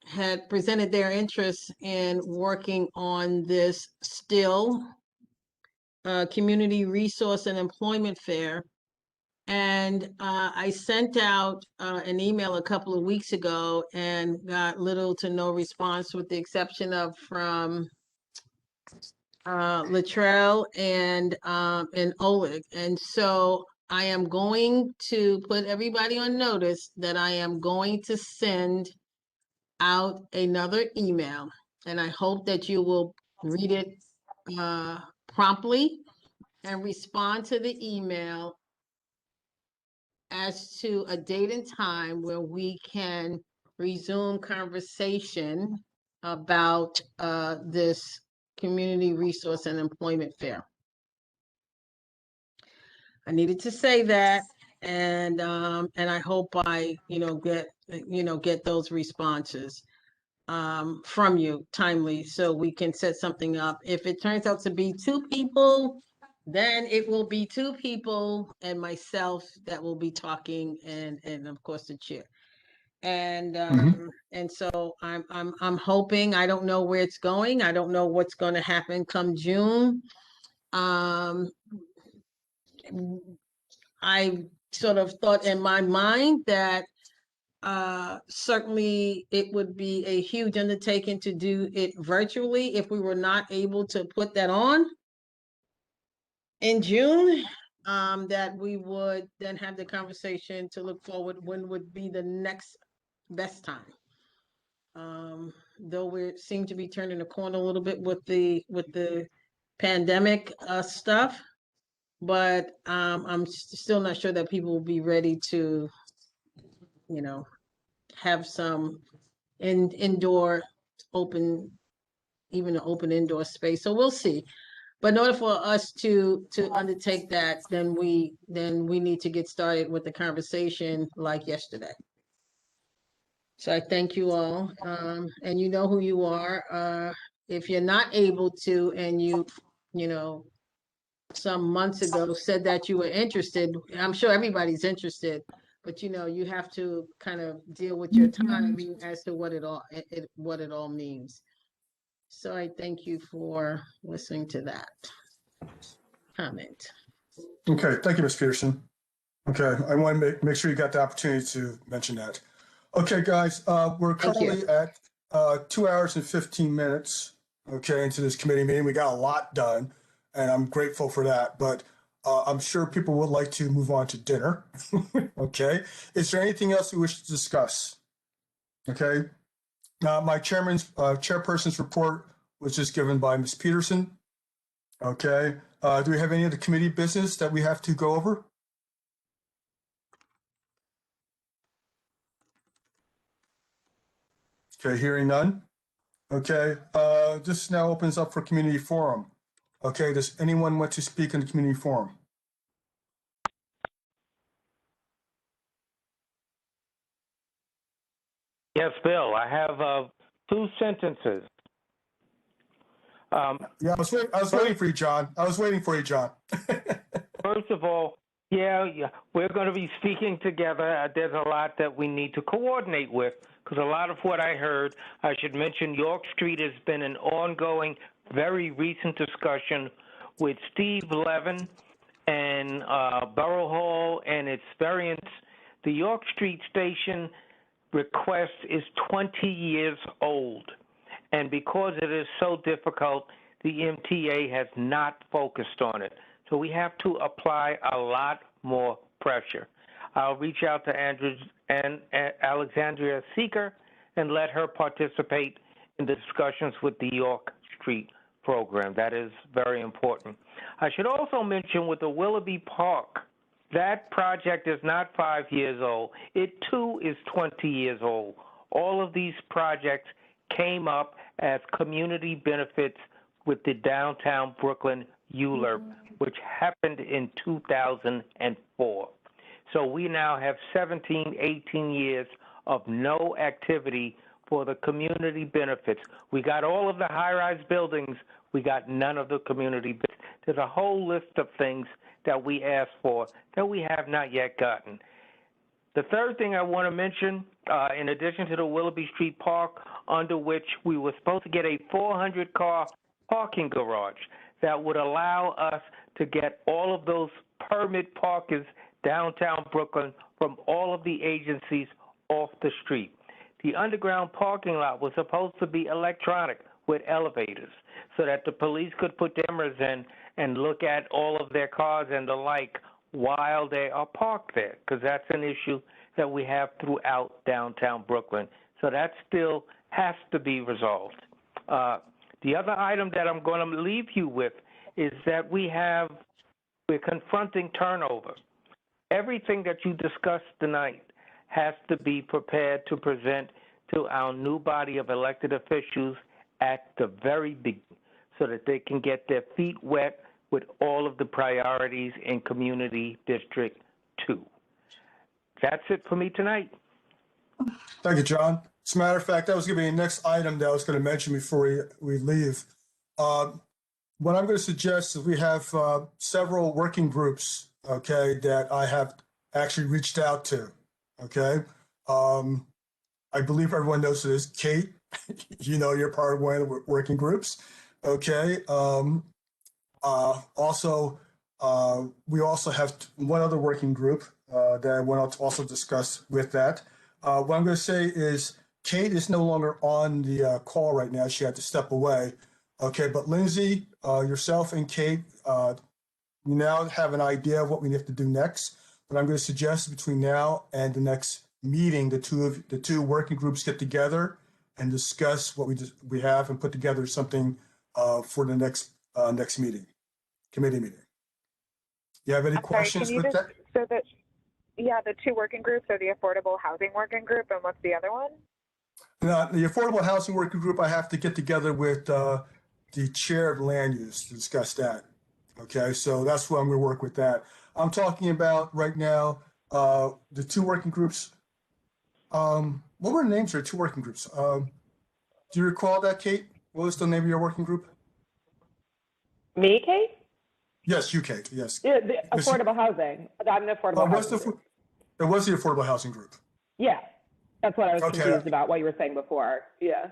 had presented their interest in working on this still community resource and employment fair. And I sent out an email a couple of weeks ago and got little to no response with the exception of from Latrell and Oleg. And so I am going to put everybody on notice that I am going to send out another email. And I hope that you will read it promptly and respond to the email as to a date and time where we can resume conversation about this community resource and employment fair. I needed to say that, and I hope I get those responses from you timely so we can set something up. If it turns out to be 2 people, then it will be 2 people and myself that will be talking, and of course the chair. And and so I'm hoping. I don't know where it's going. I don't know what's going to happen come June. I sort of thought in my mind that certainly it would be a huge undertaking to do it virtually if we were not able to put that on in June, that we would then have the conversation to look forward when would be the next best time. Though we seem to be turning a corner a little bit with the pandemic stuff, but I'm still not sure that people will be ready to, have some indoor open, even an open indoor space. So we'll see. But in order for us to undertake that, then we need to get started with the conversation like yesterday. So I thank you all, and you know who you are. if you're not able to, and you know, some months ago said that you were interested, I'm sure everybody's interested, but you know, you have to kind of deal with your timing as to what it all means. So I thank you for listening to that comment. Okay, thank you, Ms. Peterson. Okay, I want to make sure you got the opportunity to mention that. Okay, guys, we're currently at 2 hours and 15 minutes, okay, into this committee meeting. We got a lot done, and I'm grateful for that, but I'm sure people would like to move on to dinner, okay? Is there anything else we wish to discuss? Okay, my chairperson's report was just given by Ms. Peterson, okay? Do we have any other committee business that we have to go over? Okay, hearing none. Okay, this now opens up for community forum. Okay, does anyone want to speak in the community forum? Yes, Bill, I have 2 sentences. Yeah, I was waiting for you, John. I was waiting for you, John. First of all, yeah, we're going to be speaking together. There's a lot that we need to coordinate with, because a lot of what I heard, I should mention York Street has been an ongoing, very recent discussion with Steve Levin and Borough Hall and its variants. The York Street station request is 20 years old, and because it is so difficult, the MTA has not focused on it. So we have to apply a lot more pressure. I'll reach out to Alexandria Seeker and let her participate in the discussions with the York Street program. That is very important. I should also mention with the Willoughby Park, that project is not 5 years old. It too is 20 years old. All of these projects came up as community benefits with the downtown Brooklyn ULURP, which happened in 2004. So we now have 17, 18 years of no activity for the community benefits. We got all of the high-rise buildings. We got none of the community benefits. There's a whole list of things that we asked for that we have not yet gotten. The third thing I want to mention, in addition to the Willoughby Street Park, under which we were supposed to get a 400-car parking garage that would allow us to get all of those permit parkers downtown Brooklyn from all of the agencies off the street. The underground parking lot was supposed to be electronic with elevators so that the police could put cameras in and look at all of their cars and the like while they are parked there, because that's an issue that we have throughout downtown Brooklyn. So that still has to be resolved. The other item that I'm going to leave you with is that we're confronting turnover. Everything that you discussed tonight has to be prepared to present to our new body of elected officials at the very beginning so that they can get their feet wet with all of the priorities in Community District 2. That's it for me tonight. Thank you, John. As a matter of fact, that was going to be the next item that I was going to mention before we leave. What I'm going to suggest is we have several working groups, okay, that I have actually reached out to, okay? I believe everyone knows who it is. Kate, you know you're part of one of the working groups, okay? We also have one other working group that I want to also discuss with that. What I'm going to say is Kate is no longer on the call right now. She had to step away. Okay, but Lindsay, yourself and Kate, we now have an idea of what we have to do next. But I'm going to suggest between now and the next meeting, the two working groups get together and discuss what we have and put together something for the next committee meeting. You have any questions with that? So the two working groups are the Affordable Housing Working Group, and what's the other one? Now, the Affordable Housing Working Group, I have to get together with the chair of land use to discuss that. Okay, so that's where I'm going to work with that. I'm talking about right now the two working groups. What were the names of the two working groups? Do you recall that, Kate? What was the name of your working group? Me, Kate? Yes, you, Kate. Yes. Yeah, the affordable housing. I'm the affordable housing group. It was the affordable housing group. Yeah, that's what I was Okay. confused about. What you were saying before. Yeah.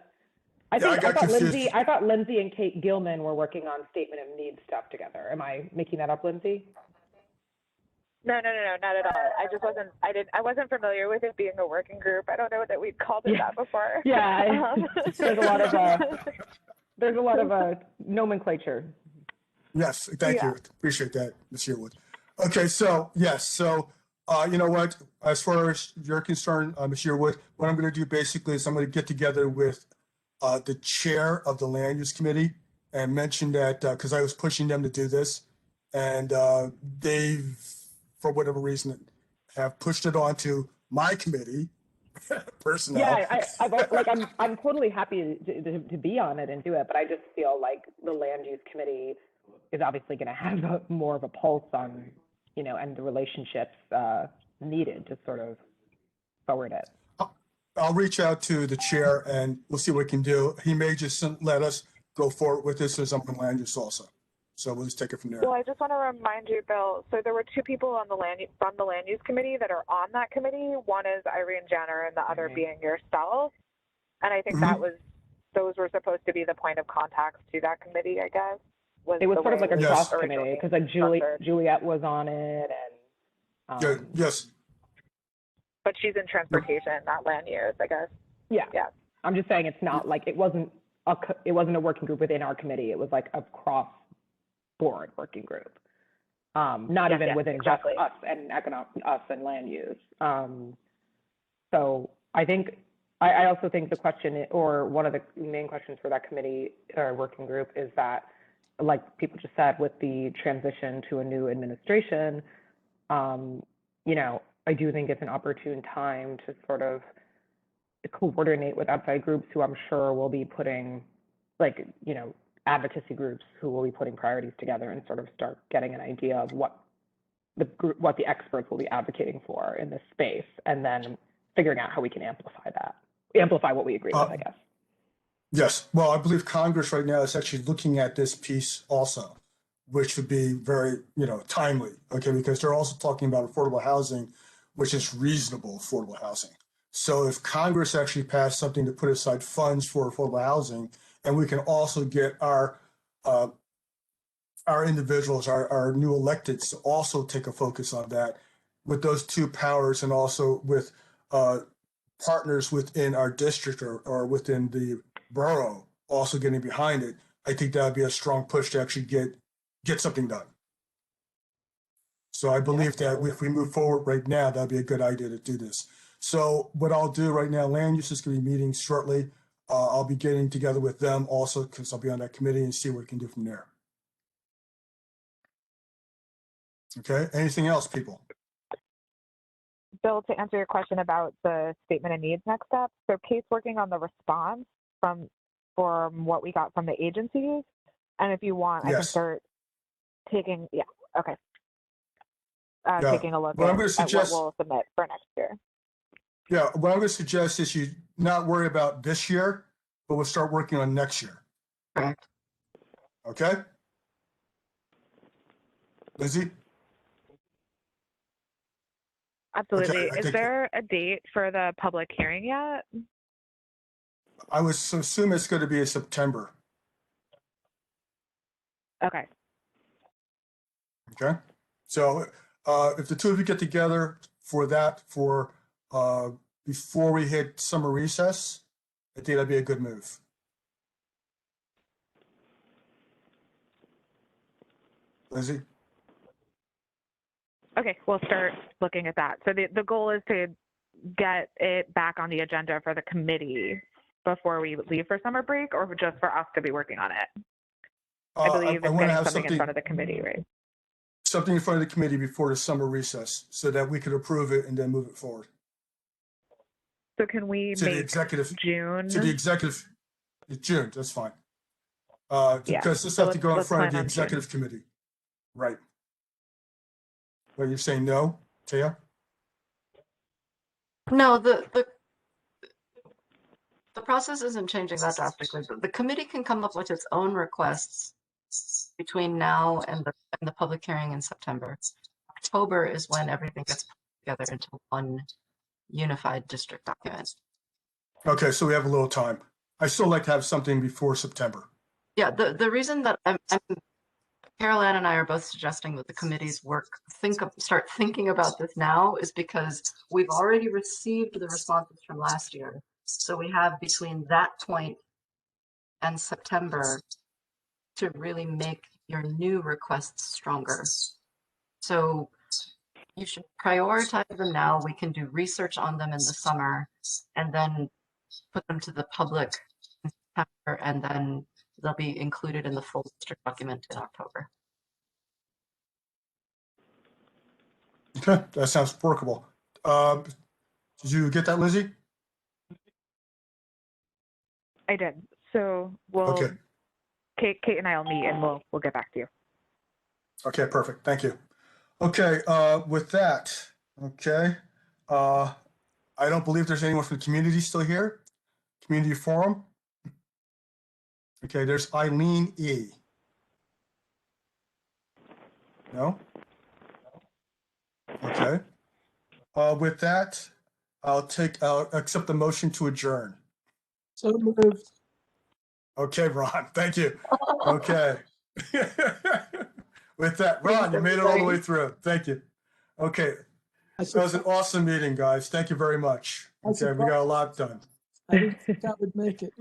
I got thought confused. Lindsay and Kate Gilman were working on statement of needs stuff together. Am I making that up, Lindsay? No, not at all. I wasn't familiar with it being a working group. I don't know that we'd called it that before. Yeah, there's a lot of nomenclature. Yes, thank you. Appreciate that, Ms. Yearwood. Okay, so yes, so you know what? As far as you're concerned, Ms. Yearwood, what I'm going to do basically is I'm going to get together with the chair of the land use committee and mention that because I was pushing them to do this, and they've, for whatever reason, have pushed it onto my committee. Personnel. Yeah, I'm totally happy to be on it and do it, but I just feel like the land use committee is obviously going to have more of a pulse on, and the relationships needed to sort of forward it. I'll reach out to the chair and we'll see what we can do. He may just let us go forward with this as I'm on land use also. So we'll just take it from there. Well, I just want to remind you, Bill, so there were two people on from the land use committee that are on that committee. One is Irene Jenner and the other being yourself. And I think those were supposed to be the point of contacts to that committee, I guess. It was sort of like a cross committee because like Juliet was on it and yes. But she's in transportation, not land use, I guess. Yeah. I'm just saying it's not like it wasn't a working group within our committee. It was like a cross board working group, not even within exactly. Just us and land use. So I think I also think the question, or one of the main questions for that committee or working group, is that, like people just said, with the transition to a new administration, I do think it's an opportune time to sort of coordinate with outside groups who I'm sure will be putting, advocacy groups who will be putting priorities together and sort of start getting an idea of what the experts will be advocating for in this space, and then figuring out how we can amplify what we agree with, I guess. Yes, well, I believe Congress right now is actually looking at this piece also, which would be very, timely, okay, because they're also talking about affordable housing, which is reasonable affordable housing. So if Congress actually passed something to put aside funds for affordable housing, and we can also get our individuals, our new electeds to also take a focus on that with those two powers, and also with partners within our district or within the borough also getting behind it, I think that would be a strong push to actually get something done. So I believe that if we move forward right now, that'd be a good idea to do this. So what I'll do right now, land use is going to be meeting shortly. I'll be getting together with them also because I'll be on that committee and see what we can do from there. Okay, anything else, people? Bill, to answer your question about the statement of needs next step, so Kate's working on the response from what we got from the agencies. And if you want, I can start taking, taking a look at what we'll submit for next year. Yeah, what I'm going to suggest is you not worry about this year, but we'll start working on next year. Okay? Lizzie? Absolutely. Okay, is there a date for the public hearing yet? I would assume it's going to be in September. Okay. Okay. So if the two of you get together for that, before we hit summer recess, I think that'd be a good move. Lizzie? Okay, we'll start looking at that. So the goal is to get it back on the agenda for the committee before we leave for summer break, or just for us to be working on it? I believe it's getting something in front of the committee, right? Something in front of the committee before the summer recess so that we could approve it and then move it forward. So can we to make the executive, June? To the executive, June, that's fine. Because this has to go in front of the executive committee. Right. Well, you're saying no, Taya? No, the The process isn't changing that drastically, but the committee can come up with its own requests between now and the public hearing in September. October is when everything gets put together into one unified district document. Okay, so we have a little time. I still like to have something before September. Yeah, the reason that Carol Ann and I are both suggesting that the committee's start thinking about this now is because we've already received the responses from last year. So we have between that point and September to really make your new requests stronger. So you should prioritize them now. We can do research on them in the summer and then put them to the public in September, and then they'll be included in the full district document in October. Okay, that sounds workable. Did you get that, Lizzie? I did. So we'll Okay. Kate and I will meet and we'll get back to you. Okay, perfect. Thank you. Okay, with that, okay, I don't believe there's anyone from the community still here. Community forum. Okay, there's Eileen E. No? Okay. With that, I'll accept the motion to adjourn. So moved. Okay, Ron, thank you. Okay. With that, Ron, you made it all the way through. Thank you. Okay. That was an awesome meeting, guys. Thank you very much. Okay, we got a lot done. I didn't think I would make it.